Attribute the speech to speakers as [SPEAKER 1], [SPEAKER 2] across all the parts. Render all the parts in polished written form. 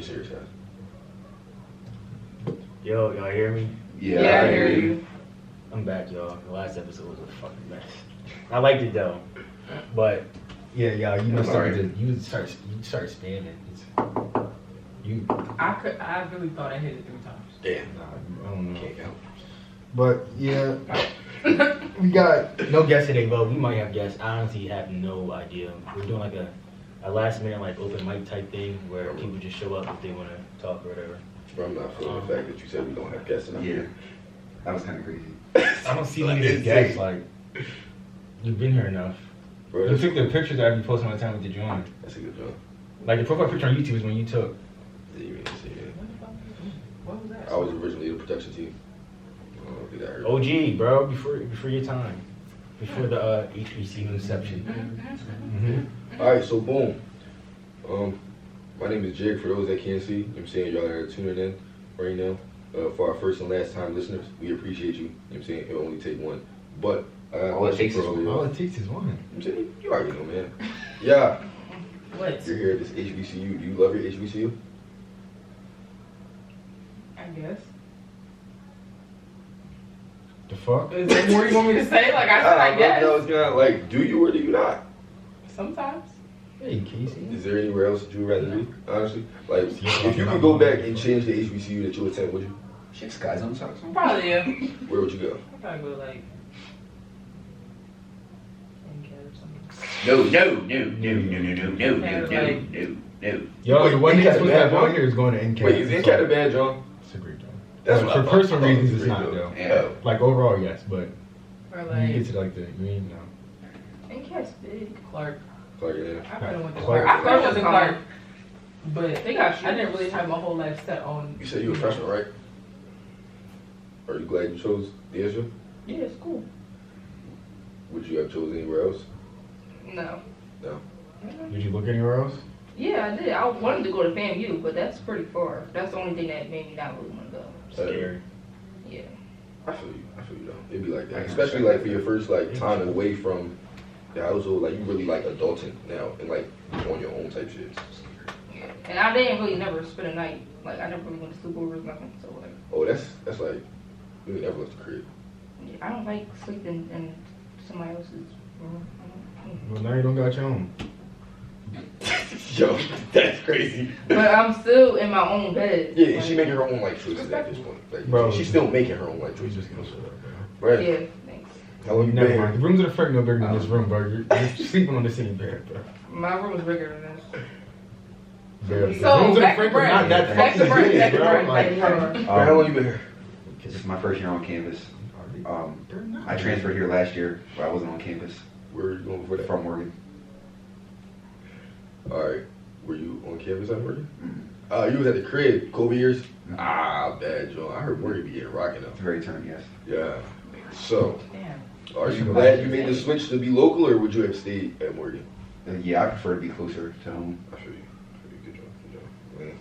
[SPEAKER 1] serious, guys.
[SPEAKER 2] Yo, y'all hear me?
[SPEAKER 3] Yeah, I hear you.
[SPEAKER 2] I'm back, y'all. The last episode was a fucking mess. I liked it though, but yeah, y'all, you must start spamming.
[SPEAKER 3] I really thought I hit it 3 times.
[SPEAKER 1] Damn.
[SPEAKER 2] Nah, I don't know.
[SPEAKER 1] Can't count.
[SPEAKER 2] But yeah, we got no guests today, but we might have guests. I honestly have no idea. We're doing like a last minute like open mic type thing where people just show up if they want to talk or whatever.
[SPEAKER 1] Bro, I'm not feeling the fact that you said we don't have guests enough.
[SPEAKER 4] Yeah, that was kind of crazy.
[SPEAKER 2] I don't see any of guests. Like you've been here enough.
[SPEAKER 1] Bro,
[SPEAKER 2] You took the pictures that I be posting all the time with the joint.
[SPEAKER 1] That's a good job.
[SPEAKER 2] Like the profile picture on YouTube is when you took.
[SPEAKER 1] Yeah, you didn't see it.
[SPEAKER 3] What was that?
[SPEAKER 1] I was originally the production team. I don't know if that hurt.
[SPEAKER 2] OG, bro, before your time, before the HBCU inception.
[SPEAKER 1] All right, so boom. My name is Jake. For those that can't see, I'm saying y'all are tuning in right now. For our first and last time listeners, we appreciate you. I'm saying it'll only take one, but
[SPEAKER 4] All it takes is one.
[SPEAKER 2] All it takes is one.
[SPEAKER 1] I'm saying you already know, man. Yeah,
[SPEAKER 3] What?
[SPEAKER 1] you're here at this HBCU. Do you love your HBCU?
[SPEAKER 3] I guess.
[SPEAKER 2] The fuck?
[SPEAKER 3] Is there more you want me to say? Like I said, I guess.
[SPEAKER 1] No, it's not like, do you or do you not?
[SPEAKER 3] Sometimes.
[SPEAKER 2] Hey, Casey.
[SPEAKER 1] Is there anywhere else that you would rather be? Honestly, like if you could go back and change the HBCU that you attend, would you?
[SPEAKER 4] Shit, Sky Zone sucks.
[SPEAKER 3] Probably yeah.
[SPEAKER 1] Where would you go?
[SPEAKER 3] I'd probably go like. NCAT or something.
[SPEAKER 4] No.
[SPEAKER 2] Yo, the one
[SPEAKER 1] NCAT
[SPEAKER 2] that's supposed to have
[SPEAKER 1] bad,
[SPEAKER 2] on here is going to NCAT.
[SPEAKER 1] Wait, is NCAT a bad job?
[SPEAKER 2] It's a great job.
[SPEAKER 1] That's
[SPEAKER 2] But
[SPEAKER 1] what I
[SPEAKER 2] for
[SPEAKER 1] thought.
[SPEAKER 2] personal
[SPEAKER 1] I thought it
[SPEAKER 2] reasons,
[SPEAKER 1] was
[SPEAKER 2] it's
[SPEAKER 1] a
[SPEAKER 2] not
[SPEAKER 1] great
[SPEAKER 2] though.
[SPEAKER 4] Yeah.
[SPEAKER 2] Like overall, yes, but
[SPEAKER 3] Or
[SPEAKER 2] when
[SPEAKER 3] like.
[SPEAKER 2] you get to like the, you mean no.
[SPEAKER 3] NCAT's big. Clark.
[SPEAKER 1] Like, yeah.
[SPEAKER 3] I probably went to
[SPEAKER 2] Clark.
[SPEAKER 3] Clark. I first went to Clark. But
[SPEAKER 5] They got
[SPEAKER 3] I didn't really have my whole life set on.
[SPEAKER 1] You said you were a freshman, right? Are you glad you chose DSU?
[SPEAKER 3] Yeah, it's cool.
[SPEAKER 1] Would you have chosen anywhere else?
[SPEAKER 5] No.
[SPEAKER 1] No.
[SPEAKER 2] Did you look anywhere else?
[SPEAKER 5] Yeah, I did. I wanted to go to FAMU, but that's pretty far. That's the only thing that made me not really want to go.
[SPEAKER 2] Scary.
[SPEAKER 5] Yeah.
[SPEAKER 1] I feel you though. It'd be like that. Especially like for your first like time away from the household, like you really like adulting now and like on your own type shit.
[SPEAKER 5] Yeah. And I didn't really never spend a night. Like I never really went to sleepovers, nothing. So like,
[SPEAKER 1] Oh, that's like you never left the crib.
[SPEAKER 5] yeah, I don't like sleeping in somebody else's room.
[SPEAKER 2] Well, now you don't got your own.
[SPEAKER 1] Yo, that's crazy.
[SPEAKER 5] But I'm still in my own bed.
[SPEAKER 1] Yeah, and
[SPEAKER 5] Like,
[SPEAKER 1] she making her own life choices at this point. Like,
[SPEAKER 2] Bro.
[SPEAKER 1] she's still making her own life
[SPEAKER 2] We
[SPEAKER 1] choices.
[SPEAKER 2] just gonna shut up, bro.
[SPEAKER 1] Right?
[SPEAKER 5] Yeah, thanks.
[SPEAKER 1] How long you been
[SPEAKER 2] Never
[SPEAKER 1] here?
[SPEAKER 2] mind. The rooms in the front no bigger than this room, bro. You're sleeping on the same bed, bro.
[SPEAKER 5] My room is bigger than this.
[SPEAKER 2] Barely.
[SPEAKER 5] So,
[SPEAKER 2] The rooms in the
[SPEAKER 5] back to
[SPEAKER 2] front are
[SPEAKER 5] Brent.
[SPEAKER 2] not that
[SPEAKER 5] Back to
[SPEAKER 2] fucking
[SPEAKER 5] Brent,
[SPEAKER 2] big,
[SPEAKER 5] back to
[SPEAKER 2] bro.
[SPEAKER 5] Brent,
[SPEAKER 2] Like,
[SPEAKER 5] back to Brent.
[SPEAKER 1] How long you been here?
[SPEAKER 4] This is my first year on campus.
[SPEAKER 2] they're not.
[SPEAKER 4] I transferred here last year, but I wasn't on campus.
[SPEAKER 1] Where were you going before that?
[SPEAKER 4] From Oregon.
[SPEAKER 1] Alright. Were you on campus at Morgan?
[SPEAKER 4] Mm.
[SPEAKER 1] You was at the crib, COVID years?
[SPEAKER 4] Mhm.
[SPEAKER 1] Ah, bad Joe. I heard Morgan be getting rocking up.
[SPEAKER 4] It's very turn, yes.
[SPEAKER 1] Yeah. So,
[SPEAKER 3] Damn.
[SPEAKER 1] are you glad you made the switch to be local, or would you have stayed at Morgan?
[SPEAKER 4] Yeah, I prefer to be closer to home.
[SPEAKER 1] I feel you. Good job. Good job. Man.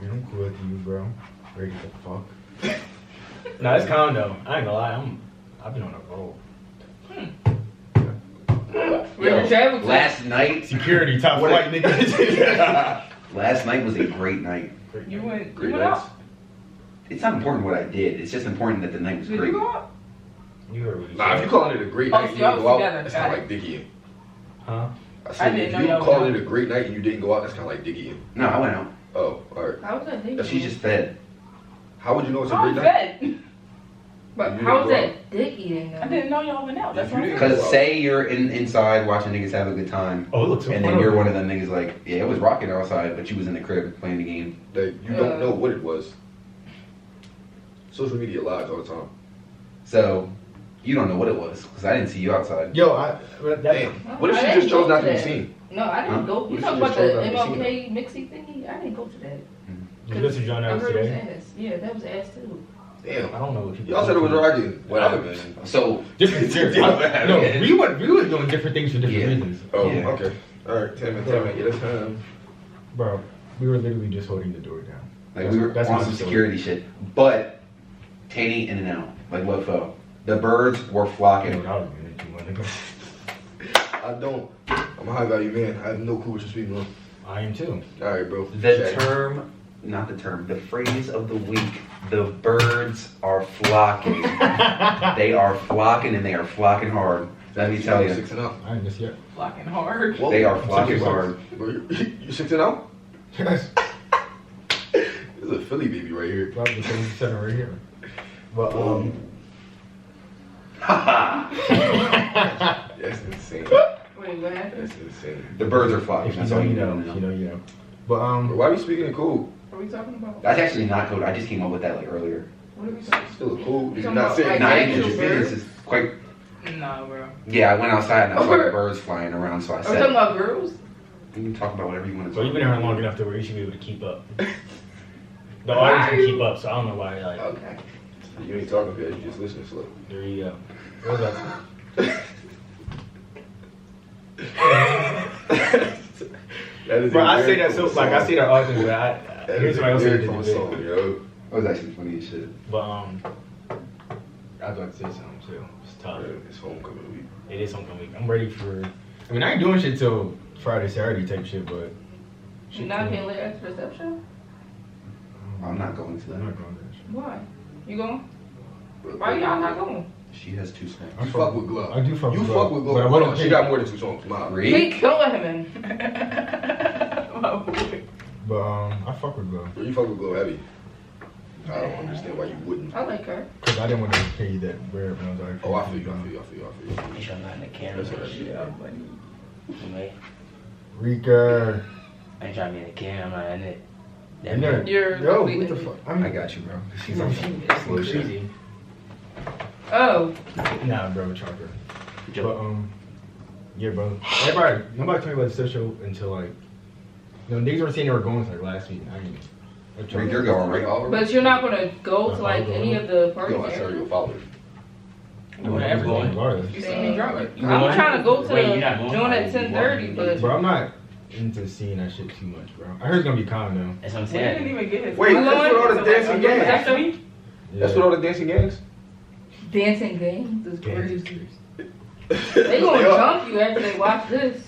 [SPEAKER 2] Man, I'm cool with you, bro. Ready to fuck. Nah, it's calm though. I ain't gonna lie. I've been on a roll.
[SPEAKER 5] Where you travel to?
[SPEAKER 4] Last night,
[SPEAKER 2] Security, top
[SPEAKER 4] What
[SPEAKER 2] flight, nigga.
[SPEAKER 4] last night was a great night.
[SPEAKER 3] You went.
[SPEAKER 1] Great
[SPEAKER 3] You went
[SPEAKER 1] nights.
[SPEAKER 3] out.
[SPEAKER 4] It's not important what I did. It's just important that the night was
[SPEAKER 3] Did
[SPEAKER 4] great.
[SPEAKER 3] you go out?
[SPEAKER 2] You heard what he
[SPEAKER 1] Nah, if
[SPEAKER 2] said.
[SPEAKER 1] you calling it a great
[SPEAKER 3] Oh,
[SPEAKER 1] night and
[SPEAKER 3] so
[SPEAKER 1] you
[SPEAKER 3] y'all
[SPEAKER 1] didn't
[SPEAKER 3] was
[SPEAKER 1] go out,
[SPEAKER 3] together.
[SPEAKER 1] that's kind of like Dickie.
[SPEAKER 2] Huh?
[SPEAKER 1] I
[SPEAKER 3] I
[SPEAKER 1] said,
[SPEAKER 3] didn't
[SPEAKER 1] if
[SPEAKER 3] know
[SPEAKER 1] you
[SPEAKER 3] y'all
[SPEAKER 1] called
[SPEAKER 3] went
[SPEAKER 1] it a great night and you didn't go out, that's kind of like Dickie.
[SPEAKER 4] No, I went out.
[SPEAKER 1] Oh, alright.
[SPEAKER 5] How was that dick?
[SPEAKER 4] She just fed.
[SPEAKER 1] How would you know it's a
[SPEAKER 3] I'm
[SPEAKER 1] great night?
[SPEAKER 3] fed.
[SPEAKER 5] But
[SPEAKER 1] You
[SPEAKER 5] how was
[SPEAKER 1] didn't
[SPEAKER 5] that dick eating though?
[SPEAKER 3] I didn't know y'all went out. That's
[SPEAKER 1] If
[SPEAKER 3] what
[SPEAKER 1] you
[SPEAKER 3] I'm
[SPEAKER 1] didn't
[SPEAKER 3] saying.
[SPEAKER 4] Because say you're inside watching niggas have a good time,
[SPEAKER 2] Oh, it looks so
[SPEAKER 4] and then you're one of them niggas like, yeah, it was rocking outside, but you was in the crib playing the game.
[SPEAKER 1] Like, you don't know what it was. Social media lies all the time.
[SPEAKER 4] So you don't know what it was because I didn't see you outside.
[SPEAKER 2] Yo,
[SPEAKER 1] Damn. What if
[SPEAKER 5] I
[SPEAKER 1] she
[SPEAKER 5] didn't
[SPEAKER 1] just chose
[SPEAKER 5] go
[SPEAKER 1] not
[SPEAKER 5] to
[SPEAKER 1] to be
[SPEAKER 5] that.
[SPEAKER 1] seen?
[SPEAKER 5] No, I didn't
[SPEAKER 4] Huh?
[SPEAKER 5] go.
[SPEAKER 1] What
[SPEAKER 5] You
[SPEAKER 1] if
[SPEAKER 5] talking
[SPEAKER 1] she
[SPEAKER 5] about
[SPEAKER 1] just
[SPEAKER 5] the
[SPEAKER 1] chose not to be
[SPEAKER 5] MLK mixy thingy? I didn't go to that.
[SPEAKER 2] You listen to John
[SPEAKER 5] I
[SPEAKER 2] Adams
[SPEAKER 5] heard it was
[SPEAKER 2] today?
[SPEAKER 5] ass. Yeah, that was ass too.
[SPEAKER 1] Damn.
[SPEAKER 2] I don't know what you.
[SPEAKER 1] Y'all said it was rocking. Whatever, man.
[SPEAKER 4] So
[SPEAKER 2] Different.
[SPEAKER 1] Yeah.
[SPEAKER 2] No, we were doing different things for different
[SPEAKER 4] Yeah.
[SPEAKER 2] reasons,
[SPEAKER 1] Oh,
[SPEAKER 4] Yeah.
[SPEAKER 1] okay. Alright, 10 minutes. Yeah, that's time.
[SPEAKER 2] bro. We were literally just holding the door down.
[SPEAKER 4] like we were
[SPEAKER 2] That's
[SPEAKER 4] on
[SPEAKER 2] my
[SPEAKER 4] some
[SPEAKER 2] story.
[SPEAKER 4] security shit, but Tanny in and out like what fell. The birds were flocking.
[SPEAKER 2] I was gonna do one, nigga.
[SPEAKER 1] I don't. I'm a high value man. I have no clue what you're speaking of.
[SPEAKER 2] I I am too.
[SPEAKER 1] All right, bro.
[SPEAKER 4] The phrase of the week. The birds are flocking. They are flocking and they are flocking hard. Let me tell you.
[SPEAKER 1] 6-0.
[SPEAKER 2] I ain't this yet.
[SPEAKER 3] Flocking hard.
[SPEAKER 1] Whoa.
[SPEAKER 4] They are flocking
[SPEAKER 1] Six
[SPEAKER 4] hard.
[SPEAKER 1] Bro, you 6-0?
[SPEAKER 2] Yes.
[SPEAKER 1] This is a Philly baby right here.
[SPEAKER 2] Probably the 77 right here. But
[SPEAKER 1] That's insane.
[SPEAKER 5] Wait, what happened?
[SPEAKER 1] That's insane.
[SPEAKER 4] The birds are flocking.
[SPEAKER 2] if you
[SPEAKER 4] That's
[SPEAKER 2] know,
[SPEAKER 4] all
[SPEAKER 2] you
[SPEAKER 4] you
[SPEAKER 2] know.
[SPEAKER 4] know.
[SPEAKER 2] If you know, you know. But
[SPEAKER 1] Bro, why are we speaking in code?
[SPEAKER 3] What are we talking about?
[SPEAKER 4] That's actually not code. I just came up with that like earlier.
[SPEAKER 3] What are we talking
[SPEAKER 1] Still a code. Did you
[SPEAKER 3] Talking
[SPEAKER 1] not
[SPEAKER 3] about,
[SPEAKER 1] say
[SPEAKER 3] like,
[SPEAKER 4] Not
[SPEAKER 1] it?
[SPEAKER 4] even
[SPEAKER 3] actual
[SPEAKER 4] just
[SPEAKER 3] birds?
[SPEAKER 4] this is quite.
[SPEAKER 3] about? Nah, bro.
[SPEAKER 4] Yeah, I went outside and I saw the birds flying around, so I
[SPEAKER 5] Are we talking
[SPEAKER 4] said,
[SPEAKER 5] about girls?
[SPEAKER 4] "You can talk about whatever you want to
[SPEAKER 2] so
[SPEAKER 4] talk
[SPEAKER 2] you've been
[SPEAKER 4] about."
[SPEAKER 2] here long enough to where you should be able to keep up. The audience can keep up, so I don't know why. Like,
[SPEAKER 5] Okay.
[SPEAKER 1] You ain't talking fast, you just listening slow.
[SPEAKER 2] there you go. What was that?
[SPEAKER 1] That is
[SPEAKER 2] Bro,
[SPEAKER 1] a
[SPEAKER 2] I say
[SPEAKER 1] lyric
[SPEAKER 2] that
[SPEAKER 1] from
[SPEAKER 2] so
[SPEAKER 1] a
[SPEAKER 2] like I
[SPEAKER 1] song.
[SPEAKER 2] say that often, but I
[SPEAKER 1] That
[SPEAKER 2] here's
[SPEAKER 1] is a
[SPEAKER 2] somebody else
[SPEAKER 1] lyric
[SPEAKER 2] who
[SPEAKER 1] from a
[SPEAKER 2] did
[SPEAKER 1] song,
[SPEAKER 2] it.
[SPEAKER 1] yo.
[SPEAKER 4] That was actually funny as shit.
[SPEAKER 2] But I was about to say something too. It's tough.
[SPEAKER 1] It's homecoming week.
[SPEAKER 2] It is homecoming week. I'm ready for. I mean, I ain't doing shit till Friday, Saturday type shit, but.
[SPEAKER 5] You not being lit at the reception?
[SPEAKER 4] I'm not going to
[SPEAKER 2] I'm
[SPEAKER 4] that.
[SPEAKER 2] not going to that shit.
[SPEAKER 5] Why? You going? Why y'all not going?
[SPEAKER 4] She has 2 songs.
[SPEAKER 1] You fuck with Glove.
[SPEAKER 2] I do fuck
[SPEAKER 1] You
[SPEAKER 2] with
[SPEAKER 1] fuck
[SPEAKER 2] Glove,
[SPEAKER 1] with
[SPEAKER 2] but I
[SPEAKER 1] Glove. Hold
[SPEAKER 2] wouldn't
[SPEAKER 1] on, she
[SPEAKER 2] pick-
[SPEAKER 1] got more than 2 songs. Mom.
[SPEAKER 4] Reed?
[SPEAKER 5] Keep killing him.
[SPEAKER 2] But I fuck with Glove
[SPEAKER 1] You fuck with Glove heavy. I don't understand why you wouldn't.
[SPEAKER 5] I like her.
[SPEAKER 2] because I didn't want to pay you that rare when I was like.
[SPEAKER 1] Oh, I feel you.
[SPEAKER 6] Make sure I'm not in the camera.
[SPEAKER 1] That's what I
[SPEAKER 6] shit.
[SPEAKER 1] did.
[SPEAKER 6] Anyway,
[SPEAKER 2] Rika.
[SPEAKER 6] I ain't trying to be in the camera. I'm not in it.
[SPEAKER 2] You know,
[SPEAKER 5] You're
[SPEAKER 2] yo, what
[SPEAKER 5] completely-
[SPEAKER 2] the fuck?
[SPEAKER 4] I got you, bro.
[SPEAKER 2] She's on
[SPEAKER 6] It's easy.
[SPEAKER 5] Oh.
[SPEAKER 2] Nah, bro, chopper. But
[SPEAKER 6] Joke.
[SPEAKER 2] yeah, bro. Nobody told me about the social until like, niggas were saying they were going like last week. I mean,
[SPEAKER 4] Reed, you're going, right?
[SPEAKER 5] But you're not gonna go to like any of the parties.
[SPEAKER 1] Yo, I started your follower.
[SPEAKER 6] Whatever going.
[SPEAKER 2] Regardless.
[SPEAKER 3] You see me drunk?
[SPEAKER 5] I'm trying to go to
[SPEAKER 6] Wait, you're not going?
[SPEAKER 5] join at 10:30, but
[SPEAKER 2] Bro, I'm not into seeing that shit too much, bro. I heard it's gonna be calm though.
[SPEAKER 6] That's what I'm
[SPEAKER 3] We didn't
[SPEAKER 6] saying.
[SPEAKER 3] even get his.
[SPEAKER 1] Wait, that's what all the dancing gangs.
[SPEAKER 5] That's me.
[SPEAKER 1] That's what all the dancing gangs?
[SPEAKER 5] Dancing games is
[SPEAKER 2] Gangs is
[SPEAKER 5] crazy.
[SPEAKER 2] crazy.
[SPEAKER 5] They gonna
[SPEAKER 1] are.
[SPEAKER 5] jump you after they watch this.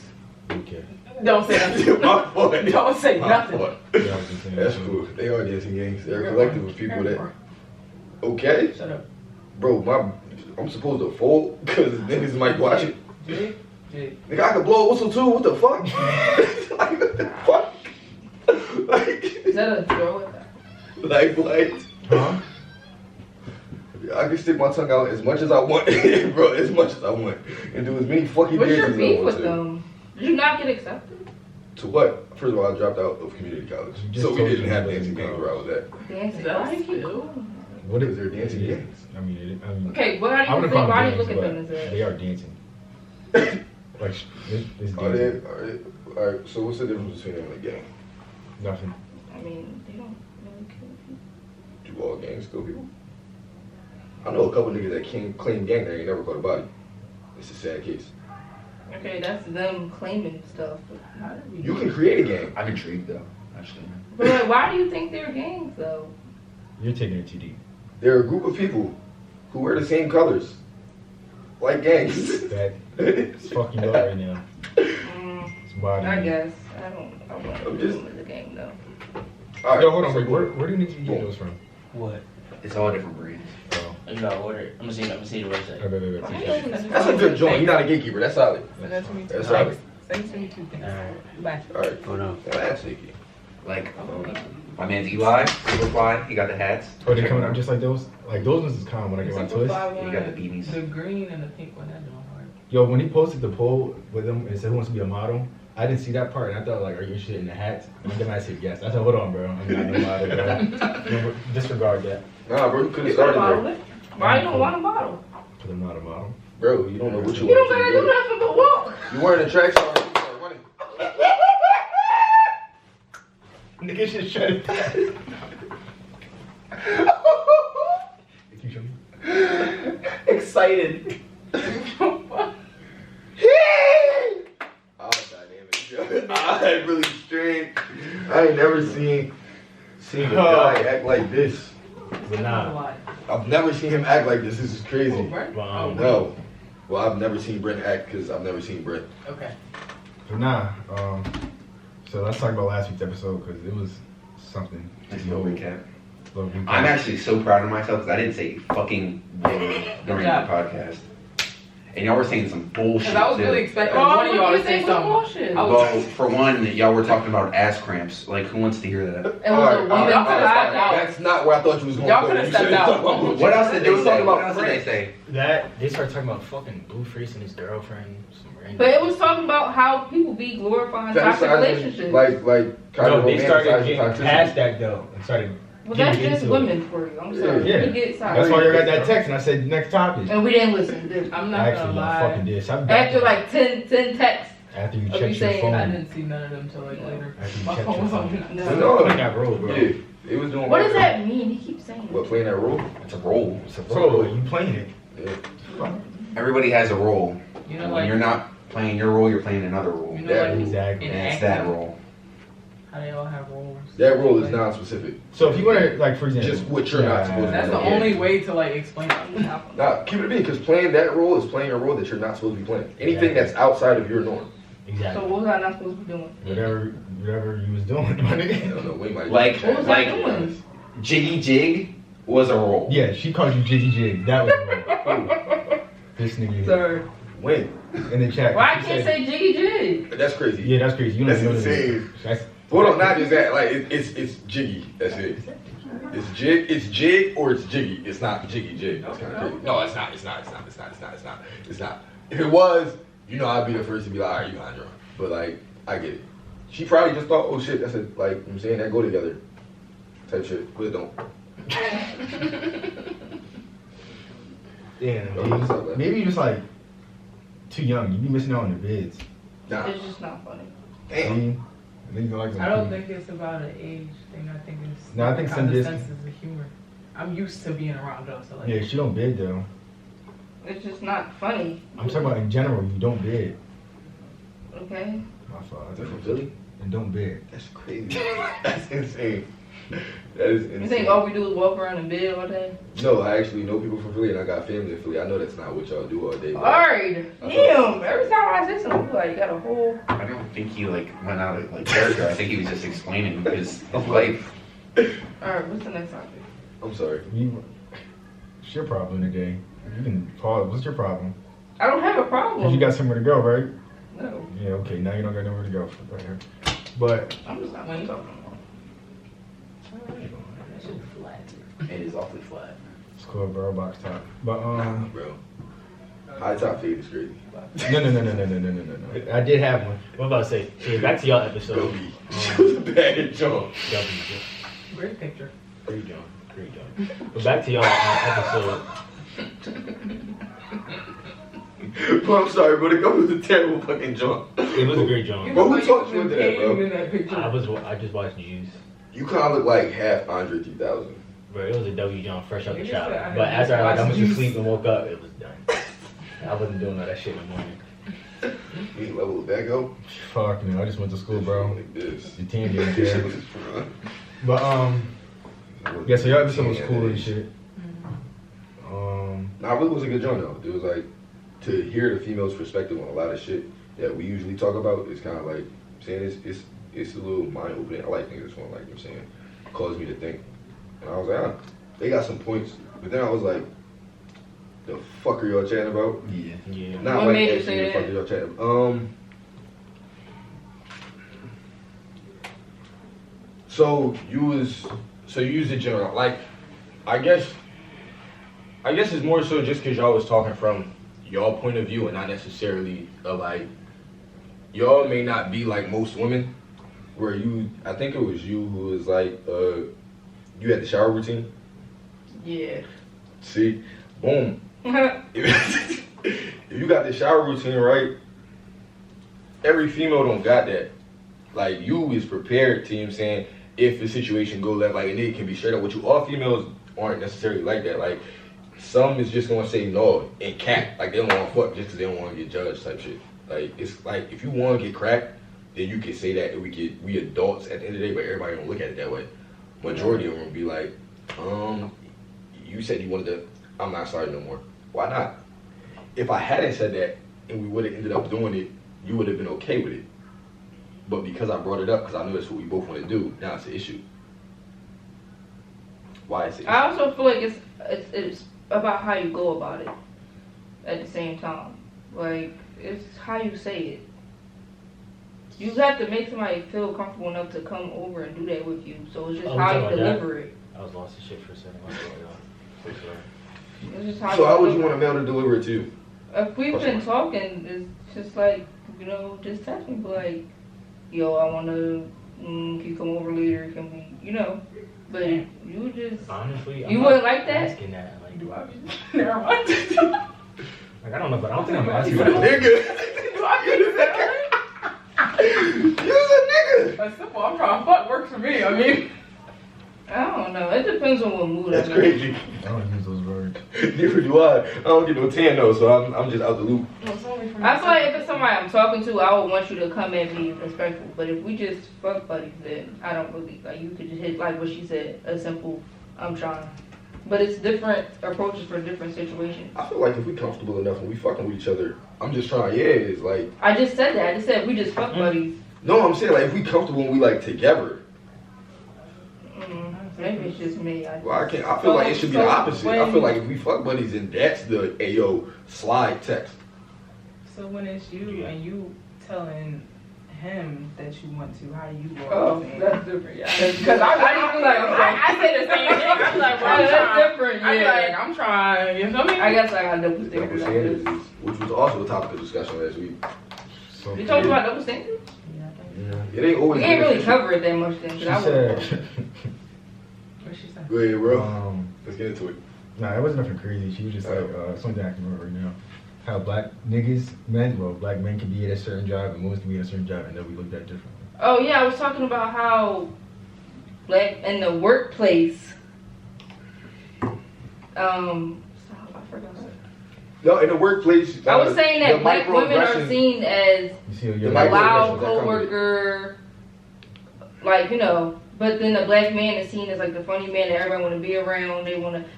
[SPEAKER 2] Okay.
[SPEAKER 3] Don't say nothing.
[SPEAKER 1] My fault.
[SPEAKER 3] Don't say
[SPEAKER 1] My
[SPEAKER 3] nothing.
[SPEAKER 1] fault.
[SPEAKER 2] Yeah, I was just saying
[SPEAKER 1] That's
[SPEAKER 2] that.
[SPEAKER 1] cool. They are dancing gangs. They're a collective of people that. Okay,
[SPEAKER 3] Shut up.
[SPEAKER 1] bro. I'm supposed to fold because niggas might watch it.
[SPEAKER 3] Jig. Jig.
[SPEAKER 1] Nigga, I can blow a whistle too. What the fuck? Like what the fuck?
[SPEAKER 5] Is that a throw at that?
[SPEAKER 1] Like.
[SPEAKER 2] Huh?
[SPEAKER 1] I can stick my tongue out as much as I want, bro, as much as I want, and do as many fucking
[SPEAKER 5] What's your
[SPEAKER 1] dances as I
[SPEAKER 5] beef
[SPEAKER 1] want
[SPEAKER 5] with
[SPEAKER 1] to.
[SPEAKER 5] them? Did you not get accepted?
[SPEAKER 1] To what? First of all, I dropped out of community college,
[SPEAKER 2] You just
[SPEAKER 1] so we
[SPEAKER 2] told
[SPEAKER 1] didn't
[SPEAKER 2] me
[SPEAKER 1] have
[SPEAKER 2] you
[SPEAKER 1] dancing
[SPEAKER 2] wasn't
[SPEAKER 1] games where I was at.
[SPEAKER 5] Dancing.
[SPEAKER 3] That's
[SPEAKER 5] Why do you keep
[SPEAKER 3] still-
[SPEAKER 5] going?
[SPEAKER 2] What
[SPEAKER 1] Because they're dancing
[SPEAKER 2] it is.
[SPEAKER 1] gangs.
[SPEAKER 2] I mean,
[SPEAKER 5] Okay, what do
[SPEAKER 2] I
[SPEAKER 5] you
[SPEAKER 2] wouldn't
[SPEAKER 5] think?
[SPEAKER 2] call
[SPEAKER 5] Why do
[SPEAKER 2] them
[SPEAKER 5] you look at them
[SPEAKER 2] gangs,
[SPEAKER 5] as
[SPEAKER 2] but
[SPEAKER 5] that?
[SPEAKER 2] they are dancing. Like, this
[SPEAKER 1] Are they?
[SPEAKER 2] dancing.
[SPEAKER 1] All right. So what's the difference between them and a gang?
[SPEAKER 2] Nothing.
[SPEAKER 5] I mean, they don't really kill people.
[SPEAKER 1] Do all gangs kill people? I know a couple niggas that claim gang that ain't never caught a body. It's a sad case.
[SPEAKER 5] Okay, that's them claiming stuff. But how did we?
[SPEAKER 1] You can create a gang.
[SPEAKER 4] I'm intrigued though, actually.
[SPEAKER 5] But like, why do you think they're gangs though?
[SPEAKER 2] You're taking it too deep.
[SPEAKER 1] They're a group of people who wear the same colors, like gangs.
[SPEAKER 2] That it's fucking up right now.
[SPEAKER 5] Mm,
[SPEAKER 2] It's bothering
[SPEAKER 5] I
[SPEAKER 2] me.
[SPEAKER 5] guess I want
[SPEAKER 1] I'm
[SPEAKER 5] to
[SPEAKER 1] just-
[SPEAKER 5] do them as a gang though.
[SPEAKER 1] All right.
[SPEAKER 2] Yo, hold on,
[SPEAKER 1] so
[SPEAKER 2] wait. Where do you need to get those from?
[SPEAKER 6] What?
[SPEAKER 4] It's all different breeds.
[SPEAKER 2] Oh,
[SPEAKER 6] You gotta order. I'm gonna see the website.
[SPEAKER 2] wait.
[SPEAKER 1] That's a good joint. You're not a gatekeeper. That's solid.
[SPEAKER 3] Send that to me too.
[SPEAKER 1] That's solid.
[SPEAKER 3] Send it to me too. Thanks.
[SPEAKER 6] Alright.
[SPEAKER 3] Bye.
[SPEAKER 1] All right.
[SPEAKER 6] Hold on.
[SPEAKER 1] Well, that's sneaky.
[SPEAKER 4] Like, my man's Eli, Superfly, he got the hats.
[SPEAKER 2] Oh, they coming out just like those? Like those ones is calm when I get my twist.
[SPEAKER 4] You got the BBs.
[SPEAKER 3] The green and the pink one. That don't hard.
[SPEAKER 2] Yo, when he posted the poll with them and said who wants to be a model, I didn't see that part and I thought like, are you interested in the hats? And then I said yes. I said, hold on, bro. I'm not no model, bro. No, disregard that.
[SPEAKER 1] Nah, bro, you could have
[SPEAKER 5] You gotta
[SPEAKER 1] started
[SPEAKER 5] bottle
[SPEAKER 1] there.
[SPEAKER 5] it. Why you don't want a bottle?
[SPEAKER 2] Because I'm not a model.
[SPEAKER 1] Bro, you don't know what you
[SPEAKER 5] You don't
[SPEAKER 1] want
[SPEAKER 5] gotta
[SPEAKER 1] to
[SPEAKER 5] do nothing but walk.
[SPEAKER 1] You wearing a track star, you start running.
[SPEAKER 2] Nigga should shut it down. Can you show me?
[SPEAKER 4] Excited.
[SPEAKER 1] Oh, goddamn it. I really strange. I ain't never seen a guy act like this.
[SPEAKER 2] But nah.
[SPEAKER 1] I've never seen him act like this. This is crazy.
[SPEAKER 2] Wow.
[SPEAKER 1] No. Well, I've never seen Brent act because I've never seen Brent.
[SPEAKER 3] Okay.
[SPEAKER 2] But nah.
[SPEAKER 7] So let's talk about last week's episode because it was something.
[SPEAKER 4] Nice little recap.
[SPEAKER 7] Little recap.
[SPEAKER 4] I'm actually so proud of myself because I didn't say fucking word during the
[SPEAKER 3] job.
[SPEAKER 4] podcast. And y'all were saying some bullshit.
[SPEAKER 3] Because I was
[SPEAKER 4] too.
[SPEAKER 3] really expecting
[SPEAKER 5] Oh,
[SPEAKER 3] one of y'all
[SPEAKER 5] what
[SPEAKER 3] to
[SPEAKER 5] you
[SPEAKER 3] say
[SPEAKER 5] think was
[SPEAKER 3] something.
[SPEAKER 5] bullshit?
[SPEAKER 3] I was-
[SPEAKER 4] Well, for one, y'all were talking about ass cramps. Like, who wants to hear that?
[SPEAKER 5] It was
[SPEAKER 1] Alright,
[SPEAKER 5] a woman
[SPEAKER 1] alright,
[SPEAKER 3] Y'all could've
[SPEAKER 1] alright,
[SPEAKER 3] stepped out.
[SPEAKER 1] That's not where I thought you was going.
[SPEAKER 3] Y'all could've stepped out.
[SPEAKER 4] What else did
[SPEAKER 1] They
[SPEAKER 4] they
[SPEAKER 1] was
[SPEAKER 4] say?
[SPEAKER 1] talking about
[SPEAKER 4] What else did they
[SPEAKER 1] friends.
[SPEAKER 4] say?
[SPEAKER 2] That they started talking about fucking Blueface and his girlfriend. Some random.
[SPEAKER 5] But it was talking about how people be glorifying toxic relationships.
[SPEAKER 1] Like kind
[SPEAKER 2] No,
[SPEAKER 1] of
[SPEAKER 2] they started getting
[SPEAKER 1] romanticizing
[SPEAKER 2] past
[SPEAKER 1] toxicity.
[SPEAKER 2] that though and started.
[SPEAKER 5] Well, that's
[SPEAKER 2] getting
[SPEAKER 5] just
[SPEAKER 2] into it.
[SPEAKER 5] women for you. I'm sorry.
[SPEAKER 7] Yeah.
[SPEAKER 5] We get
[SPEAKER 7] That's
[SPEAKER 5] toxic.
[SPEAKER 7] why you got that text and I said next topic.
[SPEAKER 5] And we didn't listen. did we?
[SPEAKER 3] I'm
[SPEAKER 7] I
[SPEAKER 3] not
[SPEAKER 7] actually
[SPEAKER 3] gonna
[SPEAKER 7] I
[SPEAKER 3] lie.
[SPEAKER 7] fucking did. So
[SPEAKER 5] After like 10 texts.
[SPEAKER 7] after you
[SPEAKER 5] of you
[SPEAKER 7] checked your
[SPEAKER 5] saying,
[SPEAKER 3] I
[SPEAKER 7] phone.
[SPEAKER 3] didn't see none of them till like later.
[SPEAKER 7] After you
[SPEAKER 3] My
[SPEAKER 7] checked
[SPEAKER 3] phone
[SPEAKER 7] your
[SPEAKER 3] was on.
[SPEAKER 7] phone.
[SPEAKER 5] No.
[SPEAKER 1] No,
[SPEAKER 2] I got rolled, bro.
[SPEAKER 1] yeah, it was doing.
[SPEAKER 5] What does that mean? He keeps saying
[SPEAKER 1] What,
[SPEAKER 5] it.
[SPEAKER 1] playing that role?
[SPEAKER 4] It's a role.
[SPEAKER 7] It's a role. You playing it.
[SPEAKER 1] Yeah.
[SPEAKER 4] Everybody has a role.
[SPEAKER 3] You know,
[SPEAKER 4] And when
[SPEAKER 3] like,
[SPEAKER 4] you're not playing your role, you're playing another role.
[SPEAKER 3] you know,
[SPEAKER 1] That
[SPEAKER 3] like
[SPEAKER 7] exactly.
[SPEAKER 3] in
[SPEAKER 4] And it's
[SPEAKER 3] acting,
[SPEAKER 4] that role.
[SPEAKER 3] how they all have roles.
[SPEAKER 1] That role is
[SPEAKER 3] Like,
[SPEAKER 1] non-specific.
[SPEAKER 7] So if you want to, like, for example,
[SPEAKER 1] Just what you're not supposed to
[SPEAKER 3] That's the
[SPEAKER 1] Yeah.
[SPEAKER 3] only way to like explain it.
[SPEAKER 1] Nah, keep it a beat, because playing that role is playing a role that you're not supposed to be playing. Anything
[SPEAKER 2] Exactly.
[SPEAKER 1] that's outside of your norm.
[SPEAKER 2] Exactly.
[SPEAKER 5] So what was I not supposed to be doing?
[SPEAKER 7] whatever you was doing, my
[SPEAKER 1] I
[SPEAKER 7] nigga.
[SPEAKER 1] don't know, we might
[SPEAKER 4] Like-
[SPEAKER 5] What was
[SPEAKER 4] like-
[SPEAKER 5] I doing?
[SPEAKER 4] Jiggy Jig was a role.
[SPEAKER 7] Yeah, she called you Jiggy Jig. That was the This nigga
[SPEAKER 5] Sorry.
[SPEAKER 1] When?
[SPEAKER 7] in the chat.
[SPEAKER 5] Why I
[SPEAKER 7] she
[SPEAKER 5] can't
[SPEAKER 7] said-
[SPEAKER 5] say jiggy jig?
[SPEAKER 1] That's crazy.
[SPEAKER 7] Yeah, that's crazy. You
[SPEAKER 1] That's
[SPEAKER 7] don't know
[SPEAKER 1] insane.
[SPEAKER 7] That's
[SPEAKER 1] Hold on, not just that. Like it's jiggy. That's it. It's jig or it's jiggy. It's not jiggy jig. That's kind of crazy. No, it's not. It's not. If it was, you know, I'd be the first to be like, all right, you Andra. But like, I get it. She probably just thought, oh shit, that's it. Like I'm saying, that go together. Type shit, but it don't.
[SPEAKER 7] damn.
[SPEAKER 1] Oh, what's up, man?
[SPEAKER 7] Maybe you're just like too young. You be missing out on the vids.
[SPEAKER 1] Nah.
[SPEAKER 5] It's just not funny.
[SPEAKER 1] Damn.
[SPEAKER 7] See? Niggas like
[SPEAKER 3] I don't think it's about an age thing. I think it's
[SPEAKER 7] No, I think some
[SPEAKER 3] the
[SPEAKER 7] dis-
[SPEAKER 3] senses of humor. I'm used to being around y'all, so like.
[SPEAKER 7] Yeah, she don't bid though.
[SPEAKER 5] It's just not funny.
[SPEAKER 7] I'm talking about in general. You don't bid.
[SPEAKER 5] Okay.
[SPEAKER 7] My fault.
[SPEAKER 1] They're from Philly?
[SPEAKER 7] And don't bid.
[SPEAKER 1] That's crazy. That's insane. That is insane.
[SPEAKER 5] You think all we do is walk around in bed all day?
[SPEAKER 1] No, I actually know people from Philly and I got family in Philly. I know that's not what y'all do all day. but-
[SPEAKER 5] Alright. Damn. Every time I say something, you like, you got a whole.
[SPEAKER 4] I don't think he like went out of like character. I think he was just explaining his life.
[SPEAKER 5] Alright, what's the next topic?
[SPEAKER 1] I'm sorry.
[SPEAKER 7] It's your problem today. You can pause. What's your problem?
[SPEAKER 5] I don't have a
[SPEAKER 7] 'Cause
[SPEAKER 5] problem.
[SPEAKER 7] you got somewhere to go, right?
[SPEAKER 5] No.
[SPEAKER 7] Yeah. Okay. Now you don't got nowhere to go. Go ahead. But
[SPEAKER 5] I'm just not gonna talk.
[SPEAKER 6] That shit flat. It is awfully flat.
[SPEAKER 7] it's called Barrel Box Talk. But
[SPEAKER 1] Bro. High top fade is crazy.
[SPEAKER 7] no.
[SPEAKER 2] I did have one. What about to say? Yeah, back to y'all episode.
[SPEAKER 1] Kobe. She was a bad joke.
[SPEAKER 3] Great picture.
[SPEAKER 2] Great job. But back to y'all episode.
[SPEAKER 1] Bro, I'm sorry, bro. The Kobe was a terrible fucking joke.
[SPEAKER 2] It was a great job.
[SPEAKER 1] Bro, who talked you into that, bro?
[SPEAKER 3] In that picture.
[SPEAKER 2] I just watched Juice.
[SPEAKER 1] You kind of look like half Andre 3000.
[SPEAKER 2] Bro, it was a W John fresh out the
[SPEAKER 3] Nigga
[SPEAKER 2] shower.
[SPEAKER 3] said I
[SPEAKER 2] But
[SPEAKER 3] had
[SPEAKER 2] after I went to
[SPEAKER 3] Juice.
[SPEAKER 2] sleep and woke up, it was done. I wasn't doing all that shit in the morning.
[SPEAKER 1] You ain't level of back up.
[SPEAKER 7] fuck no. I just went to school, bro.
[SPEAKER 1] Like this.
[SPEAKER 7] Your team didn't
[SPEAKER 1] This shit
[SPEAKER 7] care.
[SPEAKER 1] was just fun.
[SPEAKER 7] But yeah. So your episode was cool and shit.
[SPEAKER 1] Nah, it really was a good joke though. It was like to hear the female's perspective on a lot of shit that we usually talk about. It's kind of like saying it's a little mind opening. I like things this one, like I'm saying, caused me to think. And I was like, ah, they got some points. But then I was like, the fuck are y'all chatting about?
[SPEAKER 2] Yeah.
[SPEAKER 1] Not
[SPEAKER 5] What
[SPEAKER 1] like
[SPEAKER 5] made you
[SPEAKER 1] actually
[SPEAKER 5] say
[SPEAKER 1] the fuck
[SPEAKER 5] that?
[SPEAKER 1] are y'all chatting about. So you used the general, like, I guess it's more so just because y'all was talking from y'all point of view and not necessarily like, y'all may not be like most women, where I think it was you who was like, you had the shower routine.
[SPEAKER 5] Yeah.
[SPEAKER 1] See, boom. If you got the shower routine right, every female don't got that. Like, you is prepared to, you know what I'm saying, if the situation go left, like, and it can be straight up with you. All females aren't necessarily like that. Like, some is just gonna say no and cat, like they don't want to fuck just because they don't want to get judged type shit. Like, it's like, if you want to get cracked, then you can say that, and we adults at the end of the day, but everybody don't look at it that way. Majority of them be like, you said you wanted to, I'm not sorry no more. Why not? If I hadn't said that and we would have ended up doing it, you would have been okay with it. But because I brought it up, because I know that's what we both want to do, now it's an issue. Why is it?
[SPEAKER 5] I also feel like it's about how you go about it. At the same time, like it's how you say it. You have to make somebody feel comfortable enough to come over and do that with you. So it's just
[SPEAKER 2] Oh,
[SPEAKER 5] how
[SPEAKER 2] we
[SPEAKER 5] you
[SPEAKER 2] talking about
[SPEAKER 5] deliver it.
[SPEAKER 2] I was lost in shit for a second. I thought, y'all. For sure.
[SPEAKER 5] It's just how
[SPEAKER 1] So how would you
[SPEAKER 5] deliver
[SPEAKER 1] want a male to deliver it to you?
[SPEAKER 5] it. If we've been talking, it's just like, you know, just text me, be like, yo, I want to, can you come over later? Can we, you know? But you just,
[SPEAKER 2] Honestly,
[SPEAKER 5] you
[SPEAKER 2] I'm
[SPEAKER 5] wouldn't
[SPEAKER 2] not
[SPEAKER 5] like that?
[SPEAKER 2] asking that. Like,
[SPEAKER 3] Do I be? Never mind.
[SPEAKER 2] like, I don't know, but I don't think I'm asking
[SPEAKER 1] You a
[SPEAKER 2] that.
[SPEAKER 1] nigga.
[SPEAKER 3] Do I be that?
[SPEAKER 1] You's a nigga.
[SPEAKER 3] That's simple. I'm trying to fuck. Works for me. I mean,
[SPEAKER 5] I don't know. It depends on what mood
[SPEAKER 1] That's
[SPEAKER 5] I'm in.
[SPEAKER 1] crazy.
[SPEAKER 7] I don't use those words.
[SPEAKER 1] Neither do I. I don't get no tan though, so I'm just out the loop.
[SPEAKER 3] it's only for me.
[SPEAKER 5] I feel like if it's somebody I'm talking to, I would want you to come at me respectful. But if we just fuck buddies, then I don't really, like, you could just hit, like what she said, a simple, I'm trying. But it's different approaches for different situations.
[SPEAKER 1] I feel like if we comfortable enough and we fucking with each other, I'm just trying. Yeah, it's like
[SPEAKER 5] I just said that. I just said we just fuck buddies.
[SPEAKER 1] no, I'm saying like if we comfortable and we like together.
[SPEAKER 5] Maybe it's just me.
[SPEAKER 1] Well, I can't. I feel like it should be the opposite. I feel like if we fuck buddies, then that's the ayo slide text.
[SPEAKER 3] So when it's you and you telling him that you want to, how do you go?
[SPEAKER 5] Oh,
[SPEAKER 3] about saying
[SPEAKER 5] that's different. Yeah.
[SPEAKER 3] Because I feel like I say the same thing. I'm like, well, I'm
[SPEAKER 5] That's
[SPEAKER 3] trying.
[SPEAKER 5] different.
[SPEAKER 3] I feel
[SPEAKER 5] Yeah.
[SPEAKER 3] like I'm trying. You feel me?
[SPEAKER 5] I guess I got double
[SPEAKER 1] Double
[SPEAKER 5] standards. like
[SPEAKER 1] standards,
[SPEAKER 5] this.
[SPEAKER 1] which was also a topic of discussion last week.
[SPEAKER 7] So
[SPEAKER 5] You talked about double standards?
[SPEAKER 7] Yeah.
[SPEAKER 1] It ain't always.
[SPEAKER 5] We ain't really
[SPEAKER 1] beneficial.
[SPEAKER 5] cover it that much then. 'cause
[SPEAKER 7] She
[SPEAKER 5] I would-
[SPEAKER 7] said,
[SPEAKER 3] What she said?
[SPEAKER 1] Go ahead, bro.
[SPEAKER 7] Let's
[SPEAKER 1] get into it.
[SPEAKER 7] nah, it wasn't nothing crazy. She was just like, something I can remember right now. How black black men can be at a certain job and women can be at a certain job and they'll be looked at differently.
[SPEAKER 5] Oh yeah, I was talking about how black in the workplace. I forgot.
[SPEAKER 1] No, in the workplace.
[SPEAKER 5] I was saying
[SPEAKER 1] the
[SPEAKER 5] that black women are
[SPEAKER 1] microaggression-
[SPEAKER 5] seen as
[SPEAKER 7] You see,
[SPEAKER 1] The
[SPEAKER 7] you're
[SPEAKER 5] a
[SPEAKER 1] microaggressions
[SPEAKER 5] loud
[SPEAKER 1] that come with it.
[SPEAKER 5] coworker, like, you know. But then the black man is seen as like the funny man that everyone want to be around.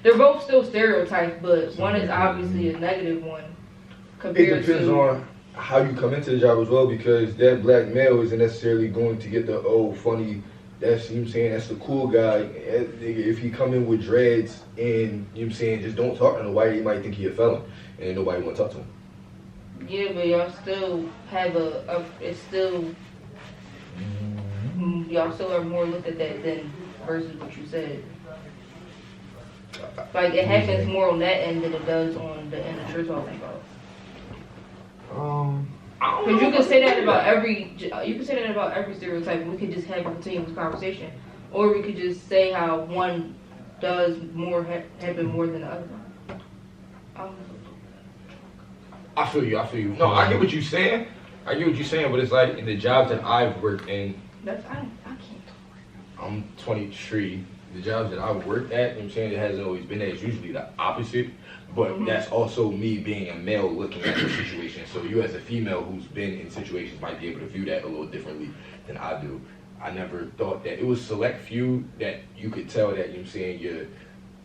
[SPEAKER 5] They're both still stereotypes, but one is obviously a negative one
[SPEAKER 1] It
[SPEAKER 5] compared
[SPEAKER 1] depends
[SPEAKER 5] to.
[SPEAKER 1] on how you come into the job as well, because that black male isn't necessarily going to get the funny. That's, you know what I'm saying, that's the cool guy. If he come in with dreads and, you know what I'm saying, just don't talk to nobody, they might think he a felon and nobody want to talk to him.
[SPEAKER 5] Yeah, but y'all still have it's still, y'all still are more looked at that than versus what you said. Like, it happens more on that end than it does on the end that you're talking about. Because you can say that about every stereotype, and we could just have a continuous conversation, or we could just say how one does more happen more than the other.
[SPEAKER 1] I feel you. No, I get what you're saying. But it's like in the jobs that I've worked in,
[SPEAKER 5] I can't.
[SPEAKER 1] I'm 23. The jobs that I've worked at, you know what I'm saying, it hasn't always been that. It's usually the opposite. But that's also me being a male looking at the situation. So you as a female who's been in situations might be able to view that a little differently than I do. I never thought that. It was select few that you could tell that, you know what I'm saying, your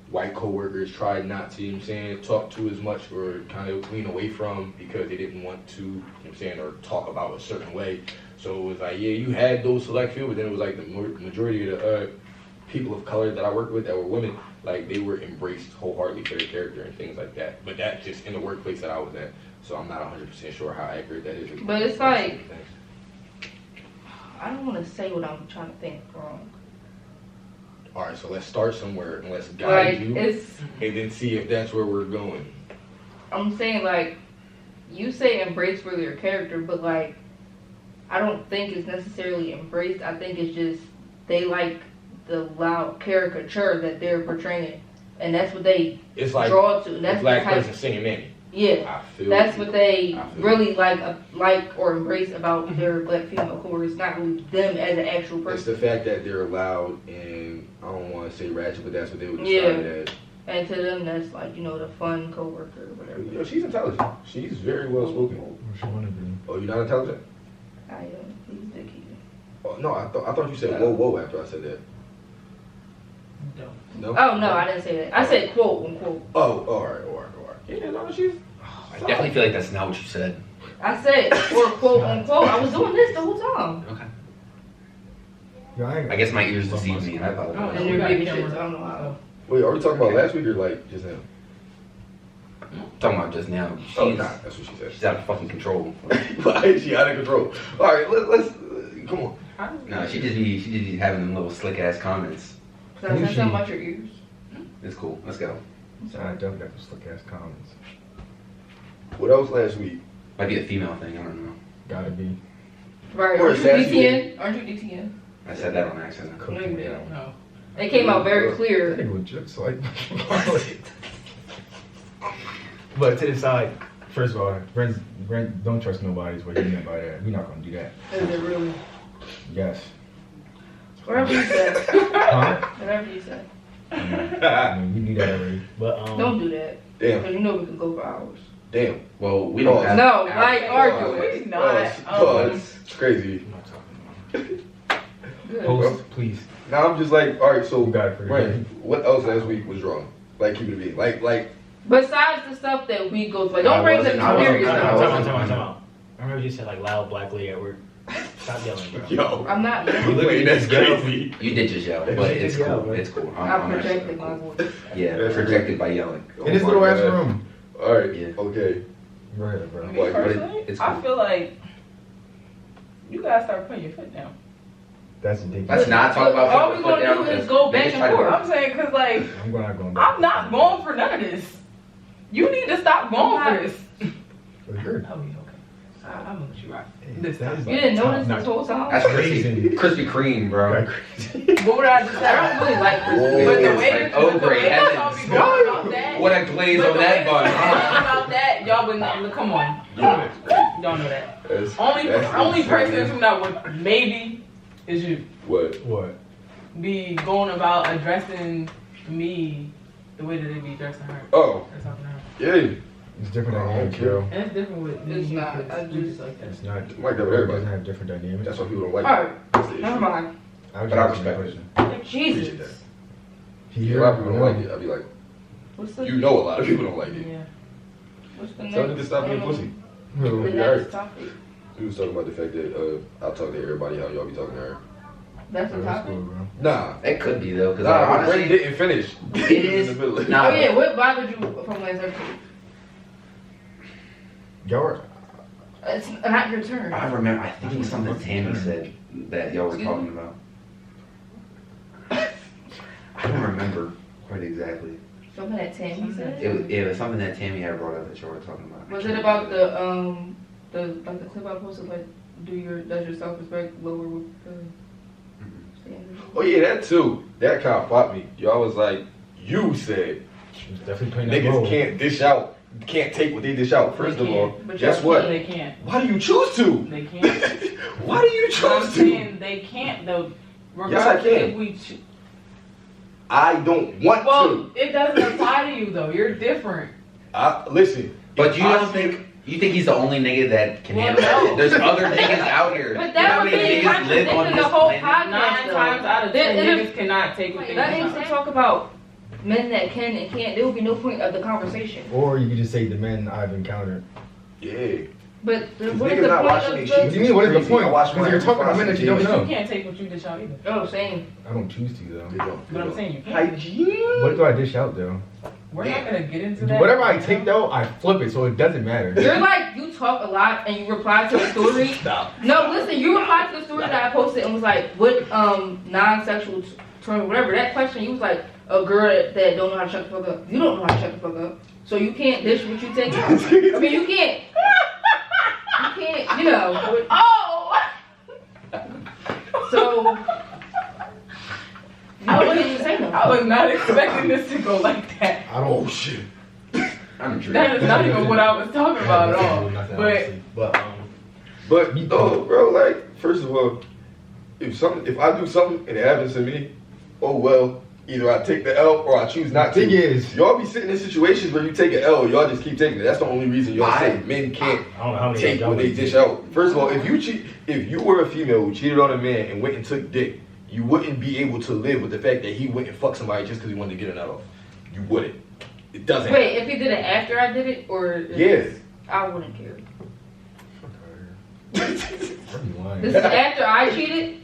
[SPEAKER 1] white coworkers tried not to, you know what I'm saying, talk to as much or kind of lean away from because they didn't want to, you know what I'm saying, or talk about a certain way. So it was like, yeah, you had those select few, but then it was like the majority of the people of color that I worked with that were women, like they were embraced wholeheartedly for their character and things like that. But that's just in the workplace that I was at, so I'm not 100% sure how accurate that is.
[SPEAKER 5] But it's like, I don't want to say what I'm trying to think wrong.
[SPEAKER 1] All right, so let's start somewhere and let's guide
[SPEAKER 5] Like,
[SPEAKER 1] you,
[SPEAKER 5] it's,
[SPEAKER 1] and then see if that's where we're going.
[SPEAKER 5] I'm saying, like, you say embrace for their character, but like, I don't think it's necessarily embraced. I think it's just they like the loud caricature that they're portraying, and that's what they
[SPEAKER 1] It's like
[SPEAKER 5] draw to. And
[SPEAKER 1] a
[SPEAKER 5] that's the
[SPEAKER 1] black
[SPEAKER 5] type.
[SPEAKER 1] person singing Mammy.
[SPEAKER 5] Yeah,
[SPEAKER 1] I feel
[SPEAKER 5] that's
[SPEAKER 1] you.
[SPEAKER 5] what they
[SPEAKER 1] I feel
[SPEAKER 5] really like or embrace about their black female coworkers. Not really them as an actual
[SPEAKER 1] It's
[SPEAKER 5] person.
[SPEAKER 1] the fact that they're loud and I don't want to say ratchet, but that's what they would
[SPEAKER 5] Yeah.
[SPEAKER 1] describe it as.
[SPEAKER 5] And to them, that's like, you know, the fun coworker or whatever.
[SPEAKER 1] You know, she's intelligent. She's very well spoken.
[SPEAKER 7] What she wanna do?
[SPEAKER 1] Oh, you're not intelligent?
[SPEAKER 5] I am. He's dicky.
[SPEAKER 1] Oh, no, I thought you said whoa after I said that.
[SPEAKER 3] Don't.
[SPEAKER 1] No.
[SPEAKER 5] Oh no, I didn't say that. I said quote unquote.
[SPEAKER 1] Oh, all right. Yeah, no, she's.
[SPEAKER 4] I definitely feel like that's not what you said.
[SPEAKER 5] I said or quote unquote. I was doing this the whole time.
[SPEAKER 4] Okay.
[SPEAKER 7] Yo,
[SPEAKER 4] I guess my ears
[SPEAKER 7] love
[SPEAKER 4] deceived me. I
[SPEAKER 3] Oh,
[SPEAKER 4] apologize.
[SPEAKER 5] And
[SPEAKER 3] we
[SPEAKER 5] you're
[SPEAKER 3] got
[SPEAKER 5] big as
[SPEAKER 3] camera.
[SPEAKER 5] shit, so I don't know how.
[SPEAKER 1] Wait, are we talking about last week or like just now?
[SPEAKER 4] Talking about just now. She's,
[SPEAKER 1] Oh, nah, that's what she said.
[SPEAKER 4] she's out of fucking control.
[SPEAKER 1] Why is she out of control? All right, let's come on.
[SPEAKER 4] No, she just be having them little slick ass comments.
[SPEAKER 5] Can I say something about your ears?
[SPEAKER 4] It's cool. Let's go.
[SPEAKER 7] I definitely got the slick ass comments.
[SPEAKER 1] What else last week?
[SPEAKER 4] Might be a female thing. I don't know.
[SPEAKER 7] Gotta be.
[SPEAKER 5] Right,
[SPEAKER 1] Or
[SPEAKER 5] aren't you
[SPEAKER 1] sassy.
[SPEAKER 5] DTN? Aren't you DTN?
[SPEAKER 4] I said that on accident.
[SPEAKER 5] No, you didn't.
[SPEAKER 3] No.
[SPEAKER 5] It came out very
[SPEAKER 7] That
[SPEAKER 5] clear.
[SPEAKER 7] nigga was just like.
[SPEAKER 2] But to the side,
[SPEAKER 7] First of all, Brent, don't trust nobody is what he meant by that. We're not gonna do that.
[SPEAKER 5] Is it really?
[SPEAKER 7] Yes.
[SPEAKER 5] Whatever you said.
[SPEAKER 7] Huh?
[SPEAKER 5] Whatever you said.
[SPEAKER 7] I mean, we knew that already.
[SPEAKER 2] but
[SPEAKER 5] Don't do that.
[SPEAKER 1] Damn,
[SPEAKER 5] Because you know we could go for hours.
[SPEAKER 1] damn.
[SPEAKER 4] Well, we don't have.
[SPEAKER 5] No, like arguing.
[SPEAKER 3] It's not.
[SPEAKER 1] It's crazy.
[SPEAKER 2] I'm not talking about.
[SPEAKER 5] Good.
[SPEAKER 7] Host, please.
[SPEAKER 1] Now I'm just like, all right, so
[SPEAKER 7] You got it for the
[SPEAKER 1] Brandon,
[SPEAKER 7] day.
[SPEAKER 1] what else last week was wrong? Like, keep it being like.
[SPEAKER 5] Besides the stuff that we go through, like, don't bring the
[SPEAKER 4] I wasn't-
[SPEAKER 5] serious
[SPEAKER 4] I
[SPEAKER 5] stuff.
[SPEAKER 4] wasn't-
[SPEAKER 2] Time out. I remember you said like loud black lady at work. Stop yelling, bro.
[SPEAKER 1] Yo,
[SPEAKER 5] I'm not.
[SPEAKER 1] wait, that's crazy.
[SPEAKER 4] You did just yell, but it's
[SPEAKER 2] Yeah,
[SPEAKER 4] cool.
[SPEAKER 2] but-
[SPEAKER 4] It's cool.
[SPEAKER 5] I
[SPEAKER 4] I'm actually
[SPEAKER 5] projected my
[SPEAKER 4] cool.
[SPEAKER 5] voice.
[SPEAKER 4] Yeah,
[SPEAKER 1] That's
[SPEAKER 4] projected by yelling.
[SPEAKER 7] In this
[SPEAKER 1] Oh
[SPEAKER 7] little
[SPEAKER 1] my
[SPEAKER 7] ass
[SPEAKER 1] God.
[SPEAKER 7] room.
[SPEAKER 1] All right,
[SPEAKER 4] Yeah.
[SPEAKER 1] okay.
[SPEAKER 7] Go ahead, bro.
[SPEAKER 3] Me
[SPEAKER 1] But
[SPEAKER 3] personally,
[SPEAKER 4] it's
[SPEAKER 3] I
[SPEAKER 4] cool.
[SPEAKER 3] feel like you gotta start putting your foot down.
[SPEAKER 7] That's ridiculous.
[SPEAKER 4] Let's not talk about
[SPEAKER 5] All
[SPEAKER 4] putting
[SPEAKER 5] we
[SPEAKER 4] the foot
[SPEAKER 5] gonna
[SPEAKER 4] down
[SPEAKER 5] do is
[SPEAKER 4] because
[SPEAKER 5] go back
[SPEAKER 4] niggas
[SPEAKER 5] and
[SPEAKER 4] try to-
[SPEAKER 5] forth.
[SPEAKER 3] I'm saying, cause like
[SPEAKER 7] I'm not going back.
[SPEAKER 3] I'm not going for none of this. You need to stop going for this.
[SPEAKER 7] You're
[SPEAKER 3] I'll be okay. I'm gonna let you rock. This
[SPEAKER 7] that
[SPEAKER 3] time.
[SPEAKER 7] is
[SPEAKER 5] You didn't
[SPEAKER 7] top
[SPEAKER 5] notice
[SPEAKER 7] notch.
[SPEAKER 5] this whole time?
[SPEAKER 4] That's
[SPEAKER 7] Crazy.
[SPEAKER 4] Krispy Kreme, bro.
[SPEAKER 7] Like crazy.
[SPEAKER 3] What would I just
[SPEAKER 5] I
[SPEAKER 3] say?
[SPEAKER 5] don't really like Krispy
[SPEAKER 3] But the
[SPEAKER 5] Kreme.
[SPEAKER 3] way
[SPEAKER 4] Like, oh,
[SPEAKER 3] the
[SPEAKER 4] great
[SPEAKER 3] way y'all
[SPEAKER 4] heavens.
[SPEAKER 3] be going about that.
[SPEAKER 4] What a glaze
[SPEAKER 3] but
[SPEAKER 4] on
[SPEAKER 3] the
[SPEAKER 4] that
[SPEAKER 3] way
[SPEAKER 4] bun.
[SPEAKER 3] about that, y'all would not. Come on,
[SPEAKER 1] Yeah,
[SPEAKER 3] y'all know that.
[SPEAKER 1] that's,
[SPEAKER 3] Only
[SPEAKER 1] that's
[SPEAKER 3] only person
[SPEAKER 1] insane.
[SPEAKER 3] who that would maybe is you.
[SPEAKER 1] What?
[SPEAKER 7] What?
[SPEAKER 3] Be going about addressing me the way that they be addressing her.
[SPEAKER 1] Oh,
[SPEAKER 3] Or talking to her.
[SPEAKER 1] yeah.
[SPEAKER 7] It's different
[SPEAKER 1] Oh,
[SPEAKER 7] dynamics,
[SPEAKER 1] okay.
[SPEAKER 7] bro.
[SPEAKER 3] And it's different with me.
[SPEAKER 5] It's
[SPEAKER 3] and you,
[SPEAKER 5] not.
[SPEAKER 3] 'cause
[SPEAKER 5] I
[SPEAKER 3] you
[SPEAKER 5] just-
[SPEAKER 3] like that.
[SPEAKER 7] It's not.
[SPEAKER 1] Like that with
[SPEAKER 7] It
[SPEAKER 1] everybody.
[SPEAKER 7] doesn't have different dynamics.
[SPEAKER 1] That's why people don't like
[SPEAKER 5] Alright,
[SPEAKER 1] it. That's the issue.
[SPEAKER 5] never mind.
[SPEAKER 7] I was
[SPEAKER 1] But I
[SPEAKER 7] just asking a
[SPEAKER 1] respect it.
[SPEAKER 7] question.
[SPEAKER 5] Jesus.
[SPEAKER 1] Appreciate that.
[SPEAKER 7] He
[SPEAKER 1] A lot of people don't like it. I'd be like,
[SPEAKER 5] What's the
[SPEAKER 1] you know, a lot of people don't like it.
[SPEAKER 3] Yeah.
[SPEAKER 5] What's the
[SPEAKER 1] Tell them to
[SPEAKER 5] next?
[SPEAKER 1] stop being pussy.
[SPEAKER 5] The
[SPEAKER 7] Who?
[SPEAKER 1] Yeah,
[SPEAKER 5] next
[SPEAKER 1] right.
[SPEAKER 5] topic.
[SPEAKER 1] We was talking about the fact that I'll talk to everybody how y'all be talking to her.
[SPEAKER 5] That's the
[SPEAKER 7] Oh, that's
[SPEAKER 5] topic.
[SPEAKER 7] cool, bro.
[SPEAKER 1] Nah,
[SPEAKER 4] It could be though, because
[SPEAKER 1] nah, my
[SPEAKER 4] honestly,
[SPEAKER 1] brain didn't finish.
[SPEAKER 4] It is-
[SPEAKER 1] In the middle.
[SPEAKER 4] nah.
[SPEAKER 5] Oh yeah, what bothered you from last episode?
[SPEAKER 7] Y'all were.
[SPEAKER 5] It's not your turn.
[SPEAKER 4] I remember. I think it was something Tammy said that y'all were
[SPEAKER 5] Excuse
[SPEAKER 4] talking about. I don't remember quite exactly.
[SPEAKER 5] Something that Tammy said.
[SPEAKER 4] It was something that Tammy had brought up that y'all were talking about.
[SPEAKER 5] Was it about the clip I posted, like does your self respect lower with the standards?
[SPEAKER 1] Oh yeah, that too. That kind of popped me. Y'all was like, you said
[SPEAKER 7] She was definitely playing that role.
[SPEAKER 1] niggas can't dish out, can't take what they dish out. First
[SPEAKER 3] They
[SPEAKER 1] of all,
[SPEAKER 3] can't. But
[SPEAKER 1] guess
[SPEAKER 3] y'all
[SPEAKER 1] what?
[SPEAKER 3] can't, They can't.
[SPEAKER 1] Why do you choose to?
[SPEAKER 3] They can't.
[SPEAKER 1] Why do you
[SPEAKER 3] But I'm
[SPEAKER 1] choose to?
[SPEAKER 3] saying they can't though.
[SPEAKER 1] Yes, I
[SPEAKER 3] Regardless
[SPEAKER 1] can.
[SPEAKER 3] if we
[SPEAKER 1] I don't want
[SPEAKER 3] well,
[SPEAKER 1] to.
[SPEAKER 3] it doesn't apply to you though. You're different.
[SPEAKER 1] Listen.
[SPEAKER 4] But
[SPEAKER 1] if
[SPEAKER 4] you
[SPEAKER 1] I
[SPEAKER 4] don't think he's the only nigga that can
[SPEAKER 3] Well,
[SPEAKER 4] handle
[SPEAKER 3] no.
[SPEAKER 4] that? There's other niggas out here.
[SPEAKER 5] But
[SPEAKER 4] You know
[SPEAKER 5] that
[SPEAKER 4] how
[SPEAKER 5] would
[SPEAKER 4] many
[SPEAKER 5] be
[SPEAKER 4] niggas live on
[SPEAKER 5] contradicting
[SPEAKER 4] this
[SPEAKER 5] the whole
[SPEAKER 4] planet?
[SPEAKER 5] podcast.
[SPEAKER 3] 9
[SPEAKER 5] though.
[SPEAKER 3] times out of 10,
[SPEAKER 5] Then-
[SPEAKER 3] niggas cannot take what they
[SPEAKER 5] That
[SPEAKER 3] can.
[SPEAKER 5] ain't to talk about men that can and can't. There will be no point of the conversation.
[SPEAKER 7] Or you could just say the men I've encountered.
[SPEAKER 1] Yeah.
[SPEAKER 5] But
[SPEAKER 1] These
[SPEAKER 5] what is
[SPEAKER 1] niggas
[SPEAKER 5] the
[SPEAKER 1] not
[SPEAKER 5] point
[SPEAKER 1] watching
[SPEAKER 5] of
[SPEAKER 1] these
[SPEAKER 5] the?
[SPEAKER 1] shit.
[SPEAKER 7] What do you mean? What is the
[SPEAKER 1] Crazy.
[SPEAKER 7] point?
[SPEAKER 1] I watch
[SPEAKER 7] Because you're
[SPEAKER 1] mine
[SPEAKER 7] talking about men that you don't
[SPEAKER 1] every
[SPEAKER 3] But
[SPEAKER 7] know.
[SPEAKER 3] you can't take what you dish out either.
[SPEAKER 5] Oh, same.
[SPEAKER 7] I don't choose to
[SPEAKER 1] They
[SPEAKER 7] though.
[SPEAKER 1] don't.
[SPEAKER 3] But I'm saying you can't.
[SPEAKER 1] Hygiene.
[SPEAKER 7] What do I dish out though?
[SPEAKER 3] We're not gonna get into that.
[SPEAKER 7] Whatever I
[SPEAKER 3] right
[SPEAKER 7] take
[SPEAKER 3] now.
[SPEAKER 7] though, I flip it, so it doesn't matter.
[SPEAKER 5] You're like, you talk a lot and you reply to a story.
[SPEAKER 1] Stop.
[SPEAKER 5] No, listen, you replied to the story that I posted and was like, what non-sexual term, whatever, that question, you was like, a girl that don't know how to shut the fuck up. You don't know how to shut the fuck up. So you can't dish what you take out. I mean, you can't, you know.
[SPEAKER 3] Oh!
[SPEAKER 5] So, you don't need to say
[SPEAKER 3] I
[SPEAKER 5] nothing.
[SPEAKER 3] was not expecting this to go like that.
[SPEAKER 7] I
[SPEAKER 1] Oh
[SPEAKER 7] don't.
[SPEAKER 1] shit.
[SPEAKER 4] I'm intrigued.
[SPEAKER 3] That is not even what I was talking about at all.
[SPEAKER 7] Nothing,
[SPEAKER 3] But
[SPEAKER 7] honestly. But
[SPEAKER 1] But no, bro. Like, first of all, if I do something and it happens to me, oh well. Either I take the L or I choose not to.
[SPEAKER 7] Thing is-
[SPEAKER 1] y'all be sitting in situations where you take an L, y'all just keep taking it. That's the only reason y'all say men can't
[SPEAKER 2] I don't know how many
[SPEAKER 1] take
[SPEAKER 2] y'all
[SPEAKER 1] what they
[SPEAKER 2] would
[SPEAKER 1] dish
[SPEAKER 2] do.
[SPEAKER 1] out. First of all, if you were a female who cheated on a man and went and took dick, you wouldn't be able to live with the fact that he went and fucked somebody just because he wanted to get a nut off. You wouldn't. It doesn't.
[SPEAKER 5] Wait, if he did it after I did it, or
[SPEAKER 1] Yeah.
[SPEAKER 5] I wouldn't care.
[SPEAKER 7] What are you lying?
[SPEAKER 5] This is after I cheated.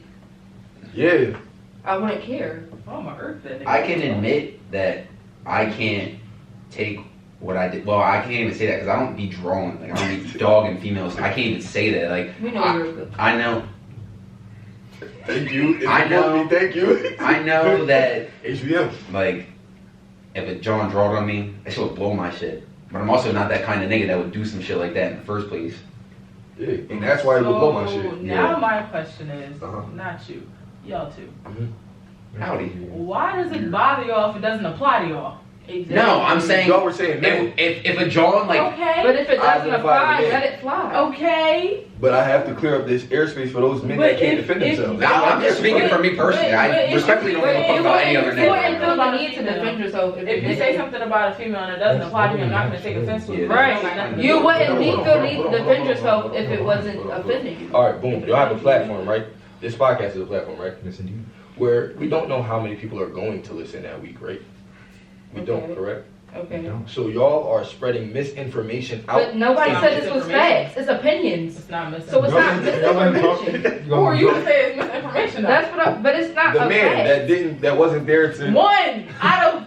[SPEAKER 1] Yeah.
[SPEAKER 5] I wouldn't care.
[SPEAKER 3] Oh my earth, that nigga.
[SPEAKER 4] I can admit that I can't take what I did. Well, I can't even say that because I don't be drawing. Like, I don't be dogging females. I can't even say that. Like,
[SPEAKER 5] We know you're good.
[SPEAKER 4] I know.
[SPEAKER 1] Thank you.
[SPEAKER 4] I know.
[SPEAKER 1] Thank you.
[SPEAKER 4] I know that,
[SPEAKER 1] HBM.
[SPEAKER 4] like, if a John drawed on me, that shit would blow my shit. But I'm also not that kind of nigga that would do some shit like that in the first place.
[SPEAKER 1] Yeah, and that's why it would blow my
[SPEAKER 3] So
[SPEAKER 1] shit.
[SPEAKER 3] now
[SPEAKER 1] Yeah.
[SPEAKER 3] my question is,
[SPEAKER 1] Uh-huh.
[SPEAKER 3] not you, y'all too.
[SPEAKER 4] Howdy.
[SPEAKER 3] Why does it bother y'all if it doesn't apply to y'all?
[SPEAKER 4] No, I'm saying
[SPEAKER 1] Y'all were saying men,
[SPEAKER 4] if a John like
[SPEAKER 3] Okay.
[SPEAKER 5] But if it doesn't
[SPEAKER 1] Identify
[SPEAKER 5] apply,
[SPEAKER 1] the man.
[SPEAKER 5] let it fly.
[SPEAKER 3] Okay.
[SPEAKER 1] but I have to clear up this airspace for those men
[SPEAKER 3] But
[SPEAKER 1] that can't
[SPEAKER 3] if-
[SPEAKER 1] defend
[SPEAKER 3] if-
[SPEAKER 1] themselves.
[SPEAKER 4] Now, I'm just speaking for me personally.
[SPEAKER 3] But
[SPEAKER 4] I
[SPEAKER 3] if-
[SPEAKER 4] respectfully don't
[SPEAKER 3] but
[SPEAKER 4] give a fuck
[SPEAKER 3] if-
[SPEAKER 4] about any other
[SPEAKER 5] You wouldn't
[SPEAKER 4] nigga.
[SPEAKER 5] feel the need to defend yourself
[SPEAKER 3] If you say something about a female and it doesn't apply to me, I'm not gonna take offense to it.
[SPEAKER 4] Yeah.
[SPEAKER 3] It don't got
[SPEAKER 5] Right.
[SPEAKER 3] nothing to
[SPEAKER 5] You
[SPEAKER 3] do with
[SPEAKER 5] wouldn't
[SPEAKER 3] it.
[SPEAKER 5] need to need to defend yourself if it wasn't offending you.
[SPEAKER 1] All right, boom. Y'all have a platform, right? This podcast is a platform, right?
[SPEAKER 7] Yes, indeed.
[SPEAKER 1] Where we don't know how many people are going to listen that week, right? We don't,
[SPEAKER 5] Okay.
[SPEAKER 1] correct?
[SPEAKER 5] Okay.
[SPEAKER 1] So y'all are spreading misinformation out.
[SPEAKER 5] But nobody
[SPEAKER 3] It's
[SPEAKER 5] said
[SPEAKER 3] not
[SPEAKER 5] this was
[SPEAKER 3] misinformation.
[SPEAKER 5] facts. It's opinions.
[SPEAKER 3] It's not
[SPEAKER 5] So it's not
[SPEAKER 3] misinformation.
[SPEAKER 5] misinformation.
[SPEAKER 3] Who are you to say it's misinformation? though?
[SPEAKER 5] That's what. But it's not
[SPEAKER 1] The
[SPEAKER 5] a
[SPEAKER 1] man
[SPEAKER 5] fact.
[SPEAKER 1] that wasn't there to.
[SPEAKER 3] One out of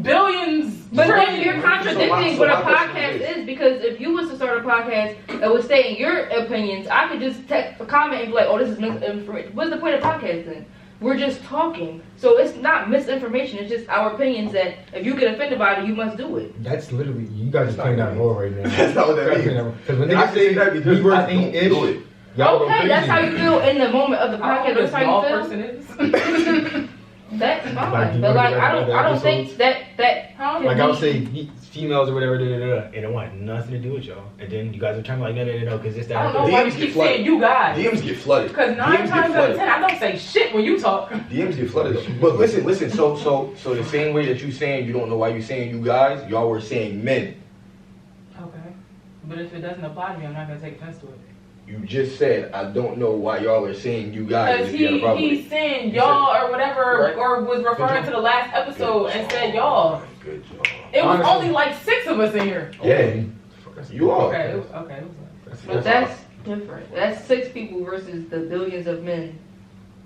[SPEAKER 3] billions.
[SPEAKER 5] But then
[SPEAKER 3] trillions.
[SPEAKER 5] you're contradicting
[SPEAKER 1] So
[SPEAKER 5] what a
[SPEAKER 1] my question
[SPEAKER 5] podcast is, because if you was to start a podcast that was stating your opinions, I could just text a comment and be like, "Oh, this is misinformation." What's the point of podcast then? We're just talking, so it's not misinformation. It's just our opinions that if you get offended by it, you must do it.
[SPEAKER 7] That's literally, you guys
[SPEAKER 1] That's
[SPEAKER 7] are playing
[SPEAKER 1] not
[SPEAKER 7] that
[SPEAKER 1] me.
[SPEAKER 7] role right now.
[SPEAKER 1] That's not what that means.
[SPEAKER 7] Because when
[SPEAKER 1] I
[SPEAKER 7] niggas
[SPEAKER 1] can
[SPEAKER 7] say
[SPEAKER 1] say that because
[SPEAKER 7] these words
[SPEAKER 1] I
[SPEAKER 7] ain't
[SPEAKER 1] don't
[SPEAKER 7] ish,
[SPEAKER 1] do it.
[SPEAKER 7] y'all go
[SPEAKER 5] Okay,
[SPEAKER 7] crazy.
[SPEAKER 5] that's how you feel in the moment of the
[SPEAKER 3] I don't know
[SPEAKER 5] podcast.
[SPEAKER 3] who a
[SPEAKER 5] That's
[SPEAKER 3] small
[SPEAKER 5] how you feel.
[SPEAKER 3] person is.
[SPEAKER 5] That's
[SPEAKER 7] Like,
[SPEAKER 5] fine,
[SPEAKER 7] you
[SPEAKER 5] but
[SPEAKER 7] wanna
[SPEAKER 5] like
[SPEAKER 7] go
[SPEAKER 5] I don't,
[SPEAKER 7] back to
[SPEAKER 5] I don't
[SPEAKER 7] episodes?
[SPEAKER 5] think that
[SPEAKER 3] Huh?
[SPEAKER 7] Like I would say, females or whatever, and it want nothing to do with y'all. And then you guys are trying to like, no, because it's
[SPEAKER 3] I
[SPEAKER 7] that.
[SPEAKER 3] don't know why you
[SPEAKER 1] DMs
[SPEAKER 3] keep
[SPEAKER 1] get flooded.
[SPEAKER 3] saying you guys.
[SPEAKER 1] DMs get flooded.
[SPEAKER 3] Because 9
[SPEAKER 1] DMs
[SPEAKER 3] times
[SPEAKER 1] get
[SPEAKER 3] out of
[SPEAKER 1] flooded.
[SPEAKER 3] 10, I don't say shit when you talk.
[SPEAKER 1] DMs get flooded though. But listen. So the same way that you saying you don't know why you saying you guys, y'all were saying men.
[SPEAKER 3] Okay. But if it doesn't apply to me, I'm not gonna take offense to it.
[SPEAKER 1] You just said I don't know why y'all are saying you guys.
[SPEAKER 3] Because
[SPEAKER 1] if you got a problem with
[SPEAKER 3] he's
[SPEAKER 1] it.
[SPEAKER 3] saying
[SPEAKER 1] He
[SPEAKER 3] y'all or whatever,
[SPEAKER 1] Right.
[SPEAKER 3] or was referring to the last episode and said y'all.
[SPEAKER 1] Good job.
[SPEAKER 3] It was
[SPEAKER 7] Honestly.
[SPEAKER 3] only like 6 of us in here.
[SPEAKER 1] Yeah. You are.
[SPEAKER 3] Okay, okay.
[SPEAKER 5] but that's different. That's 6 people versus the billions of men.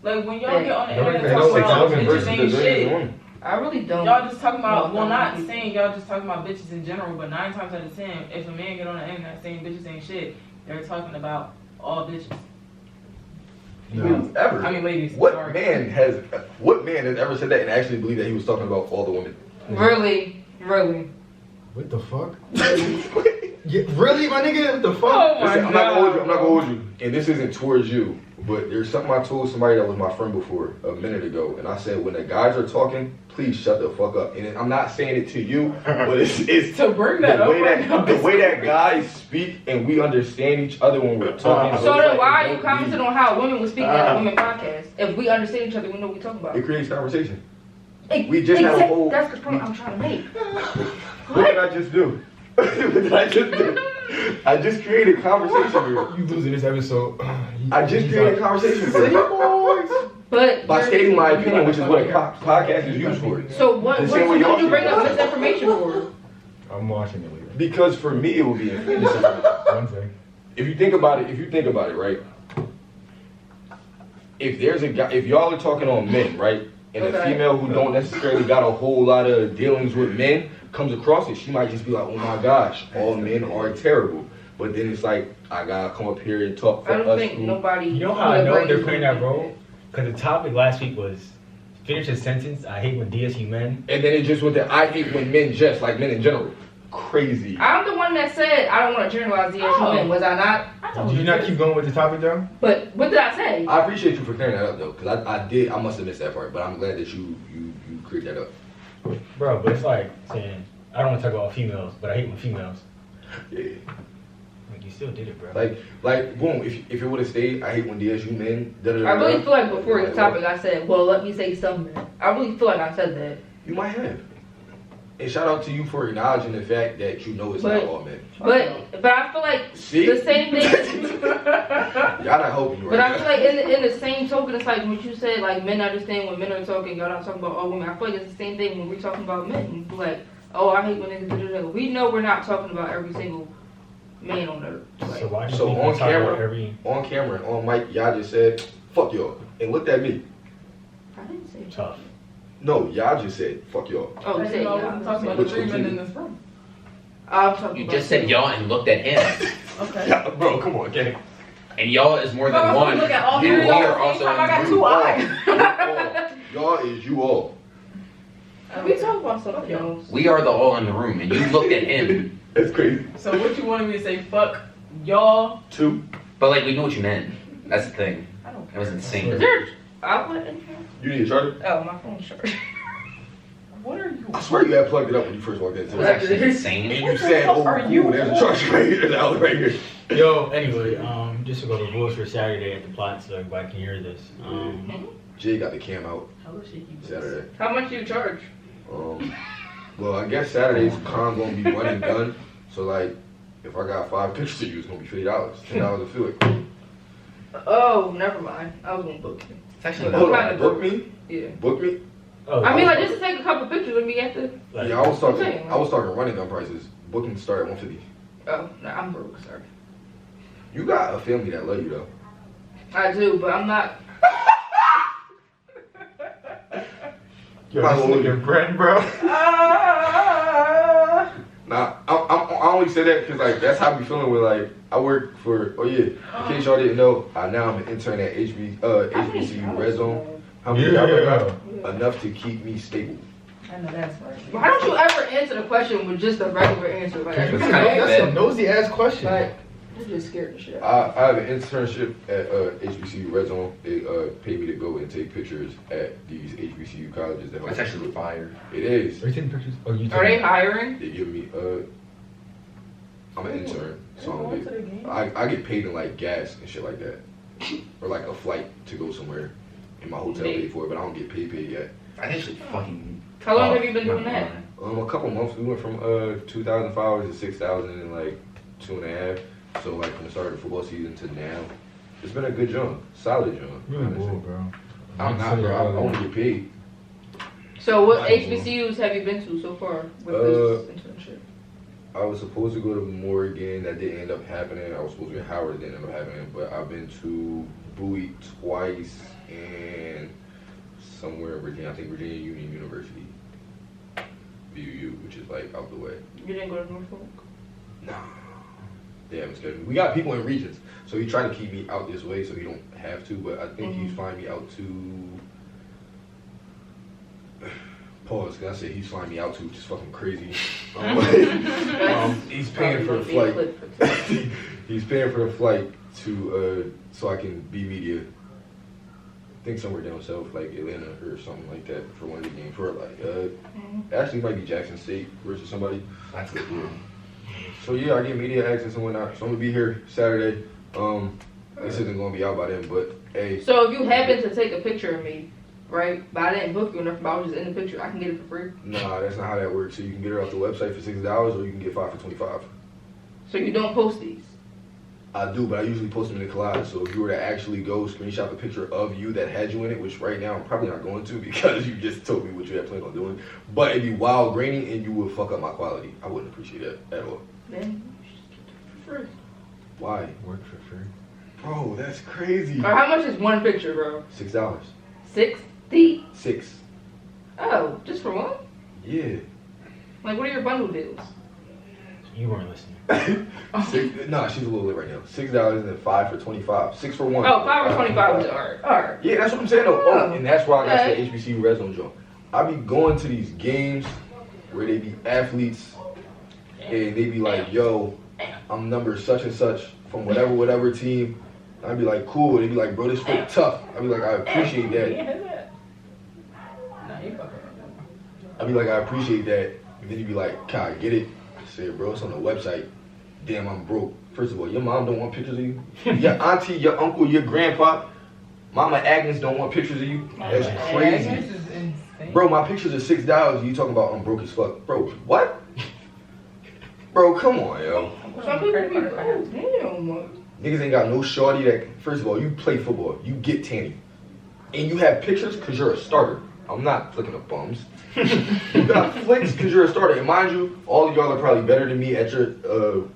[SPEAKER 3] Like when y'all get on the
[SPEAKER 7] No,
[SPEAKER 3] internet
[SPEAKER 7] no,
[SPEAKER 3] talking
[SPEAKER 7] like
[SPEAKER 3] about
[SPEAKER 7] 1,000
[SPEAKER 3] bitches
[SPEAKER 1] versus the
[SPEAKER 3] ain't
[SPEAKER 1] billions of
[SPEAKER 3] shit.
[SPEAKER 1] women.
[SPEAKER 5] I really don't.
[SPEAKER 3] Y'all just talking about,
[SPEAKER 5] No,
[SPEAKER 3] well, not
[SPEAKER 5] no.
[SPEAKER 3] saying y'all just talking about bitches in general, but 9 times out of 10, if a man get on the internet saying bitches ain't shit, they're talking about all bitches.
[SPEAKER 1] No. Ever.
[SPEAKER 3] I mean, ladies.
[SPEAKER 1] What
[SPEAKER 3] sorry.
[SPEAKER 1] man has ever said that and actually believed that he was talking about all the women?
[SPEAKER 5] Really.
[SPEAKER 7] What the fuck? Yeah, really, my nigga? What the fuck?
[SPEAKER 3] Oh my
[SPEAKER 1] Listen, I'm not
[SPEAKER 3] god.
[SPEAKER 1] gonna hold you. And this isn't towards you, but there's something I told somebody that was my friend before a minute ago, and I said when the guys are talking, please shut the fuck up. And I'm not saying it to you, but it's
[SPEAKER 3] To bring that up right now.
[SPEAKER 1] the way that guys speak and we understand each other when we're talking.
[SPEAKER 5] So
[SPEAKER 1] it's
[SPEAKER 5] then
[SPEAKER 1] like
[SPEAKER 5] why
[SPEAKER 1] it
[SPEAKER 5] are you
[SPEAKER 1] don't
[SPEAKER 5] commenting
[SPEAKER 1] lead.
[SPEAKER 5] on how women would speak at a women podcast? If we understand each other, we know what we're talking about.
[SPEAKER 1] It creates conversation.
[SPEAKER 5] Hey,
[SPEAKER 1] We just had a whole-
[SPEAKER 5] That's the point I'm trying to make.
[SPEAKER 1] What did I just do? What did I just do? I just created conversation here.
[SPEAKER 7] You losing this episode.
[SPEAKER 1] I just created conversation for you.
[SPEAKER 5] But
[SPEAKER 1] By
[SPEAKER 5] you're-
[SPEAKER 1] stating my opinion, which is what a podcast is used for.
[SPEAKER 5] So what
[SPEAKER 1] The
[SPEAKER 5] would
[SPEAKER 1] same way y'all
[SPEAKER 5] you bring
[SPEAKER 1] do.
[SPEAKER 5] up misinformation for?
[SPEAKER 7] I'm watching it later.
[SPEAKER 1] Because for me, it would be misinformation.
[SPEAKER 7] One thing.
[SPEAKER 1] If you think about it, right? If there's a guy, if y'all are talking on men, right? And a
[SPEAKER 5] Okay.
[SPEAKER 1] female who don't necessarily got a whole lot of dealings with men comes across it, she might just be like, oh my gosh, all men are terrible. But then it's like, I gotta come up here and talk for
[SPEAKER 5] I don't
[SPEAKER 1] us.
[SPEAKER 5] think
[SPEAKER 1] who-
[SPEAKER 5] nobody.
[SPEAKER 2] You know how I
[SPEAKER 5] would
[SPEAKER 2] know
[SPEAKER 5] agree
[SPEAKER 2] they're
[SPEAKER 5] with
[SPEAKER 2] playing
[SPEAKER 5] you.
[SPEAKER 2] that role? Because the topic last week was finish a sentence. I hate when DSU men.
[SPEAKER 1] And then it just went to, I hate when men jest, like men in general. Crazy.
[SPEAKER 5] I'm the one that said I don't want to generalize the
[SPEAKER 3] Oh.
[SPEAKER 5] women. Was I not?
[SPEAKER 3] I told
[SPEAKER 7] Did you not keep going with the topic though?
[SPEAKER 5] But what did I say?
[SPEAKER 1] I appreciate you for clearing that up though, because I must have missed that part, but I'm glad that you cleared that up.
[SPEAKER 2] Bro, but it's like saying, I don't want to talk about females, but I hate when females.
[SPEAKER 1] Yeah.
[SPEAKER 2] Like, you still did it, bro.
[SPEAKER 1] Like, boom, if it would have stayed, I hate when DSU men,
[SPEAKER 5] I really feel like before the topic I said, well, let me say something. I really feel like I said that.
[SPEAKER 1] You might have. And shout out to you for acknowledging the fact that you know it's
[SPEAKER 5] But-
[SPEAKER 1] not all men.
[SPEAKER 5] But I feel like
[SPEAKER 1] See?
[SPEAKER 5] the same thing.
[SPEAKER 1] Y'all not helping you right
[SPEAKER 5] But I
[SPEAKER 1] now.
[SPEAKER 5] feel like in the same token, it's like what you said, like men understand when men are talking, y'all not talking about all women. I feel like it's the same thing when we're talking about men. We're like, oh, I hate when niggas do this. We know we're not talking about every single man on earth. Like,
[SPEAKER 2] So why do
[SPEAKER 1] So
[SPEAKER 2] people
[SPEAKER 1] on
[SPEAKER 2] talk about
[SPEAKER 1] camera,
[SPEAKER 2] every...
[SPEAKER 1] on camera and on mic, y'all just said, fuck y'all. and looked at me.
[SPEAKER 5] I didn't say
[SPEAKER 2] Tough.
[SPEAKER 1] No, y'all just said, fuck y'all.
[SPEAKER 5] Oh, you
[SPEAKER 3] I
[SPEAKER 5] said
[SPEAKER 3] didn't know I
[SPEAKER 5] yeah.
[SPEAKER 3] wasn't talking about the
[SPEAKER 1] Which
[SPEAKER 3] three
[SPEAKER 1] one
[SPEAKER 3] men
[SPEAKER 1] too?
[SPEAKER 3] in this room.
[SPEAKER 5] I'm talking
[SPEAKER 4] You
[SPEAKER 5] about
[SPEAKER 4] just said y'all and looked at him.
[SPEAKER 3] Okay.
[SPEAKER 1] Yeah, bro, come on, gang.
[SPEAKER 4] And y'all is more than
[SPEAKER 3] So
[SPEAKER 4] one.
[SPEAKER 3] look at all
[SPEAKER 4] You
[SPEAKER 3] three of
[SPEAKER 4] are
[SPEAKER 3] y'all
[SPEAKER 4] also
[SPEAKER 3] at the same time. I got
[SPEAKER 4] in
[SPEAKER 3] two
[SPEAKER 4] group.
[SPEAKER 3] eyes.
[SPEAKER 1] Y'all is you all.
[SPEAKER 5] We talk about something else.
[SPEAKER 4] We are the all in the room, and you looked at him.
[SPEAKER 1] That's crazy.
[SPEAKER 3] So what you wanted me to say? Fuck y'all.
[SPEAKER 1] Two.
[SPEAKER 4] But like, we knew what you meant. That's the thing.
[SPEAKER 3] I don't
[SPEAKER 4] It
[SPEAKER 3] care.
[SPEAKER 4] was insane.
[SPEAKER 5] Is there an outlet in here?
[SPEAKER 1] You need a charger?
[SPEAKER 5] Oh, my phone's charged.
[SPEAKER 3] What are you?
[SPEAKER 1] I swear you had plugged it up when you first walked in.
[SPEAKER 4] It was actually insane.
[SPEAKER 1] And you said, oh,
[SPEAKER 3] Are you
[SPEAKER 1] cool, there's a charger right here, there's an outlet right here.
[SPEAKER 2] Yo, anyway, just to go to rules for Saturday at the plot so everybody can hear this.
[SPEAKER 1] Jay got the cam out
[SPEAKER 3] Hella shaky.
[SPEAKER 1] Saturday.
[SPEAKER 5] How much do you charge?
[SPEAKER 1] Well, I guess Saturday's con gonna be one and done. So like, if I got 5 pictures to use, it's gonna be $50. $10 a fill.
[SPEAKER 5] Oh, never mind. I was gonna book you.
[SPEAKER 4] It's actually
[SPEAKER 5] What
[SPEAKER 1] Hold
[SPEAKER 5] kind
[SPEAKER 1] on,
[SPEAKER 5] of
[SPEAKER 1] book
[SPEAKER 5] book?
[SPEAKER 1] me?
[SPEAKER 5] Yeah.
[SPEAKER 1] Book me?
[SPEAKER 2] Oh,
[SPEAKER 5] I mean, like, just to take a couple pictures with me at the.
[SPEAKER 2] like,
[SPEAKER 1] Yeah, I was talking.
[SPEAKER 5] Okay.
[SPEAKER 1] I was talking running gun prices. Booking start at $150.
[SPEAKER 5] Oh, no, I'm broke, sorry.
[SPEAKER 1] You got a family that love you though.
[SPEAKER 5] I do, but I'm not.
[SPEAKER 7] Yo,
[SPEAKER 1] My
[SPEAKER 7] this
[SPEAKER 1] lord.
[SPEAKER 7] nigga Brent, bro.
[SPEAKER 1] Nah, I only say that because like that's how I be feeling with like I work for. Oh yeah, in case y'all didn't know, now I'm an intern at HBCU Red Zone. How many y'all got? Enough to keep me stable.
[SPEAKER 3] I know that's right.
[SPEAKER 5] Why don't you ever answer the question with just a regular answer? Like,
[SPEAKER 4] It's
[SPEAKER 7] That's
[SPEAKER 4] kinda
[SPEAKER 7] a
[SPEAKER 4] bad.
[SPEAKER 7] nosy ass question.
[SPEAKER 5] like you're just scared of shit.
[SPEAKER 1] I have an internship at HBCU Red Zone. They pay me to go and take pictures at these HBCU colleges. That
[SPEAKER 4] That's actually fire.
[SPEAKER 1] It is.
[SPEAKER 7] Are you taking pictures? Oh, you
[SPEAKER 5] Are they
[SPEAKER 7] taking
[SPEAKER 5] hiring?
[SPEAKER 1] They give me I'm an intern, so
[SPEAKER 3] Going
[SPEAKER 1] I'm
[SPEAKER 3] to the game.
[SPEAKER 1] I get paid in like gas and shit like that, or like a flight to go somewhere, and my hotel paid for it, but I don't get paid yet.
[SPEAKER 4] I actually fucking.
[SPEAKER 5] How long
[SPEAKER 4] oh,
[SPEAKER 5] have you been doing
[SPEAKER 4] my
[SPEAKER 5] that?
[SPEAKER 4] God.
[SPEAKER 1] A couple months. We went from 2,000 followers to 6,000 in like 2.5. So like from the start of the football season to now, it's been a good jump, solid jump.
[SPEAKER 7] You're a
[SPEAKER 1] honestly.
[SPEAKER 7] bull, bro.
[SPEAKER 1] I'm not, bro. I want to get paid.
[SPEAKER 5] So what
[SPEAKER 1] I don't know.
[SPEAKER 5] HBCUs have you been to so far with this internship?
[SPEAKER 1] I was supposed to go to Morgan. That didn't end up happening. I was supposed to be at Howard. That didn't end up happening. But I've been to Bowie twice and somewhere in Virginia. I think Virginia Union University, VUU, which is like out the way.
[SPEAKER 5] You didn't go to Norfolk?
[SPEAKER 1] Nah, they haven't scheduled me. We got people in regions, so he tried to keep me out this way so he don't have to. But I think he's flying me out to. Pause, because I said he's flying me out to, which is fucking crazy. He's paying for the flight. He's paying for the flight to so I can be media. I think somewhere down south, like Atlanta or something like that, for one of the games. For like, actually it might be Jackson State versus somebody.
[SPEAKER 4] That's good.
[SPEAKER 1] So yeah, I get media access and whatnot. So I'm gonna be here Saturday. This isn't gonna be out by then, but hey.
[SPEAKER 5] So if you happen to take a picture of me, right, but I didn't book you enough, but I was just in the picture, I can get it for free.
[SPEAKER 1] Nah, that's not how that works. So you can get it off the website for $6, or you can get 5 for $25.
[SPEAKER 5] So you don't post these.
[SPEAKER 1] I do, but I usually post them in the collage. So if you were to actually go screenshot the picture of you that had you in it, which right now I'm probably not going to because you just told me what you had planned on doing, but it'd be wild grainy and you would fuck up my quality. I wouldn't appreciate that at all.
[SPEAKER 5] Then you should get it for free.
[SPEAKER 1] Why?
[SPEAKER 7] Work for free.
[SPEAKER 1] Bro, that's crazy.
[SPEAKER 5] Or how much is one picture, bro?
[SPEAKER 1] $6.
[SPEAKER 5] 60?
[SPEAKER 1] 6.
[SPEAKER 5] Oh, just for one?
[SPEAKER 1] Yeah.
[SPEAKER 5] Like, what are your bundle deals?
[SPEAKER 2] You weren't listening.
[SPEAKER 1] Nah, she's a little lit right now. $6 and then 5 for $25. 6 for 1.
[SPEAKER 5] Oh, 5 or 25 is alright.
[SPEAKER 1] Yeah, that's what I'm saying though. Oh,
[SPEAKER 5] Oh,
[SPEAKER 1] and that's why I got
[SPEAKER 5] okay.
[SPEAKER 1] the HBCU Red Zone joint. I be going to these games where they be athletes and they be like, yo, I'm number such and such from whatever team. I'd be like, cool. They be like, bro, this fit tough. I'd be like, I appreciate that.
[SPEAKER 3] Nah, you fucking.
[SPEAKER 1] I'd be like, I appreciate that. And then you'd be like, can I get it? I said, bro, it's on the website. Damn, I'm broke. First of all, your mom don't want pictures of you. Your auntie, your uncle, your grandpa, Mama Agnes don't want pictures of you. That's crazy.
[SPEAKER 3] Agnes is insane.
[SPEAKER 1] Bro, my pictures are $6. You talking about I'm broke as fuck. Bro, what? Bro, come on, yo.
[SPEAKER 5] Some people be broke. Damn.
[SPEAKER 1] Niggas ain't got no shorty that, first of all, you play football. You get tanny. And you have pictures because you're a starter. I'm not flicking up bums. You got flicks because you're a starter. And mind you, all of y'all are probably better than me at your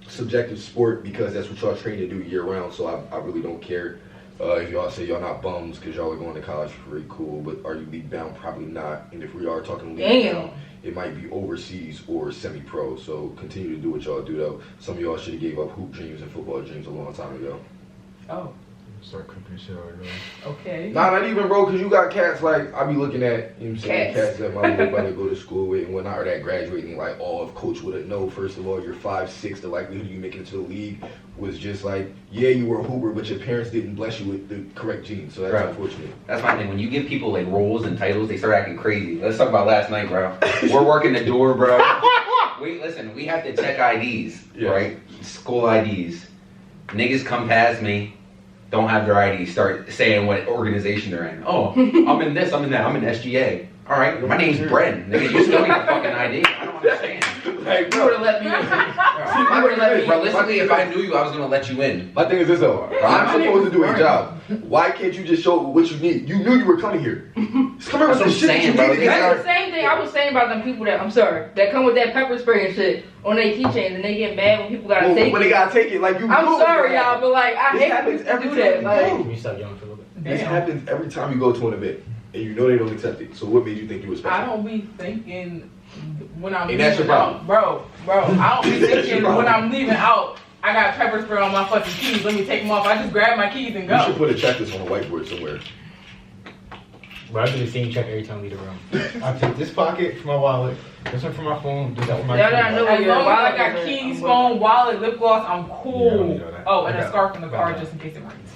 [SPEAKER 1] subjective sport because that's what y'all train to do year round. So I really don't care. If y'all say y'all not bums because y'all are going to college for free, cool. But are you league bound? Probably not. And if we are talking league bound, it might be overseas or semi-pro. So continue to do what y'all do though. Some of y'all should have gave up hoop dreams and football dreams a long time ago.
[SPEAKER 3] Oh,
[SPEAKER 7] Start cooking shit out of
[SPEAKER 3] okay.
[SPEAKER 1] Nah, not even, bro, because you got cats like, I be looking at, you know what I'm saying, cats that my little brother go to school with and whatnot, or that graduating, like, oh, if coach would have known, first of all, you're 5'6", the likelihood of you making it to the league was just like, yeah, you were a hooper, but your parents didn't bless you with the correct genes, so that's unfortunate.
[SPEAKER 4] That's my thing. When you give people like roles and titles, they start acting crazy. Let's talk about last night, bro. We're working the door, bro. Listen, we have to check IDs, right? School IDs. Niggas come past me, don't have their ID, start saying what organization they're in. Oh, I'm in this, I'm in that, I'm in SGA. All right, my name's Bren. Nigga, you still need a fucking ID. I don't understand.
[SPEAKER 1] Like,
[SPEAKER 5] You would have let me in.
[SPEAKER 4] You would have let me. Realistically, if I knew you, I was gonna let you in.
[SPEAKER 1] My thing is this though, I'm supposed to do a job. Why can't you just show what you need? You knew you were coming here. Just come here with some shit that you needed.
[SPEAKER 5] That's the same thing I was saying about them people that come with that pepper spray and shit on their keychains and they get mad when people gotta take it.
[SPEAKER 1] When they gotta take it, like you.
[SPEAKER 5] I'm sorry, y'all, but like I hate
[SPEAKER 1] happens
[SPEAKER 5] when
[SPEAKER 1] every
[SPEAKER 5] people do that.
[SPEAKER 1] time
[SPEAKER 5] Like,
[SPEAKER 2] Can you stop yelling for a little bit?
[SPEAKER 1] This happens every time you go to an event and you know they don't accept it. So what made you think you were special?
[SPEAKER 3] I don't be thinking when I'm
[SPEAKER 1] And that's your
[SPEAKER 3] leaving out, bro. I don't be thinking when I'm leaving out. I got pepper spray on my fucking keys. Let me take them off. I just grab my keys and go.
[SPEAKER 1] You should put a checklist on a whiteboard somewhere.
[SPEAKER 2] But I do the same check every time we leave the room.
[SPEAKER 7] I take this pocket for my wallet, this one for my phone, this one for my
[SPEAKER 5] Y'all gotta know
[SPEAKER 3] As
[SPEAKER 5] where your
[SPEAKER 3] long as I
[SPEAKER 5] wallet
[SPEAKER 3] got
[SPEAKER 5] is.
[SPEAKER 3] keys, phone, wallet, lip gloss, I'm
[SPEAKER 7] Yeah, I
[SPEAKER 3] cool.
[SPEAKER 7] don't need all that.
[SPEAKER 3] Oh,
[SPEAKER 7] I
[SPEAKER 3] and a
[SPEAKER 7] got-
[SPEAKER 3] scarf in the
[SPEAKER 7] got
[SPEAKER 3] car
[SPEAKER 7] that.
[SPEAKER 3] just in case it rains.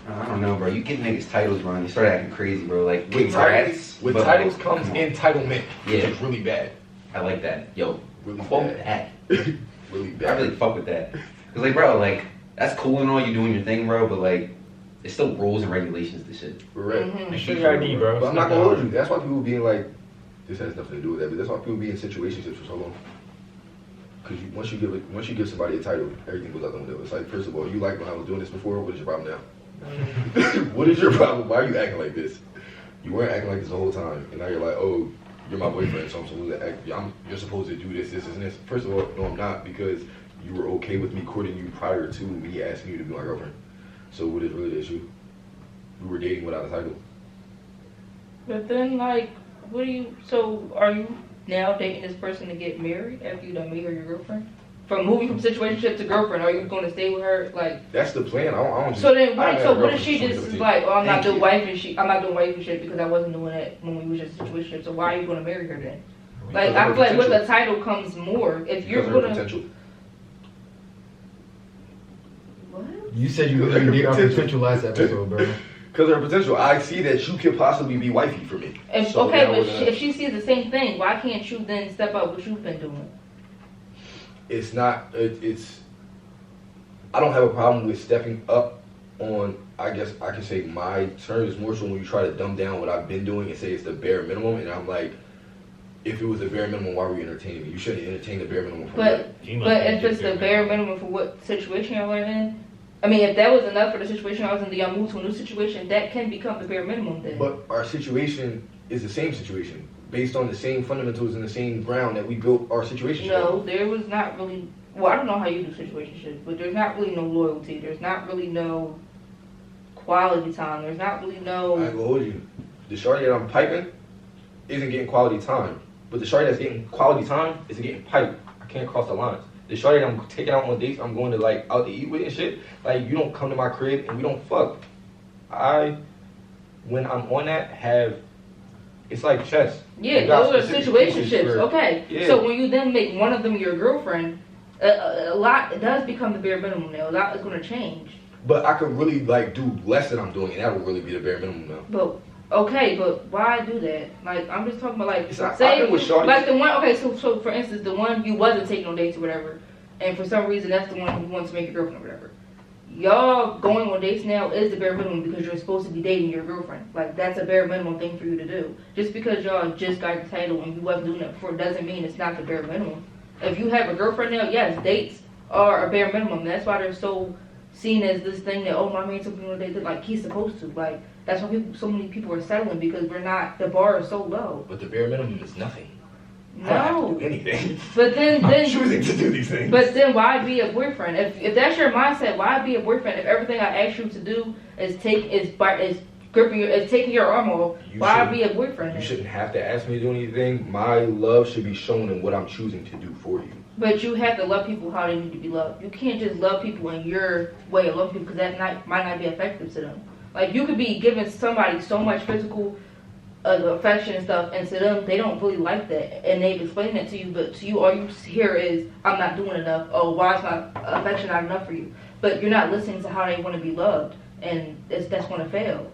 [SPEAKER 4] I don't know, bro. You give niggas titles, bro, and they start acting crazy, bro. Like,
[SPEAKER 1] With
[SPEAKER 4] congrats,
[SPEAKER 1] with
[SPEAKER 4] but,
[SPEAKER 1] titles
[SPEAKER 4] like,
[SPEAKER 1] comes
[SPEAKER 4] come on.
[SPEAKER 1] entitlement, which
[SPEAKER 4] Yeah.
[SPEAKER 1] is really bad.
[SPEAKER 4] I like that. Yo,
[SPEAKER 1] Really
[SPEAKER 4] fuck
[SPEAKER 1] bad.
[SPEAKER 4] with that.
[SPEAKER 1] Really
[SPEAKER 4] I
[SPEAKER 1] bad.
[SPEAKER 4] really fuck with that. Cause like, bro, like, that's cool and all, you doing your thing, bro, but like, it's still rules and regulations to shit.
[SPEAKER 1] Correct.
[SPEAKER 5] Mhm.
[SPEAKER 2] Make sure your ID, bro.
[SPEAKER 1] But I'm not gonna hold you. That's why people being like, this has nothing to do with that. But that's why people be in situationships for so long. Because once you give somebody a title, everything goes out the window. It's like, first of all, you like when I was doing this before. What is your problem now? What is your problem? Why are you acting like this? You weren't acting like this the whole time, and now you're like, oh, you're my boyfriend, so I'm supposed to act. You're supposed to do this, this, and this. First of all, no, I'm not, because you were okay with me courting you prior to me asking you to be my girlfriend. So what is really the issue? We were dating without a title.
[SPEAKER 5] But then, like, so are you now dating this person to get married after you done made her your girlfriend? From moving from situationship to girlfriend, are you going to stay with her? Like,
[SPEAKER 1] That's the plan. I don't just,
[SPEAKER 5] so then,
[SPEAKER 1] I
[SPEAKER 5] what?
[SPEAKER 1] had
[SPEAKER 5] So
[SPEAKER 1] a
[SPEAKER 5] what if she
[SPEAKER 1] girlfriend
[SPEAKER 5] just
[SPEAKER 1] for
[SPEAKER 5] is
[SPEAKER 1] 2017.
[SPEAKER 5] like, oh, I'm not
[SPEAKER 1] Thank
[SPEAKER 5] doing
[SPEAKER 1] you.
[SPEAKER 5] wife and shit. I'm not doing wife and shit because I wasn't doing that when we was just situationship. So why are you going to marry her then? Like,
[SPEAKER 1] Because
[SPEAKER 5] I
[SPEAKER 1] of
[SPEAKER 5] feel
[SPEAKER 1] her
[SPEAKER 5] like with the
[SPEAKER 1] potential.
[SPEAKER 5] title comes more. If you're
[SPEAKER 1] Because of her
[SPEAKER 5] gonna,
[SPEAKER 1] potential.
[SPEAKER 5] what?
[SPEAKER 7] You said you did our potential last episode, bro.
[SPEAKER 1] Because of her potential. I see that you could possibly be wifey for me.
[SPEAKER 5] If,
[SPEAKER 1] So
[SPEAKER 5] okay,
[SPEAKER 1] now
[SPEAKER 5] but
[SPEAKER 1] we're gonna-
[SPEAKER 5] if she sees the same thing, why can't you then step up what you've been doing?
[SPEAKER 1] It's not, it's, I don't have a problem with stepping up on, I guess I can say my terms. It's more so when you try to dumb down what I've been doing and say it's the bare minimum, and I'm like, if it was the bare minimum, why were you entertaining me? You shouldn't entertain the bare minimum for
[SPEAKER 5] But
[SPEAKER 1] me.
[SPEAKER 5] but if it's the bare minimum for what situation y'all are in, I mean, if that was enough for the situation I was in, then y'all move to a new situation, that can become the bare minimum then.
[SPEAKER 1] But our situation is the same situation, based on the same fundamentals and the same ground that we built our situation
[SPEAKER 5] No,
[SPEAKER 1] on.
[SPEAKER 5] there was not really. Well, I don't know how you do situationships, but there's not really no loyalty. There's not really no quality time. There's not really
[SPEAKER 1] I
[SPEAKER 5] no.
[SPEAKER 1] ain't gonna hold you. The shorty that I'm piping isn't getting quality time. But the shorty that's getting quality time isn't getting piped. I can't cross the lines. The shorty that I'm taking out on dates, I'm going to like out to eat with and shit. Like, you don't come to my crib and we don't fuck. When I'm on that, it's like chess.
[SPEAKER 5] Yeah,
[SPEAKER 1] You got
[SPEAKER 5] those are
[SPEAKER 1] specific pieces
[SPEAKER 5] situationships.
[SPEAKER 1] where-
[SPEAKER 5] Okay,
[SPEAKER 1] Yeah.
[SPEAKER 5] so when you then make one of them your girlfriend, a lot it does become the bare minimum now. A lot is going to change.
[SPEAKER 1] But I could really like do less than I'm doing, and that would really be the bare minimum now.
[SPEAKER 5] But okay, but why do that? Like, I'm just talking about like
[SPEAKER 1] It's not- I've
[SPEAKER 5] say
[SPEAKER 1] been with shorties-
[SPEAKER 5] like the one. Okay, so for instance, the one you wasn't taking on dates or whatever, and for some reason that's the one who wants to make your girlfriend or whatever. Y'all going on dates now is the bare minimum because you're supposed to be dating your girlfriend. Like, that's a bare minimum thing for you to do. Just because y'all just got the title and you wasn't doing that before doesn't mean it's not the bare minimum. If you have a girlfriend now, yes, dates are a bare minimum. That's why they're so seen as this thing that, oh, my man took me on a date, like he's supposed to. Like, that's why so many people are settling because we're not, the bar is so low.
[SPEAKER 1] But the bare minimum is nothing. I don't have
[SPEAKER 5] No.
[SPEAKER 1] to do anything.
[SPEAKER 5] But then
[SPEAKER 1] I'm choosing to do these things.
[SPEAKER 5] But then why be a boyfriend? If that's your mindset, why be a boyfriend? If everything I ask you to do is taking your arm off, why be a boyfriend?
[SPEAKER 1] You shouldn't have to ask me to do anything. My love should be shown in what I'm choosing to do for you.
[SPEAKER 5] But you have to love people how they need to be loved. You can't just love people in your way of loving people because that might not be effective to them. Like you could be giving somebody so much physical affection and stuff, and to them they don't really like that, and they've explained that to you. But to you, all you hear is, "I'm not doing enough." Oh, why is my affection not enough for you? But you're not listening to how they want to be loved, and that's going to fail.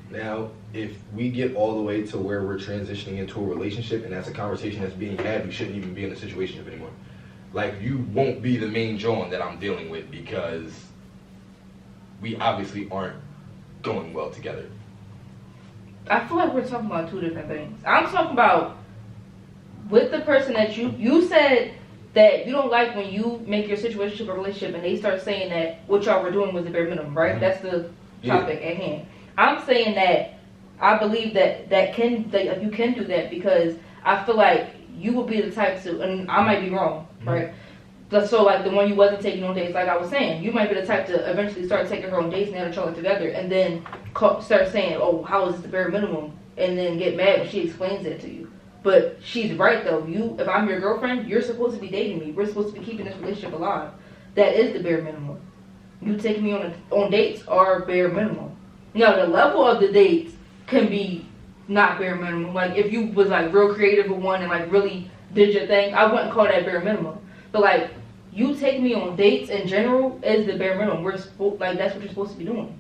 [SPEAKER 1] Now, if we get all the way to where we're transitioning into a relationship and that's a conversation that's being had, we shouldn't even be in a situationship anymore. Like, you won't be the main John that I'm dealing with because we obviously aren't going well together.
[SPEAKER 5] I feel like we're talking about two different things. I'm talking about with the person that you said that you don't like when you make your situationship a relationship and they start saying that what y'all were doing was the bare minimum, right? Mm-hmm. That's the topic at hand. I'm saying that I believe that you can do that because I feel like you will be the type to, and I might be wrong, right? So like the one you wasn't taking on dates, like I was saying, you might be the type to eventually start taking her on dates now that y'all are together, and then start saying, "Oh, how is this the bare minimum?" and then get mad when she explains it to you. But she's right though. If I'm your girlfriend, you're supposed to be dating me. We're supposed to be keeping this relationship alive. That is the bare minimum. You taking me on dates are bare minimum. Now the level of the dates can be not bare minimum. Like if you was like real creative with one and like really did your thing, I wouldn't call that bare minimum. But like you take me on dates in general is the bare minimum. That's what you're supposed to be doing.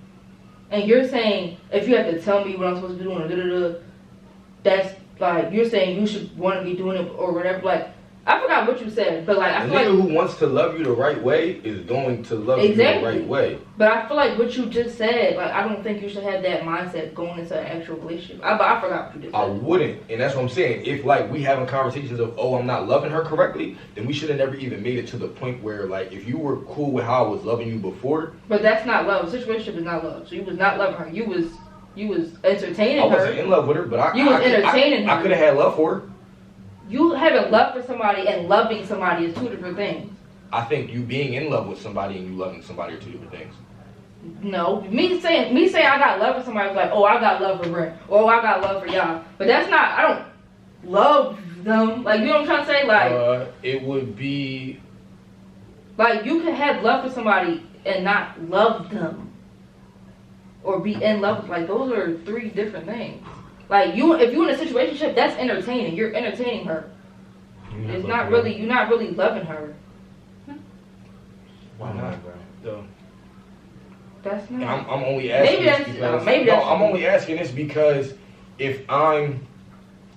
[SPEAKER 5] And you're saying if you have to tell me what I'm supposed to be doing, that's like you're saying you should want to be doing it or whatever. Like I forgot what you said, but like I feel like
[SPEAKER 1] who wants to love you the right way is going to love you the right way.
[SPEAKER 5] But I feel like what you just said, like I don't think you should have that mindset going into an actual relationship. I forgot what you just said.
[SPEAKER 1] I wouldn't, and that's what I'm saying. If like we having conversations of, oh, I'm not loving her correctly, then we should have never even made it to the point where like if you were cool with how I was loving you before.
[SPEAKER 5] But that's not love. Situationship is not love. So you was not loving her. You was entertaining her.
[SPEAKER 1] I wasn't in love with her, but I
[SPEAKER 5] was entertaining her.
[SPEAKER 1] I could have had love for her.
[SPEAKER 5] You having love for somebody and loving somebody is two different things.
[SPEAKER 1] I think you being in love with somebody and you loving somebody are two different things.
[SPEAKER 5] No, me saying I got love for somebody is like, oh, I got love for Brent, or I got love for y'all. But that's not. I don't love them. Like you know what I'm trying to say? Like
[SPEAKER 1] it would be
[SPEAKER 5] like you can have love for somebody and not love them, or be in love. Like those are three different things. Like if you're in a situationship, that's entertaining. You're entertaining her. It's not really. You're not really loving her.
[SPEAKER 1] Why not, bro? So,
[SPEAKER 5] that's not.
[SPEAKER 1] I'm only asking. I'm only asking this because if I'm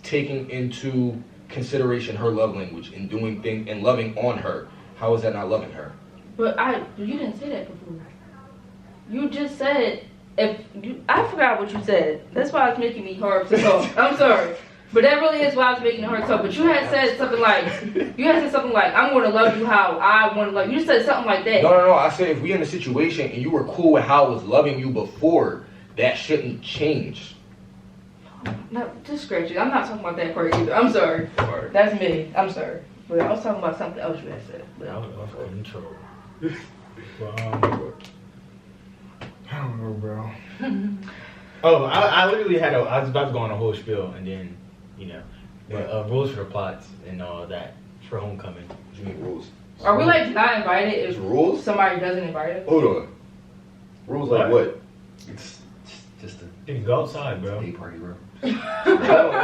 [SPEAKER 1] taking into consideration her love language and doing things and loving on her, how is that not loving her?
[SPEAKER 5] But you didn't say that before. You just said. I forgot what you said. That's why it's making me hard to talk. I'm sorry. But that really is why it's making it hard to talk. But you had said something like, I'm going to love you how I want to love you. You said something like that.
[SPEAKER 1] No. I said if we in a situation and you were cool with how I was loving you before, that shouldn't change.
[SPEAKER 5] No, just scratch it. I'm not talking about that part either. I'm sorry. That's me. I'm sorry. But I was talking about something else you had said.
[SPEAKER 2] I was in trouble. I don't know, bro. I literally I was about to go on a whole spiel, and then, rules for the plots and all that for homecoming.
[SPEAKER 1] What do you mean rules?
[SPEAKER 5] Are we like not invited if
[SPEAKER 1] rules?
[SPEAKER 5] Somebody doesn't invite us?
[SPEAKER 1] Hold on. Rules like what?
[SPEAKER 4] It's just
[SPEAKER 2] You can go outside, bro.
[SPEAKER 4] day party, bro.
[SPEAKER 1] Hold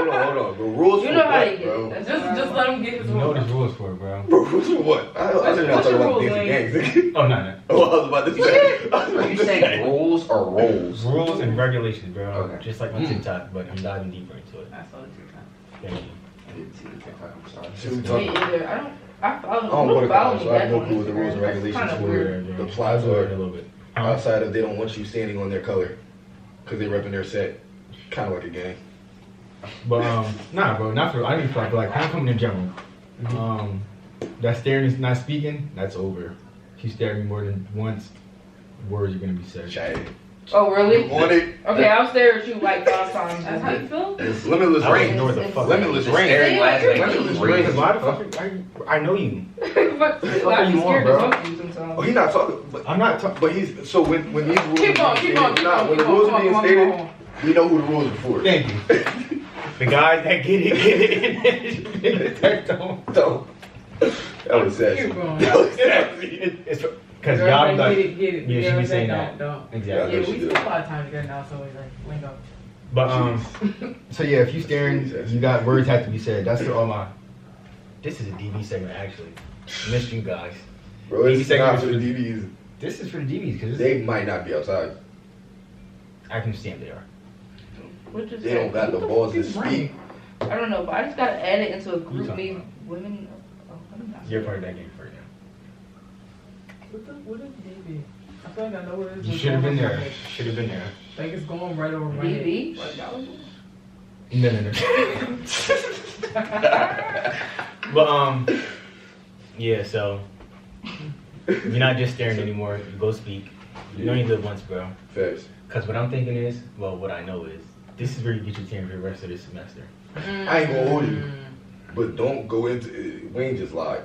[SPEAKER 1] on. But rules
[SPEAKER 5] you
[SPEAKER 1] for
[SPEAKER 5] know how
[SPEAKER 1] what,
[SPEAKER 5] you
[SPEAKER 1] bro?
[SPEAKER 5] get.
[SPEAKER 3] Just let him get his
[SPEAKER 2] You know what
[SPEAKER 3] rules.
[SPEAKER 2] there's rules for, bro.
[SPEAKER 1] Bro, rules for what? I didn't know
[SPEAKER 3] What's your
[SPEAKER 1] talking about
[SPEAKER 3] rules,
[SPEAKER 1] dancing gangs.
[SPEAKER 2] Oh, no.
[SPEAKER 1] Oh, I was about to say.
[SPEAKER 4] Are you saying rules or roles?
[SPEAKER 2] Rules and regulations, bro.
[SPEAKER 4] Okay.
[SPEAKER 2] Just like on TikTok, but I'm diving deeper into it.
[SPEAKER 3] I saw the TikTok.
[SPEAKER 2] Thank you.
[SPEAKER 4] I didn't see the TikTok, I'm sorry.
[SPEAKER 1] Should we
[SPEAKER 5] Me
[SPEAKER 1] talk?
[SPEAKER 5] either. I
[SPEAKER 1] I don't
[SPEAKER 5] follow
[SPEAKER 1] go to college,
[SPEAKER 5] me
[SPEAKER 1] so I
[SPEAKER 5] back
[SPEAKER 1] have no
[SPEAKER 5] on
[SPEAKER 1] clue what the rules and
[SPEAKER 5] Instagram. That's
[SPEAKER 1] regulations
[SPEAKER 5] kinda
[SPEAKER 1] were.
[SPEAKER 5] weird.
[SPEAKER 1] The plots
[SPEAKER 2] a
[SPEAKER 1] are
[SPEAKER 2] little bit.
[SPEAKER 1] outside of they don't want you standing on their color because they repping their set. Kind of like a gang.
[SPEAKER 2] But nah, bro, not for. I didn't feel like homecoming in general. That staring is not speaking. That's over. If you stare at me more than once, words are gonna be said.
[SPEAKER 1] Chatty.
[SPEAKER 5] Oh, really?
[SPEAKER 1] You want it?
[SPEAKER 5] Okay, I'll stare at you like 5 times.
[SPEAKER 3] That's how you feel?
[SPEAKER 1] It's limitless
[SPEAKER 2] I would
[SPEAKER 1] rain.
[SPEAKER 2] ignore the fuck.
[SPEAKER 1] Limitless rain.
[SPEAKER 4] Staring last night was
[SPEAKER 1] Limitless
[SPEAKER 4] crazy.
[SPEAKER 1] rain.
[SPEAKER 2] Why the fuck? I know you.
[SPEAKER 5] But
[SPEAKER 2] What
[SPEAKER 5] I
[SPEAKER 2] do
[SPEAKER 5] be
[SPEAKER 2] you want,
[SPEAKER 5] scared
[SPEAKER 2] bro?
[SPEAKER 5] to talk to you sometimes.
[SPEAKER 1] Oh, he's not talking. But
[SPEAKER 2] I'm not talking.
[SPEAKER 1] But he's so when these rules
[SPEAKER 3] Keep
[SPEAKER 1] are
[SPEAKER 3] going,
[SPEAKER 1] being
[SPEAKER 3] keep going,
[SPEAKER 1] stated,
[SPEAKER 3] keep
[SPEAKER 1] nah,
[SPEAKER 3] going,
[SPEAKER 1] when
[SPEAKER 3] keep
[SPEAKER 1] the rules
[SPEAKER 3] going,
[SPEAKER 1] are being
[SPEAKER 3] come on,
[SPEAKER 1] stated,
[SPEAKER 3] come on.
[SPEAKER 1] we know who the rules are for.
[SPEAKER 2] Thank you. The guys that get it. Niggas that don't.
[SPEAKER 1] So that was sassy.
[SPEAKER 3] Keep going.
[SPEAKER 1] That was sassy.
[SPEAKER 2] It's because
[SPEAKER 3] Girls
[SPEAKER 2] y'all
[SPEAKER 3] like,
[SPEAKER 2] like.
[SPEAKER 3] get it.
[SPEAKER 2] Yeah, she
[SPEAKER 3] Girls
[SPEAKER 2] be saying
[SPEAKER 3] like,
[SPEAKER 2] that.
[SPEAKER 3] Don't.
[SPEAKER 1] Yeah,
[SPEAKER 2] Exactly.
[SPEAKER 1] I
[SPEAKER 3] Yeah,
[SPEAKER 1] know she
[SPEAKER 3] we
[SPEAKER 1] did.
[SPEAKER 3] spend a lot of time together now, so we like lingo.
[SPEAKER 2] But so yeah, if you staring, you got words have to be said. That's all my. This is a DB segment actually. Missed you guys.
[SPEAKER 1] Bro, it's
[SPEAKER 2] DB
[SPEAKER 1] not
[SPEAKER 2] segment
[SPEAKER 1] for the
[SPEAKER 2] is
[SPEAKER 1] DBs.
[SPEAKER 2] This is for the DBs because
[SPEAKER 1] They might not be outside.
[SPEAKER 2] I can understand they are.
[SPEAKER 5] What just
[SPEAKER 1] They don't got the balls to speak.
[SPEAKER 5] I don't know, but I just gotta add it into a group
[SPEAKER 2] talking
[SPEAKER 5] me
[SPEAKER 2] about?
[SPEAKER 5] women. Oh, I'm not
[SPEAKER 2] You're
[SPEAKER 5] sure.
[SPEAKER 2] part of that game right now.
[SPEAKER 3] What is DB? I feel like I know what it is.
[SPEAKER 2] You should have been there. Should have been there.
[SPEAKER 3] Like it's going right over my head.
[SPEAKER 5] DB?
[SPEAKER 2] No. But yeah. So you're not just staring anymore. You go speak. You only live once, bro.
[SPEAKER 1] Facts.
[SPEAKER 2] Because what I'm thinking is, well, what I know is, this is where you get your tan for the rest of this semester.
[SPEAKER 1] I ain't gonna hold you, but don't go into. Wayne just lied.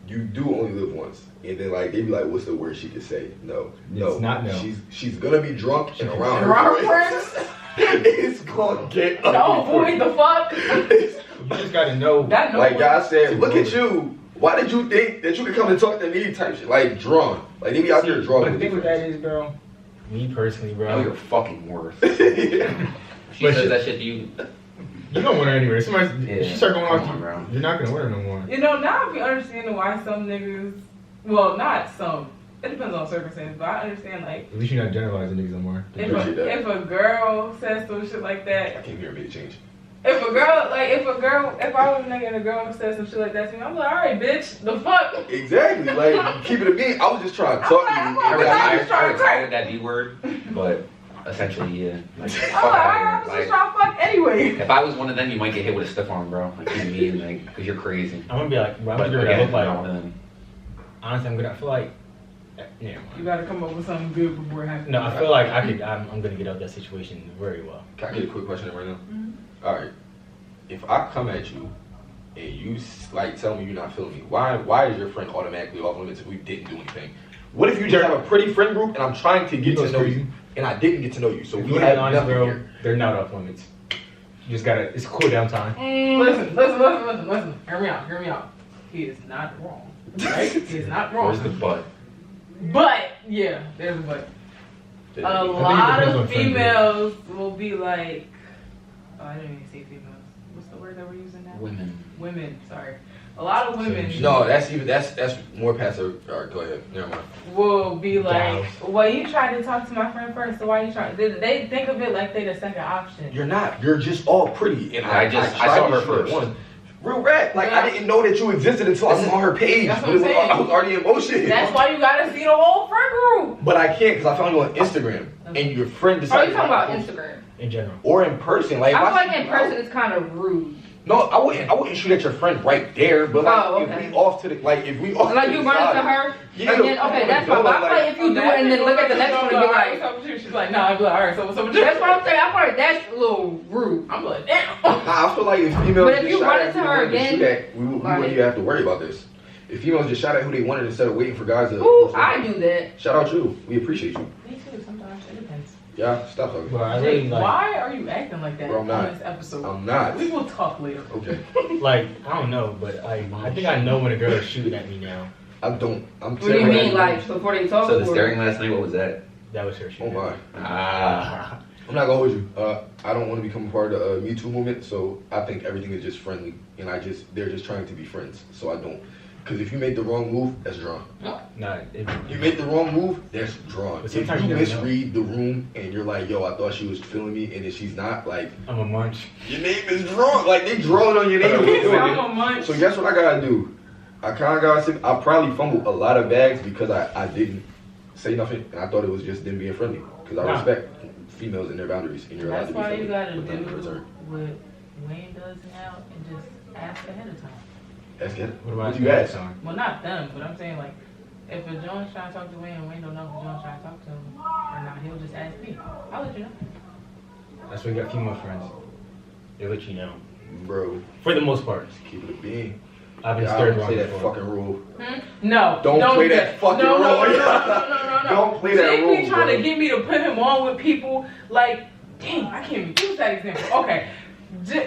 [SPEAKER 1] You do only live once, and then like they be like, "What's the worst she could say?" No,
[SPEAKER 2] It's not no.
[SPEAKER 1] She's gonna be drunk and around
[SPEAKER 3] And Robert
[SPEAKER 1] her
[SPEAKER 3] Prince?
[SPEAKER 1] friends. It's gonna get ugly.
[SPEAKER 3] No,
[SPEAKER 1] for
[SPEAKER 3] boy,
[SPEAKER 1] you.
[SPEAKER 3] the fuck?
[SPEAKER 2] You just gotta know.
[SPEAKER 3] That no
[SPEAKER 1] Like
[SPEAKER 3] one-
[SPEAKER 1] y'all said, look at you. Why did you think that you could come and talk to me type shit? Like drawn. Like they be out there drawing.
[SPEAKER 2] But the thing with that is, bro, me personally,
[SPEAKER 4] Know your
[SPEAKER 2] bro,
[SPEAKER 4] fucking worth.
[SPEAKER 1] is.
[SPEAKER 4] She
[SPEAKER 2] But
[SPEAKER 4] says
[SPEAKER 2] she-
[SPEAKER 4] that shit to you.
[SPEAKER 2] you don't want her anyway. Somebody,
[SPEAKER 4] Yeah.
[SPEAKER 2] if she start going
[SPEAKER 4] Come
[SPEAKER 2] off,
[SPEAKER 4] on, bro.
[SPEAKER 2] you're not gonna want her no more.
[SPEAKER 3] You know, now I be understanding why some niggas, well, not some, it depends on circumstances, but I understand, like,
[SPEAKER 2] At least you're not generalizing niggas no more.
[SPEAKER 1] Appreciate that.
[SPEAKER 3] if a girl says some shit like
[SPEAKER 1] I
[SPEAKER 3] that,
[SPEAKER 1] came here and made a change.
[SPEAKER 3] if I was a nigga and a girl says some shit like that to me, I'm like, alright, bitch, the fuck?
[SPEAKER 1] Exactly. Like keep it a beat. I was just trying to talk to you.
[SPEAKER 4] I
[SPEAKER 3] I'm
[SPEAKER 4] retired,
[SPEAKER 3] just
[SPEAKER 4] I
[SPEAKER 3] trying to
[SPEAKER 4] retired that B word, but essentially, yeah. Like, fuck
[SPEAKER 3] I'm like,
[SPEAKER 4] outta
[SPEAKER 3] I was
[SPEAKER 4] here.
[SPEAKER 3] just
[SPEAKER 4] Like,
[SPEAKER 3] trying to fuck anyway.
[SPEAKER 4] if I was one of them, you might get hit with a stiff arm, bro. Like, you mean, like, because you're crazy.
[SPEAKER 2] I'm gonna be like, bro, I'm
[SPEAKER 4] But
[SPEAKER 2] gonna do what I
[SPEAKER 4] again,
[SPEAKER 2] look
[SPEAKER 4] not one
[SPEAKER 2] like.
[SPEAKER 4] of them.
[SPEAKER 2] Honestly, I feel like, yeah.
[SPEAKER 3] You gotta come up with something good before it happens.
[SPEAKER 2] No, I feel like I'm gonna get out of that situation very well.
[SPEAKER 1] Can I get a quick question right now? All right. If I come at you and you like tell me you're not feeling me, why is your friend automatically off limits if we didn't do anything? What if you just have a pretty friend group and I'm trying to get to know you and I didn't get to know you, so
[SPEAKER 2] If
[SPEAKER 1] we
[SPEAKER 2] you wanna be
[SPEAKER 1] have
[SPEAKER 2] honest,
[SPEAKER 1] nothing
[SPEAKER 2] bro,
[SPEAKER 1] here.
[SPEAKER 2] they're not off limits. You just gotta, it's cool down time.
[SPEAKER 3] Listen. Hear me out. He is not wrong. Right? He is not
[SPEAKER 4] Where's
[SPEAKER 3] wrong.
[SPEAKER 4] the butt?
[SPEAKER 3] But, yeah, there's a but. A
[SPEAKER 1] I
[SPEAKER 3] lot
[SPEAKER 2] depends
[SPEAKER 3] of
[SPEAKER 2] on friend group.
[SPEAKER 3] females will be like, oh, I didn't even say females. What's the word that we're using now?
[SPEAKER 4] Women.
[SPEAKER 3] Women, sorry. A lot of women
[SPEAKER 1] No, that's more passive. All right, go ahead. Never mind.
[SPEAKER 3] will be like,
[SPEAKER 2] Gals.
[SPEAKER 3] well, you tried to talk to my friend first, so why you trying? They think of it like they the second option.
[SPEAKER 1] You're not. You're just all pretty, and
[SPEAKER 4] I
[SPEAKER 1] tried
[SPEAKER 4] saw her
[SPEAKER 1] to shoot at
[SPEAKER 4] first.
[SPEAKER 1] one. Real rap. Like
[SPEAKER 3] Yeah.
[SPEAKER 1] I didn't know that you existed until I was on her page.
[SPEAKER 3] That's what
[SPEAKER 1] But it
[SPEAKER 3] I'm
[SPEAKER 1] was-
[SPEAKER 3] saying.
[SPEAKER 1] I was already in motion.
[SPEAKER 3] That's why you gotta see the whole friend group.
[SPEAKER 1] But I can't because I found you on Instagram, and your friend
[SPEAKER 5] Oh,
[SPEAKER 1] decided.
[SPEAKER 5] you talking about
[SPEAKER 1] not to post.
[SPEAKER 5] Instagram?
[SPEAKER 2] In general.
[SPEAKER 1] Or in person. Like
[SPEAKER 5] I
[SPEAKER 1] if
[SPEAKER 5] feel like
[SPEAKER 1] see
[SPEAKER 5] in
[SPEAKER 1] you
[SPEAKER 5] person
[SPEAKER 1] out-
[SPEAKER 5] it's kind of rude.
[SPEAKER 1] No, I wouldn't shoot at your friend right there, but like
[SPEAKER 5] Oh, okay.
[SPEAKER 1] if we off to the if we off
[SPEAKER 5] Like
[SPEAKER 1] to
[SPEAKER 5] you
[SPEAKER 1] the
[SPEAKER 5] run
[SPEAKER 1] side,
[SPEAKER 5] into her,
[SPEAKER 1] Yeah,
[SPEAKER 5] and then okay, that's fine. But I feel like if you do it and then look at the next one and be like,
[SPEAKER 3] what's up with you? She's like, nah, I'd be like, alright, so what's up with you?
[SPEAKER 5] that's what I'm saying. I feel like that's a little rude.
[SPEAKER 3] I'm like, damn.
[SPEAKER 1] Nah, I feel like if females
[SPEAKER 5] But if
[SPEAKER 1] just
[SPEAKER 5] you
[SPEAKER 1] shot
[SPEAKER 5] run
[SPEAKER 1] at
[SPEAKER 5] into
[SPEAKER 1] who they
[SPEAKER 5] her
[SPEAKER 1] wanted to
[SPEAKER 5] again,
[SPEAKER 1] shoot at, we wouldn't
[SPEAKER 5] like-
[SPEAKER 1] even have to worry about this. If females just shot at who they wanted instead of waiting for guys to
[SPEAKER 5] Ooh, I do that.
[SPEAKER 1] shout out you. We appreciate you.
[SPEAKER 3] Me too, sometimes it depends.
[SPEAKER 1] Yeah, stop talking.
[SPEAKER 2] But I really
[SPEAKER 3] Jake,
[SPEAKER 2] like,
[SPEAKER 3] why are you acting like that
[SPEAKER 1] Bro, I'm
[SPEAKER 3] on
[SPEAKER 1] not.
[SPEAKER 3] this episode?
[SPEAKER 1] I'm not.
[SPEAKER 3] We will talk later.
[SPEAKER 1] Okay.
[SPEAKER 2] like, I don't know, but I think I know when a girl is shooting at me now.
[SPEAKER 1] I don't. I'm
[SPEAKER 5] What do you
[SPEAKER 1] telling
[SPEAKER 5] mean, like before they talk?
[SPEAKER 4] So the
[SPEAKER 5] or-
[SPEAKER 4] staring last night, what was that?
[SPEAKER 2] That was her
[SPEAKER 1] Oh
[SPEAKER 2] shooting.
[SPEAKER 1] my.
[SPEAKER 4] Ah.
[SPEAKER 1] I'm not gonna hold you. I don't want to become a part of the Me Too movement, so I think everything is just friendly, and they're just trying to be friends. So I don't, because if you make the wrong move, that's drawn.
[SPEAKER 2] Nah,
[SPEAKER 1] You make the wrong move, that's drawn.
[SPEAKER 2] But
[SPEAKER 1] If
[SPEAKER 2] sometimes
[SPEAKER 1] you
[SPEAKER 2] you never know.
[SPEAKER 1] misread the room and you're like, yo, I thought she was feeling me, and then she's not, like,
[SPEAKER 2] I'm a munch.
[SPEAKER 1] your name is drawn. Like they draw it on your name. when you do it.
[SPEAKER 3] I'm a munch.
[SPEAKER 1] So guess what I gotta do? I kind of got sick. I probably fumbled a lot of bags because I didn't say nothing, and I thought it was just them being friendly. Because I
[SPEAKER 2] Nah.
[SPEAKER 1] respect females and their boundaries, and you're allowed
[SPEAKER 3] That's
[SPEAKER 1] to be
[SPEAKER 3] why
[SPEAKER 1] friendly.
[SPEAKER 3] you gotta
[SPEAKER 1] but not in
[SPEAKER 3] do
[SPEAKER 1] return.
[SPEAKER 3] what Wayne does now and just ask ahead of time.
[SPEAKER 1] Ask it.
[SPEAKER 2] What about
[SPEAKER 1] What you ask?
[SPEAKER 2] song?
[SPEAKER 3] Well, not them, but I'm saying like If a Jones trying to talk to Wayne and Wayne don't know if Jones trying to talk to him or not, he'll just ask me. I'll let you know.
[SPEAKER 2] That's why you got female friends. They'll let you know.
[SPEAKER 1] Bro,
[SPEAKER 2] For the most part.
[SPEAKER 1] just keep it a being.
[SPEAKER 2] I've been
[SPEAKER 1] I
[SPEAKER 2] stirred
[SPEAKER 1] don't
[SPEAKER 2] wrong
[SPEAKER 1] play that
[SPEAKER 2] before.
[SPEAKER 1] fucking rule.
[SPEAKER 3] No.
[SPEAKER 1] Don't play that fucking
[SPEAKER 3] no,
[SPEAKER 1] role.
[SPEAKER 3] No.
[SPEAKER 1] Don't play that
[SPEAKER 3] Jake
[SPEAKER 1] role,
[SPEAKER 3] be trying
[SPEAKER 1] bro.
[SPEAKER 3] to get me to put him on with people like, dang, I can't even use that example. Okay.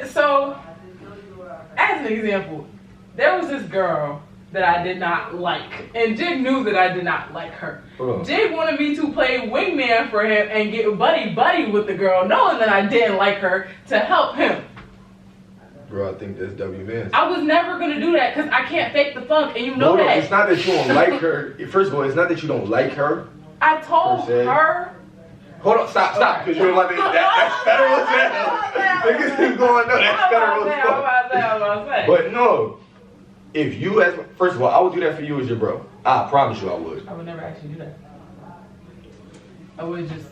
[SPEAKER 3] So, as an example, there was this girl that I did not like. And Jig knew that I did not like her. Jig wanted me to play wingman for him and get buddy with the girl, knowing that I didn't like her, to help him.
[SPEAKER 1] Bro, I think that's W man.
[SPEAKER 3] I was never going to do that because I can't fake the funk, and you know that.
[SPEAKER 1] It's not that you don't like her. First of all, it's not that you don't like her.
[SPEAKER 3] I told
[SPEAKER 1] Per se.
[SPEAKER 3] her.
[SPEAKER 1] Hold on, stop, because you don't like me. That's federal as hell. Niggas is going, no, that's federal as fuck. But no, if you as, first of all, I would do that for you as your bro. I promise you I would.
[SPEAKER 3] I would never actually do that. I would just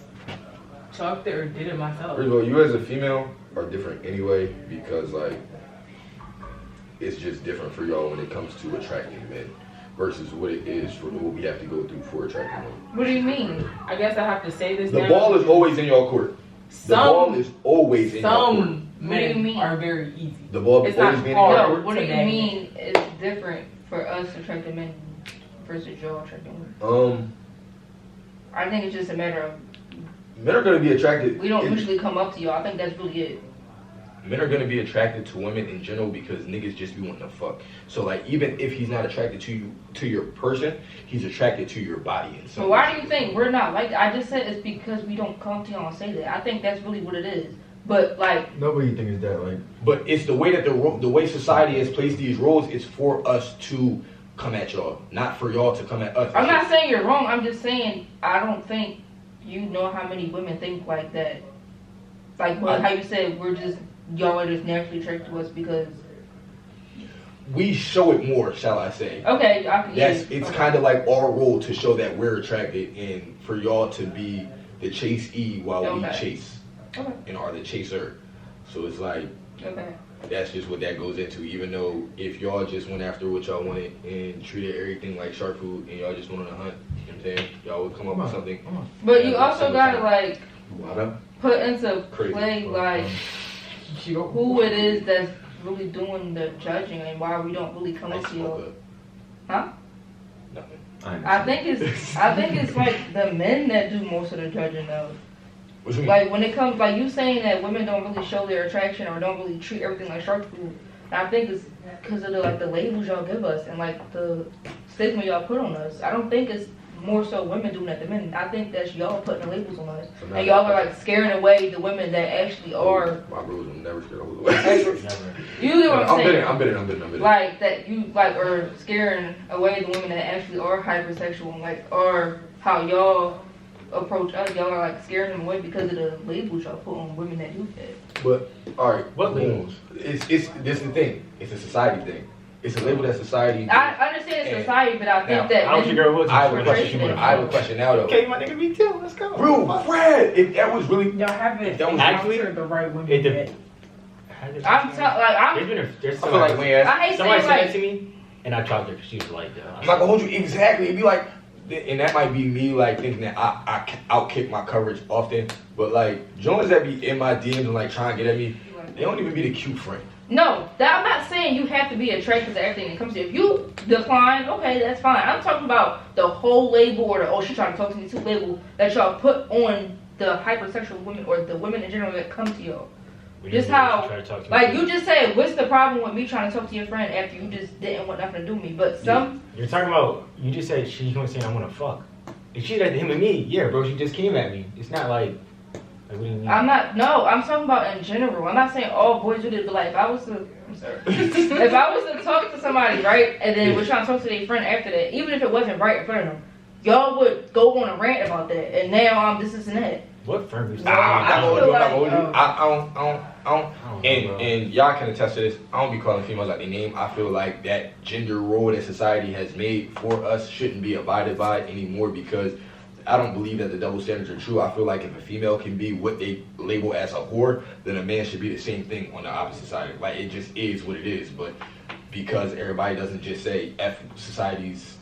[SPEAKER 3] chucked it or did it myself.
[SPEAKER 1] First of all, you as a female are different anyway, because like, it's just different for y'all when it comes to attracting men versus what it is for what we have to go through for attracting men.
[SPEAKER 5] What do you mean?
[SPEAKER 3] I guess I have to say this
[SPEAKER 1] The
[SPEAKER 3] now.
[SPEAKER 1] ball is always in your court. The ball is always in your court.
[SPEAKER 3] Some men are very easy.
[SPEAKER 1] The ball is
[SPEAKER 3] It's not
[SPEAKER 1] always being in
[SPEAKER 3] hard.
[SPEAKER 1] your
[SPEAKER 5] No,
[SPEAKER 1] court.
[SPEAKER 5] what do you
[SPEAKER 3] Today.
[SPEAKER 5] mean it's different for us attracting men versus y'all attracting women? I think it's just a matter of
[SPEAKER 1] Men are gonna be attracted.
[SPEAKER 5] we don't usually come up to y'all. I think that's really it.
[SPEAKER 1] Men are gonna be attracted to women in general because niggas just be wanting to fuck. So like, even if he's not attracted to you, to your person, he's attracted to your body. And
[SPEAKER 5] So why do you think we're not like that? I just said it's because we don't come to y'all and say that. I think that's really what it is. But like,
[SPEAKER 7] Nobody thinks that, like,
[SPEAKER 1] But it's the way that the way society has placed these rules is for us to come at y'all, not for y'all to come at us.
[SPEAKER 5] I'm not saying you're wrong. I'm just saying I don't think you know how many women think like that. Like how you said y'all are just naturally attracted to us because.
[SPEAKER 1] We show it more, shall I say?
[SPEAKER 5] Okay,
[SPEAKER 1] It's kind of like our role to show that we're attracted, and for y'all to be the chasee while we chase, and are the chaser. So it's like, that's just what that goes into. Even though if y'all just went after what y'all wanted and treated everything like shark food, and y'all just went on a hunt, you know what I'm saying? Y'all would come up with something.
[SPEAKER 5] But you also gotta like
[SPEAKER 1] What?
[SPEAKER 5] put into
[SPEAKER 1] Crazy.
[SPEAKER 5] play like who it is that's really doing the judging and why we don't really come up to you. Huh?
[SPEAKER 1] Nothing.
[SPEAKER 5] I think it's like the men that do most of the judging though.
[SPEAKER 1] What you mean?
[SPEAKER 5] Like when it comes, like you saying that women don't really show their attraction or don't really treat everything like shark food. And I think it's because of the labels y'all give us and like the stigma y'all put on us. I don't think it's more so women doing that than men. I think that's y'all putting the labels on us, and y'all are like scaring away the women that actually are.
[SPEAKER 1] My bros will never scare those away.
[SPEAKER 5] You know what I'm saying?
[SPEAKER 1] I'm bidding.
[SPEAKER 5] Like that you like are scaring away the women that actually are hypersexual and like are how y'all approach us. Y'all are like scaring them away because of the labels y'all put on women that do that.
[SPEAKER 1] But all right,
[SPEAKER 2] What labels?
[SPEAKER 1] It's this is the thing. It's a society thing. It's a label that society.
[SPEAKER 5] I understand it's society, but I think
[SPEAKER 1] Now,
[SPEAKER 5] that
[SPEAKER 2] I don't think girl was.
[SPEAKER 1] I have a question. I have a question now though.
[SPEAKER 2] Okay, my nigga, me too. Let's go.
[SPEAKER 1] Bro, Fred, if that was really
[SPEAKER 3] Y'all haven't
[SPEAKER 1] That was
[SPEAKER 2] actually
[SPEAKER 3] encountered the right women
[SPEAKER 2] It
[SPEAKER 3] yet.
[SPEAKER 2] There's
[SPEAKER 5] I'm.
[SPEAKER 2] been there's
[SPEAKER 1] I feel like when
[SPEAKER 5] I hate
[SPEAKER 2] somebody
[SPEAKER 5] saying
[SPEAKER 2] said that
[SPEAKER 5] like.
[SPEAKER 2] to me, and I talked to her because she was like,
[SPEAKER 1] I'm not gonna hold you exactly. It'd be like, and that might be me like thinking that I outkick my coverage often, but like Jones that be in my DMs and like trying to get at me, they don't even be the cute friend.
[SPEAKER 5] No, I'm not saying you have to be attracted to everything that comes to you. If you decline, okay, that's fine. I'm talking about the whole label or the she trying to talk to me too label that y'all put on the hypersexual women or the women in general that come to y'all. Just how, like you just said, what's the problem with me trying to talk to your friend after you just didn't want nothing to do with me? But some.
[SPEAKER 2] You're talking about, you just said she was saying I want to fuck. If she did him and me, yeah, bro, she just came at me. It's not like what do you mean?
[SPEAKER 5] I'm talking about in general. I'm not saying all boys do this, but like if I was to, I'm sorry. If I was to talk to somebody, right, and then we're trying to talk to their friend after that, even if it wasn't right in front of them, y'all would go on a rant about that, and now this and that.
[SPEAKER 2] What friend was
[SPEAKER 5] I feel like,
[SPEAKER 1] I don't. And y'all can attest to this. I don't be calling females like their name. I feel like that gender role that society has made for us shouldn't be abided by anymore because I don't believe that the double standards are true. I feel like if a female can be what they label as a whore, then a man should be the same thing on the opposite side. Like it just is what it is. But because everybody doesn't just say F society's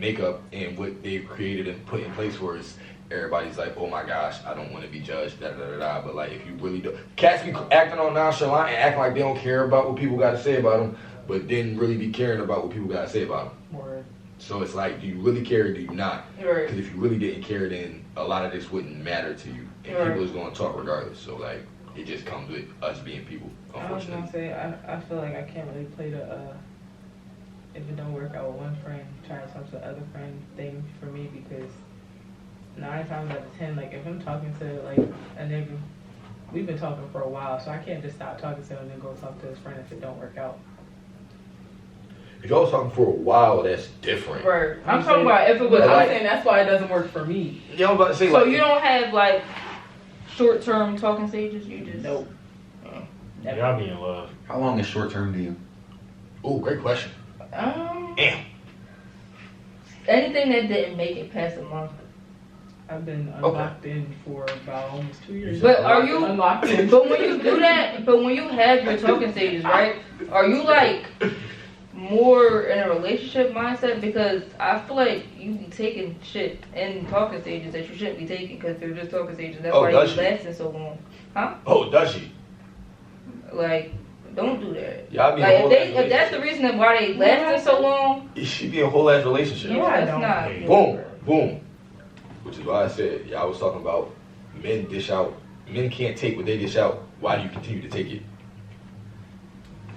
[SPEAKER 1] makeup and what they've created and put in place for us, everybody's like, oh my gosh, I don't want to be judged, da da da da. But like, if you really do, cats be acting on nonchalant and acting like they don't care about what people got to say about them, but then really be caring about what people got to say about them.
[SPEAKER 3] Word.
[SPEAKER 1] So it's like, do you really care or do you not?
[SPEAKER 5] Right.
[SPEAKER 1] Because if you really didn't care, then a lot of this wouldn't matter to you, and
[SPEAKER 5] Right.
[SPEAKER 1] people is going to talk regardless. So like, it just comes with us being people,
[SPEAKER 3] I was gonna
[SPEAKER 1] unfortunately.
[SPEAKER 3] say, I feel like I can't really play the, if it don't work out with one friend, try to talk to the other friend thing for me, because 9 times out of 10, like, if I'm talking to, like, a nigga, we've been talking for a while, so I can't just stop talking to him and then go talk to his friend if it don't work out.
[SPEAKER 1] If y'all was talking for a while, that's different.
[SPEAKER 5] Right. I'm talking about if it was
[SPEAKER 3] But I'm
[SPEAKER 5] like,
[SPEAKER 3] saying that's why it doesn't work for me.
[SPEAKER 1] Yeah, I'm about to say,
[SPEAKER 5] so
[SPEAKER 1] like,
[SPEAKER 5] you don't have like short-term talking stages. You just
[SPEAKER 3] Nope. Never.
[SPEAKER 2] Y'all be in love.
[SPEAKER 4] How long is short term to you?
[SPEAKER 1] oh, great question. Damn.
[SPEAKER 5] Anything that didn't make it past a month.
[SPEAKER 3] I've been unlocked in for about almost 2 years.
[SPEAKER 5] But are you?
[SPEAKER 3] Unlocked in.
[SPEAKER 5] But when you do that, but when you have your talking stages, right? Are you like more in a relationship mindset? Because I feel like you be taking shit in talking stages that you shouldn't be taking because they're just talking stages. That's
[SPEAKER 1] Oh,
[SPEAKER 5] why
[SPEAKER 1] does
[SPEAKER 5] you
[SPEAKER 1] she?
[SPEAKER 5] lasting so long.
[SPEAKER 1] Oh, does she?
[SPEAKER 5] Like, don't do that.
[SPEAKER 1] Y'all be in a
[SPEAKER 5] Like
[SPEAKER 1] whole
[SPEAKER 5] if that's the reason why they lasting so long,
[SPEAKER 1] She be in a whole ass relationship.
[SPEAKER 5] yeah,
[SPEAKER 3] I
[SPEAKER 5] it's
[SPEAKER 3] don't.
[SPEAKER 5] not.
[SPEAKER 1] Boom, boom. Which is why I said, y'all was talking about men dish out. Men can't take what they dish out. Why do you continue to take it?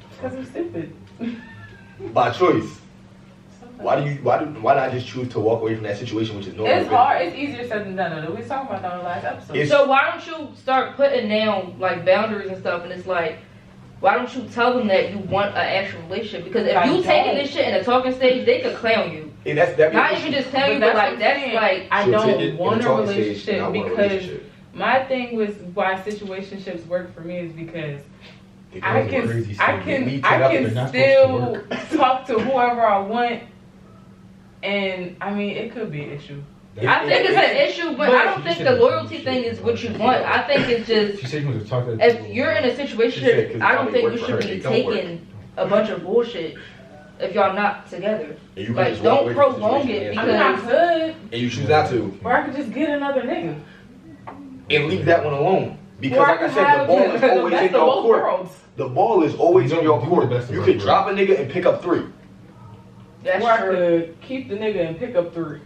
[SPEAKER 3] Because I'm stupid.
[SPEAKER 1] By choice. Why not just choose to walk away from that situation, which is normal?
[SPEAKER 3] It's hard. It's easier said than done. Though. We was talking about that on the last episode.
[SPEAKER 1] It's-
[SPEAKER 5] So why don't you start putting down like boundaries and stuff? And it's like, why don't you tell them that you want an actual relationship? Because if
[SPEAKER 3] I
[SPEAKER 5] you
[SPEAKER 3] don't.
[SPEAKER 5] taking this shit in a talking stage, they could clown you.
[SPEAKER 1] And that's that.
[SPEAKER 5] Not even just tell you, but like
[SPEAKER 3] what
[SPEAKER 5] that's
[SPEAKER 3] I'm saying.
[SPEAKER 5] like
[SPEAKER 3] I
[SPEAKER 1] So
[SPEAKER 3] don't
[SPEAKER 1] take it in
[SPEAKER 3] want
[SPEAKER 1] the
[SPEAKER 3] a
[SPEAKER 1] talking stage,
[SPEAKER 3] relationship
[SPEAKER 1] and I want a
[SPEAKER 3] because
[SPEAKER 1] relationship.
[SPEAKER 3] my thing with why situationships work for me is because
[SPEAKER 7] They
[SPEAKER 3] I
[SPEAKER 7] go
[SPEAKER 3] can
[SPEAKER 7] crazy
[SPEAKER 3] I
[SPEAKER 7] stuff.
[SPEAKER 3] can
[SPEAKER 1] meet
[SPEAKER 3] I
[SPEAKER 1] it up,
[SPEAKER 7] they're
[SPEAKER 3] can
[SPEAKER 7] not
[SPEAKER 3] still
[SPEAKER 7] supposed to
[SPEAKER 3] talk to whoever I want, and I mean it could be an issue.
[SPEAKER 5] I think it's an issue, but I don't think the loyalty thing is what you want. I think it's just
[SPEAKER 7] She said you want to talk to
[SPEAKER 5] if you're in a
[SPEAKER 1] She said
[SPEAKER 5] situation,
[SPEAKER 1] 'cause
[SPEAKER 5] I don't
[SPEAKER 1] it
[SPEAKER 5] think
[SPEAKER 1] work
[SPEAKER 5] you
[SPEAKER 1] for
[SPEAKER 5] should
[SPEAKER 1] her,
[SPEAKER 5] be
[SPEAKER 1] it don't work.
[SPEAKER 5] taking a bunch of bullshit if y'all not together.
[SPEAKER 1] And you can
[SPEAKER 5] Like,
[SPEAKER 1] just walk
[SPEAKER 5] don't
[SPEAKER 1] away from the
[SPEAKER 5] prolong
[SPEAKER 1] situation
[SPEAKER 5] it
[SPEAKER 1] and-
[SPEAKER 3] I mean I could,
[SPEAKER 1] and you choose not to,
[SPEAKER 3] or I could just get another nigga.
[SPEAKER 1] and leave that one alone. Because
[SPEAKER 3] Or I
[SPEAKER 1] like I
[SPEAKER 3] could
[SPEAKER 1] said,
[SPEAKER 3] have
[SPEAKER 1] the ball is
[SPEAKER 3] the
[SPEAKER 1] always
[SPEAKER 3] best
[SPEAKER 1] in
[SPEAKER 3] of
[SPEAKER 1] your
[SPEAKER 3] both
[SPEAKER 1] court.
[SPEAKER 3] worlds.
[SPEAKER 1] The ball is always in your
[SPEAKER 7] Do the
[SPEAKER 1] court.
[SPEAKER 7] best of
[SPEAKER 1] You
[SPEAKER 7] both
[SPEAKER 1] could
[SPEAKER 7] worlds.
[SPEAKER 1] drop a nigga and pick up 3.
[SPEAKER 5] That's
[SPEAKER 3] Or I
[SPEAKER 5] true.
[SPEAKER 3] could keep the nigga and pick up 3.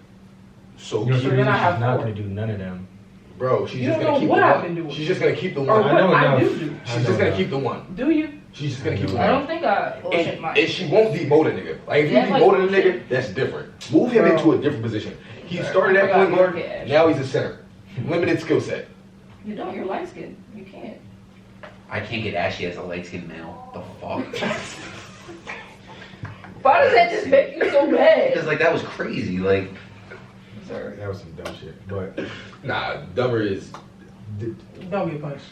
[SPEAKER 1] So,
[SPEAKER 7] You know,
[SPEAKER 3] So
[SPEAKER 7] the
[SPEAKER 3] then
[SPEAKER 7] reason
[SPEAKER 3] I
[SPEAKER 7] she's
[SPEAKER 3] have
[SPEAKER 7] not
[SPEAKER 3] 4.
[SPEAKER 7] going to do none of them.
[SPEAKER 1] bro, she's
[SPEAKER 3] You
[SPEAKER 1] just
[SPEAKER 3] don't
[SPEAKER 1] gonna
[SPEAKER 3] know
[SPEAKER 1] keep
[SPEAKER 3] what
[SPEAKER 1] the
[SPEAKER 3] I've
[SPEAKER 1] one.
[SPEAKER 3] been doing.
[SPEAKER 1] She's just gonna keep the
[SPEAKER 3] Or
[SPEAKER 1] one.
[SPEAKER 7] I know
[SPEAKER 3] what I
[SPEAKER 7] enough.
[SPEAKER 3] do.
[SPEAKER 1] She's
[SPEAKER 7] I
[SPEAKER 1] just
[SPEAKER 7] know
[SPEAKER 1] gonna
[SPEAKER 7] enough.
[SPEAKER 1] keep the one.
[SPEAKER 3] Do you?
[SPEAKER 1] She's just gonna
[SPEAKER 7] I
[SPEAKER 1] keep the
[SPEAKER 7] know
[SPEAKER 5] I
[SPEAKER 1] one.
[SPEAKER 5] don't think I bullshit my.
[SPEAKER 1] And she won't demote a nigga. Like if you
[SPEAKER 5] Yeah, like
[SPEAKER 1] demoted a
[SPEAKER 5] bullshit.
[SPEAKER 1] nigga, that's different. Move him
[SPEAKER 3] Bro.
[SPEAKER 1] into a different position. He
[SPEAKER 5] Bro,
[SPEAKER 1] started
[SPEAKER 5] I
[SPEAKER 1] at
[SPEAKER 5] forgot
[SPEAKER 1] point guard.
[SPEAKER 5] Mark Ash.
[SPEAKER 1] Now he's a center. Limited skill set.
[SPEAKER 5] You don't. You're light skinned. You can't.
[SPEAKER 4] I can't get ashy as a light skinned male. The fuck?
[SPEAKER 5] Why does that just make you so mad?
[SPEAKER 4] Because like that was crazy. Like
[SPEAKER 5] Sorry.
[SPEAKER 7] That was some dumb shit. But
[SPEAKER 1] Nah, dumber is
[SPEAKER 3] Don't get punched.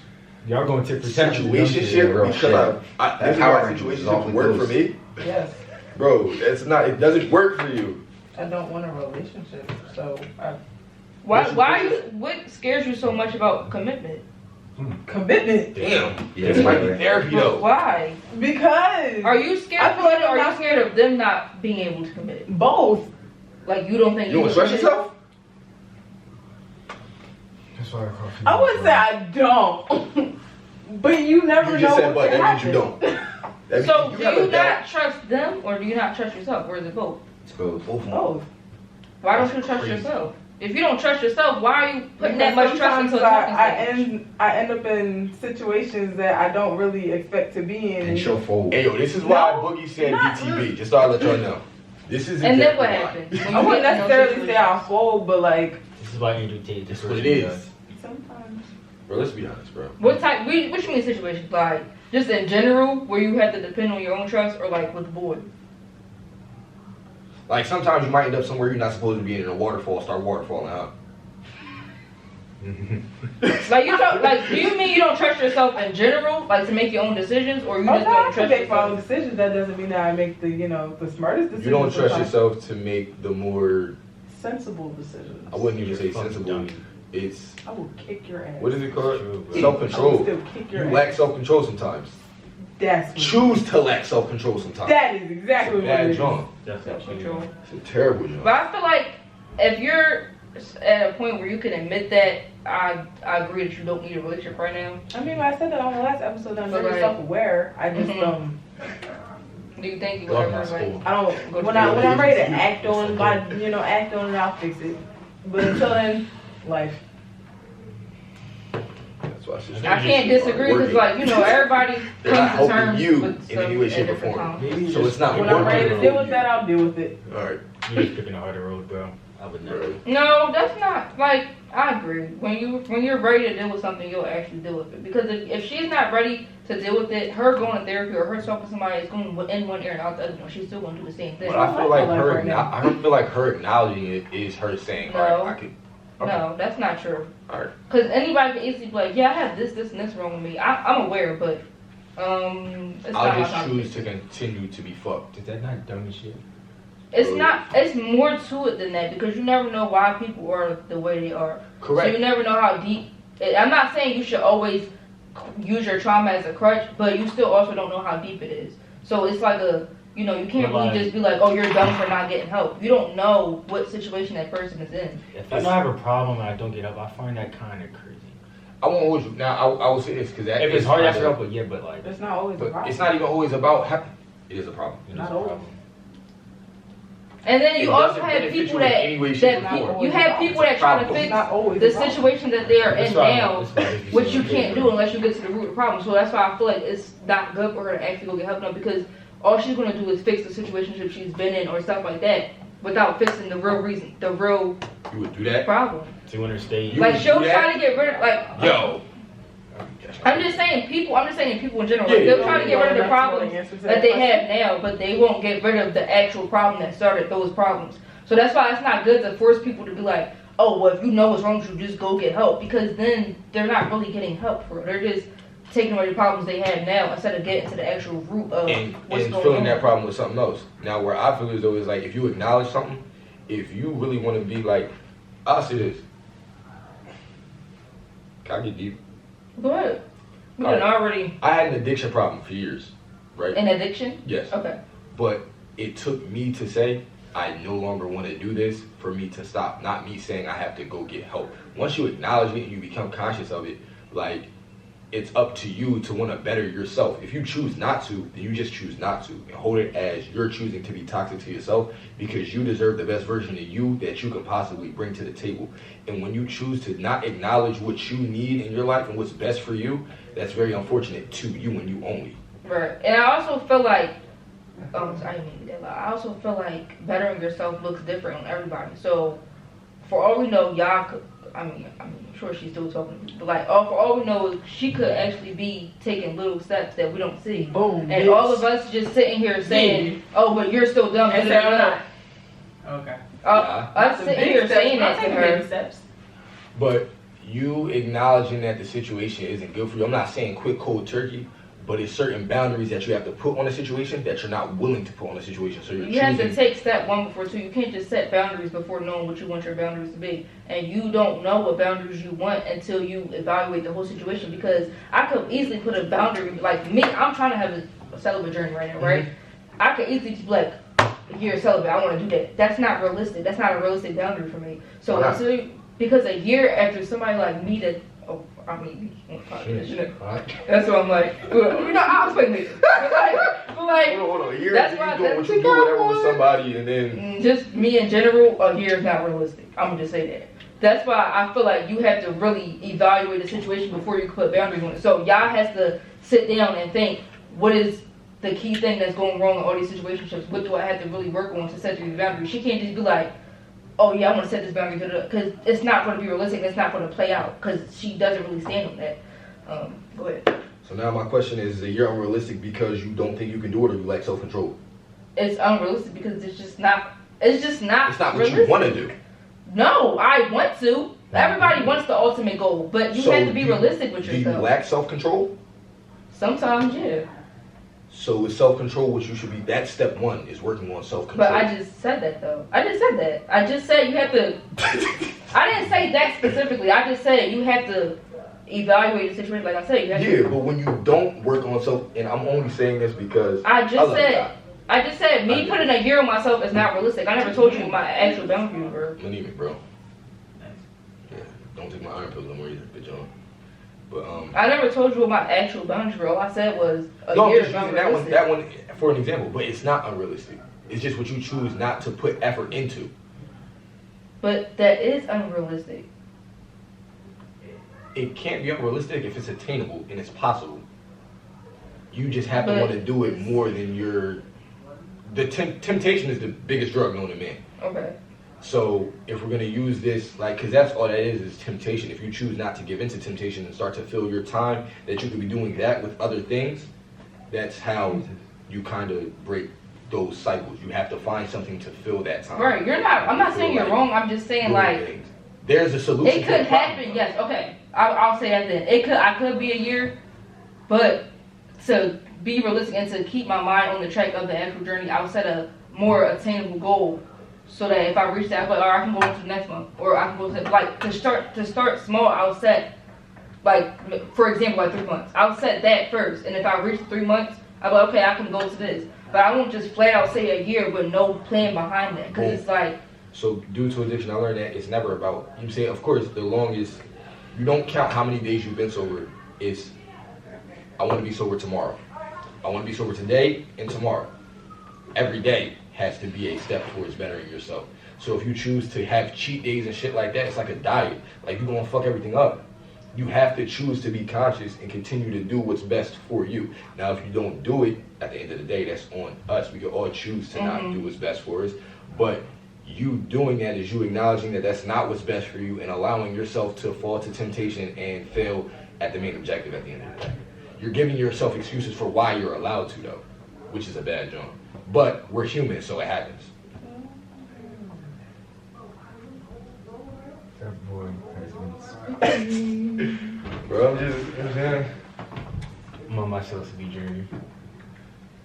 [SPEAKER 7] y'all going tit for tat.
[SPEAKER 1] situation shit.
[SPEAKER 4] real
[SPEAKER 1] Because
[SPEAKER 4] shit.
[SPEAKER 1] I
[SPEAKER 4] That
[SPEAKER 1] this is
[SPEAKER 4] Power
[SPEAKER 1] why
[SPEAKER 4] Rangers
[SPEAKER 1] situations
[SPEAKER 4] is awfully
[SPEAKER 1] work for
[SPEAKER 4] close.
[SPEAKER 1] me,
[SPEAKER 3] Yes.
[SPEAKER 1] bro. It's not. It doesn't work for you.
[SPEAKER 3] I don't want a relationship, so
[SPEAKER 5] What scares you so much about commitment?
[SPEAKER 3] commitment.
[SPEAKER 1] Damn.
[SPEAKER 4] Yeah,
[SPEAKER 1] This might be
[SPEAKER 4] right.
[SPEAKER 1] therapy though.
[SPEAKER 5] Why?
[SPEAKER 3] Because
[SPEAKER 5] Are you scared
[SPEAKER 3] I
[SPEAKER 5] of
[SPEAKER 3] feel like
[SPEAKER 5] commitment or
[SPEAKER 3] I'm
[SPEAKER 5] are you
[SPEAKER 3] not-
[SPEAKER 5] scared of them not being able to commit?
[SPEAKER 3] both.
[SPEAKER 5] Like you don't think
[SPEAKER 1] You don't
[SPEAKER 5] can
[SPEAKER 1] stress
[SPEAKER 5] commit?
[SPEAKER 1] yourself?
[SPEAKER 7] That's why I call
[SPEAKER 3] I wouldn't say I don't, but you never
[SPEAKER 1] You
[SPEAKER 3] know
[SPEAKER 1] just said,
[SPEAKER 3] what
[SPEAKER 1] but
[SPEAKER 3] could
[SPEAKER 1] that means you
[SPEAKER 3] happen.
[SPEAKER 1] don't. That means
[SPEAKER 5] So do
[SPEAKER 1] have a
[SPEAKER 5] you
[SPEAKER 1] bad-
[SPEAKER 5] not trust them or do you not trust yourself? Or is it both?
[SPEAKER 4] it's both.
[SPEAKER 3] Both.
[SPEAKER 5] Why don't you trust
[SPEAKER 1] Crazy.
[SPEAKER 5] yourself? If you don't trust yourself, why are you putting that
[SPEAKER 3] Because
[SPEAKER 5] much trust
[SPEAKER 3] sometimes
[SPEAKER 5] into a talking stage?
[SPEAKER 3] I end up in situations that I don't really expect to be in.
[SPEAKER 4] And she'll fold.
[SPEAKER 1] Hey yo, this is why
[SPEAKER 3] No,
[SPEAKER 1] Boogie said
[SPEAKER 3] not
[SPEAKER 1] BTB.
[SPEAKER 3] really.
[SPEAKER 1] Just thought I'd let y'all know. This is
[SPEAKER 5] And then
[SPEAKER 1] exactly
[SPEAKER 5] what
[SPEAKER 1] why.
[SPEAKER 5] happened? When
[SPEAKER 3] I
[SPEAKER 5] you
[SPEAKER 3] wouldn't
[SPEAKER 5] get in those
[SPEAKER 3] necessarily say
[SPEAKER 5] situations?
[SPEAKER 3] I'll fold, but like
[SPEAKER 2] This is why Andrew Tate.
[SPEAKER 1] That's what it is.
[SPEAKER 3] sometimes.
[SPEAKER 1] Bro, let's be honest, bro.
[SPEAKER 5] What type? Which you mean situations? Like just in general, where you have to depend on your own trust, or like with the boy?
[SPEAKER 1] Like sometimes you might end up somewhere you're not supposed to be in a waterfall, start waterfalling out.
[SPEAKER 5] Like you don't like? Do you mean you don't trust yourself in general, like to make your own decisions, or you
[SPEAKER 3] Oh,
[SPEAKER 5] just
[SPEAKER 3] no, I
[SPEAKER 5] don't
[SPEAKER 3] can
[SPEAKER 5] trust
[SPEAKER 3] make my own
[SPEAKER 5] yourself?
[SPEAKER 3] decisions. That doesn't mean that I make the the smartest decisions.
[SPEAKER 1] You don't trust
[SPEAKER 3] sometimes.
[SPEAKER 1] yourself to make the more,
[SPEAKER 3] Sensible decisions.
[SPEAKER 1] I wouldn't even say
[SPEAKER 2] Fucking
[SPEAKER 1] sensible.
[SPEAKER 2] dummy.
[SPEAKER 1] It's,
[SPEAKER 3] I will kick your ass.
[SPEAKER 1] what is it called?
[SPEAKER 2] True, bro.
[SPEAKER 3] I will
[SPEAKER 1] Self-control.
[SPEAKER 3] still kick your
[SPEAKER 1] You
[SPEAKER 3] ass.
[SPEAKER 1] lack self-control sometimes.
[SPEAKER 3] That's
[SPEAKER 1] choose to lack self-control sometimes.
[SPEAKER 3] That is exactly
[SPEAKER 1] It's a
[SPEAKER 3] what it
[SPEAKER 1] bad
[SPEAKER 3] is.
[SPEAKER 1] job.
[SPEAKER 5] Self-control.
[SPEAKER 1] It's a terrible job.
[SPEAKER 5] But I feel like if you're at a point where you can admit that, I agree that you don't need a relationship right now.
[SPEAKER 3] I mean, I said that on the last episode. I'm
[SPEAKER 5] But
[SPEAKER 3] very
[SPEAKER 5] like-
[SPEAKER 3] self-aware. I just
[SPEAKER 5] Do you think you
[SPEAKER 1] Love
[SPEAKER 5] would
[SPEAKER 1] my
[SPEAKER 5] ever like?
[SPEAKER 1] school.
[SPEAKER 3] I don't.
[SPEAKER 5] Go
[SPEAKER 3] When
[SPEAKER 5] to
[SPEAKER 3] I'm ready to
[SPEAKER 1] you.
[SPEAKER 3] act on my, act on it, I'll fix it. But until then, life.
[SPEAKER 1] That's why she's
[SPEAKER 5] I can't disagree because, like, everybody
[SPEAKER 1] They're not
[SPEAKER 5] comes to
[SPEAKER 1] helping
[SPEAKER 5] terms
[SPEAKER 1] you
[SPEAKER 5] with
[SPEAKER 1] in any
[SPEAKER 5] stuff
[SPEAKER 1] way,
[SPEAKER 5] at
[SPEAKER 1] shape, or
[SPEAKER 5] different
[SPEAKER 1] form.
[SPEAKER 5] times.
[SPEAKER 2] Maybe you
[SPEAKER 1] So
[SPEAKER 2] just-
[SPEAKER 1] it's not
[SPEAKER 3] When I'm
[SPEAKER 1] working
[SPEAKER 3] ready to
[SPEAKER 1] for
[SPEAKER 3] deal
[SPEAKER 1] you.
[SPEAKER 3] with that, I'll deal with it.
[SPEAKER 1] All right.
[SPEAKER 2] You're just picking a harder road, bro. I would never.
[SPEAKER 1] Right.
[SPEAKER 5] No, that's not like I agree. When you're ready to deal with something, you'll actually deal with it. Because if she's not ready to deal with it, her going to therapy or her talking to somebody is going in one ear and out the other one. She's still going to do the same thing.
[SPEAKER 1] But I feel like
[SPEAKER 3] my life
[SPEAKER 1] her.
[SPEAKER 3] right now.
[SPEAKER 1] I feel like her acknowledging it is her saying,
[SPEAKER 5] No.
[SPEAKER 1] "All right, I could." Okay.
[SPEAKER 5] No, that's not true.
[SPEAKER 1] All right.
[SPEAKER 5] Because anybody can easily be like, yeah, I have this, and this wrong with me. I'm aware, but it's not
[SPEAKER 1] I'll
[SPEAKER 5] my
[SPEAKER 1] just
[SPEAKER 5] time.
[SPEAKER 1] choose to continue to be fucked.
[SPEAKER 2] Is that not dumb as shit?
[SPEAKER 5] It's not. It's more to it than that because you never know why people are the way they are.
[SPEAKER 1] Correct.
[SPEAKER 5] So you never know how deep. I'm not saying you should always use your trauma as a crutch, but you still also don't know how deep it is. So it's like you can't really just be like, oh, you're dumb for not getting help. You don't know what situation that person is in.
[SPEAKER 2] If I don't have a problem and I don't get help, I find that kind of crazy.
[SPEAKER 1] I won't hold you. Now, I will say this because that
[SPEAKER 2] If
[SPEAKER 1] is
[SPEAKER 2] it's hard, that's
[SPEAKER 1] kinda-
[SPEAKER 2] help, but yeah, but like,
[SPEAKER 3] That's not always a
[SPEAKER 1] But
[SPEAKER 3] problem.
[SPEAKER 1] it's not even always about happy. It is a problem.
[SPEAKER 2] it's
[SPEAKER 3] Not
[SPEAKER 2] a
[SPEAKER 3] always.
[SPEAKER 2] problem.
[SPEAKER 5] And then
[SPEAKER 1] It
[SPEAKER 5] you also
[SPEAKER 1] doesn't
[SPEAKER 5] have
[SPEAKER 1] benefit
[SPEAKER 5] people
[SPEAKER 1] you in
[SPEAKER 5] that
[SPEAKER 1] any way, shape,
[SPEAKER 5] that
[SPEAKER 1] or form.
[SPEAKER 5] you have people that try to
[SPEAKER 1] It's
[SPEAKER 5] fix
[SPEAKER 3] not always
[SPEAKER 5] the
[SPEAKER 3] a problem.
[SPEAKER 5] situation that they are in
[SPEAKER 2] That's why-
[SPEAKER 5] now,
[SPEAKER 2] that's why it's
[SPEAKER 5] which you
[SPEAKER 2] so
[SPEAKER 5] can't
[SPEAKER 2] big,
[SPEAKER 5] do unless you get to the root of the problem. So that's why I feel like it's not good for her to actually go get help now because all she's going to do is fix the situationship she's been in or stuff like that without fixing the real reason, the real
[SPEAKER 1] You would do that?
[SPEAKER 5] problem.
[SPEAKER 2] To understand.
[SPEAKER 1] You
[SPEAKER 5] Like
[SPEAKER 1] would
[SPEAKER 5] she'll
[SPEAKER 1] do that?
[SPEAKER 5] try to get rid of like.
[SPEAKER 1] Yo.
[SPEAKER 5] I'm just saying people in general.
[SPEAKER 1] Yeah,
[SPEAKER 5] Like, they'll
[SPEAKER 1] yeah,
[SPEAKER 5] try to get rid of the
[SPEAKER 3] yeah.
[SPEAKER 5] problems that they have now, but they won't get rid of the actual problem that started those problems. So that's why it's not good to force people to be like, oh, well, if you know what's wrong with you, just go get help. Because then they're not really getting help for it. They're just taking away the problems they have now instead of getting to the actual root of
[SPEAKER 1] And
[SPEAKER 5] what's going
[SPEAKER 1] filling
[SPEAKER 5] on.
[SPEAKER 1] that problem with something else. Now, where I feel as though is like if you acknowledge something, if you really want to be like, I'll say this. Can I get deep?
[SPEAKER 5] Go ahead. We
[SPEAKER 1] All
[SPEAKER 5] can
[SPEAKER 1] right.
[SPEAKER 5] already
[SPEAKER 1] I had an addiction problem for years, right?
[SPEAKER 5] an addiction.
[SPEAKER 1] Yes.
[SPEAKER 5] Okay.
[SPEAKER 1] But it took me to say, I no longer want to do this for me to stop. Not me saying I have to go get help. Once you acknowledge it and you become conscious of it, like, it's up to you to want to better yourself. If you choose not to, then you just choose not to. And hold it as you're choosing to be toxic to yourself because you deserve the best version of you that you can possibly bring to the table. And when you choose to not acknowledge what you need in your life and what's best for you, that's very unfortunate to you and you only.
[SPEAKER 5] Right. And I also feel like I didn't mean to be that loud. I also feel like bettering yourself looks different on everybody. So for all we know, y'all could I'm sure she's still talking, but like, for all we know, she could actually be taking little steps that we don't see.
[SPEAKER 3] Boom.
[SPEAKER 5] And all of us just sitting here saying, "Oh, but you're still dumb."
[SPEAKER 3] And say I'm not. Okay.
[SPEAKER 5] Us sitting here saying that to her.
[SPEAKER 3] Steps.
[SPEAKER 1] But you acknowledging that the situation isn't good for you. I'm not saying quit cold turkey, but it's certain boundaries that you have to put on a situation that you're not willing to put on a situation. So you're
[SPEAKER 5] You have to
[SPEAKER 1] choosing.
[SPEAKER 5] take step one before two. You can't just set boundaries before knowing what you want your boundaries to be. And you don't know what boundaries you want until you evaluate the whole situation. Because I could easily put a boundary, like me, I'm trying to have a celibate journey right now, right? I could easily just be like, you're celibate, I want to do that. That's not realistic. That's not a realistic boundary for me. So
[SPEAKER 1] Why not?
[SPEAKER 5] because a year after somebody like me that, that's what I'm like. I'll explain later. But like,
[SPEAKER 1] Hold on. Here
[SPEAKER 5] that's
[SPEAKER 1] you
[SPEAKER 5] why-
[SPEAKER 1] doing what you do whatever with somebody, and then
[SPEAKER 5] just me in general, a year is not realistic. I'm gonna just say that. That's why I feel like you have to really evaluate the situation before you put boundaries on it. So y'all has to sit down and think, what is the key thing that's going wrong in all these situationships? What do I have to really work on to set these boundaries? She can't just be like, oh yeah, I'm gonna set this boundary, because it's not gonna be realistic. It's not gonna play out because she doesn't really stand on that. Go ahead.
[SPEAKER 1] So now my question is you're unrealistic because you don't think you can do it, or you lack self-control?
[SPEAKER 5] It's unrealistic because it's just not. It's just not.
[SPEAKER 1] It's not what
[SPEAKER 5] realistic.
[SPEAKER 1] you want to do.
[SPEAKER 5] No, I want to. Everybody wants the ultimate goal, but you
[SPEAKER 1] So
[SPEAKER 5] have to be realistic with
[SPEAKER 1] Do you
[SPEAKER 5] yourself.
[SPEAKER 1] lack self-control?
[SPEAKER 5] Sometimes, yeah.
[SPEAKER 1] So with self-control, what you should be, that's step one, is working on self-control.
[SPEAKER 5] But I just said that though. I just said that. I just said you have to. I didn't say that specifically. I just said you have to evaluate the situation. Like I said, you have
[SPEAKER 1] Yeah, but when you don't work on self, and I'm only saying this because
[SPEAKER 5] I
[SPEAKER 1] love
[SPEAKER 5] just said me putting a year on myself is not realistic. I never told you my actual boundaries were.
[SPEAKER 1] Believe me, bro. Yeah, don't take my iron pills no more either, bitch on. But
[SPEAKER 5] I never told you what my actual boundaries were. All I said was a
[SPEAKER 1] no, I'm
[SPEAKER 5] year
[SPEAKER 1] just
[SPEAKER 5] is not
[SPEAKER 1] using that one,
[SPEAKER 5] realistic.
[SPEAKER 1] that one for an example. But it's not unrealistic. It's just what you choose not to put effort into.
[SPEAKER 5] But that is unrealistic.
[SPEAKER 1] It can't be unrealistic if it's attainable and it's possible. You just have to
[SPEAKER 5] But
[SPEAKER 1] want to do it more than your. The temptation is the biggest drug known to man.
[SPEAKER 5] Okay.
[SPEAKER 1] So if we're gonna use this, like, cause that's all that is temptation. If you choose not to give into temptation and start to fill your time that you could be doing that with other things, that's how you kind of break those cycles. You have to find something to fill that time.
[SPEAKER 5] Right. You're not. I'm not saying you're wrong. I'm just saying like.
[SPEAKER 1] Things. There's a solution.
[SPEAKER 5] It could happen, yes. Okay, I'll say that then. I could be a year, but to be realistic and to keep my mind on the track of the actual journey, I'll set a more attainable goal, so that if I reach that, or I can go into the next month, or I can go to like to start small. I'll set like for example like 3 months. I'll set that first, and if I reach 3 months, I'll be like, okay, I can go to this. But I won't just flat out say a year with no plan behind that, because it's like.
[SPEAKER 1] So due to addiction, I learned that it's never about, you say, of course, the longest, you don't count how many days you've been sober. It's, I want to be sober tomorrow. I want to be sober today and tomorrow. Every day has to be a step towards bettering yourself. So if you choose to have cheat days and shit like that, it's like a diet. Like, you're going to fuck everything up. You have to choose to be conscious and continue to do what's best for you. Now, if you don't do it, at the end of the day, that's on us. We can all choose to not do what's best for us. But you doing that is you acknowledging that that's not what's best for you and allowing yourself to fall to temptation and fail at the main objective at the end of the day. You're giving yourself excuses for why you're allowed to, though, which is a bad job. But we're human, so it happens.
[SPEAKER 7] That boy has been.
[SPEAKER 1] Bro, I'm just, you know what I'm saying?
[SPEAKER 2] I'm on my celibacy journey.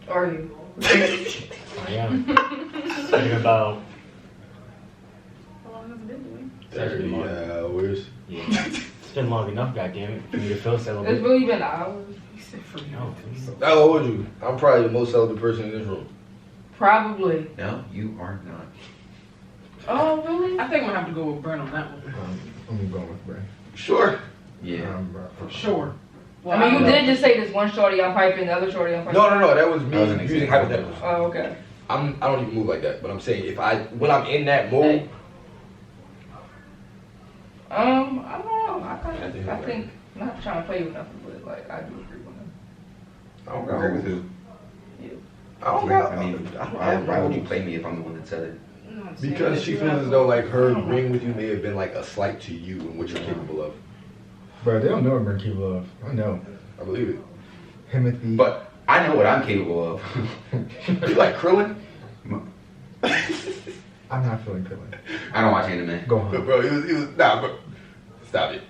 [SPEAKER 5] Are you?
[SPEAKER 2] I am. It's been about
[SPEAKER 3] How long has it been doing?
[SPEAKER 1] 30 hours.
[SPEAKER 2] yeah. It's been long enough, goddammit, for me to feel
[SPEAKER 5] It's
[SPEAKER 2] celibate.
[SPEAKER 5] really been hours.
[SPEAKER 3] You said for
[SPEAKER 2] No, please.
[SPEAKER 1] How old are you? I'm probably the most celibate person in this room.
[SPEAKER 5] Probably.
[SPEAKER 4] No, you are not.
[SPEAKER 5] Oh really?
[SPEAKER 3] I think I'm gonna have to go with Brent on that one.
[SPEAKER 7] I'm going with Brad.
[SPEAKER 1] Sure.
[SPEAKER 4] Yeah.
[SPEAKER 3] For sure. Well,
[SPEAKER 5] I mean, you
[SPEAKER 3] don't know.
[SPEAKER 5] did just say this one shorty I'm piping, the other shorty I'm piping.
[SPEAKER 1] No, that was me
[SPEAKER 4] That was an
[SPEAKER 1] using
[SPEAKER 4] example.
[SPEAKER 1] hypotheticals.
[SPEAKER 5] Oh, okay.
[SPEAKER 1] I don't even move like that, but I'm saying when I'm in that mode,
[SPEAKER 5] I don't know. I think not trying to play with nothing, but like I do agree with him.
[SPEAKER 1] I don't
[SPEAKER 4] I agree with
[SPEAKER 1] got.
[SPEAKER 4] who?
[SPEAKER 1] I don't got.
[SPEAKER 4] I mean, why would you play me if I'm the one that said it?
[SPEAKER 3] I'm not saying
[SPEAKER 1] Because
[SPEAKER 3] that
[SPEAKER 1] she
[SPEAKER 3] you
[SPEAKER 1] feels
[SPEAKER 3] have
[SPEAKER 1] as though
[SPEAKER 3] to-
[SPEAKER 1] like her ring with you may have been like a slight to you and what you're capable of.
[SPEAKER 7] Bro, they don't know what we're capable of. I know.
[SPEAKER 1] I believe it.
[SPEAKER 7] Timothy.
[SPEAKER 4] But I know what I'm capable of.
[SPEAKER 1] You like Krillin?
[SPEAKER 7] I'm not feeling good.
[SPEAKER 4] I don't watch anime.
[SPEAKER 7] Go home.
[SPEAKER 1] Bro, he was nah, bro. Stop it.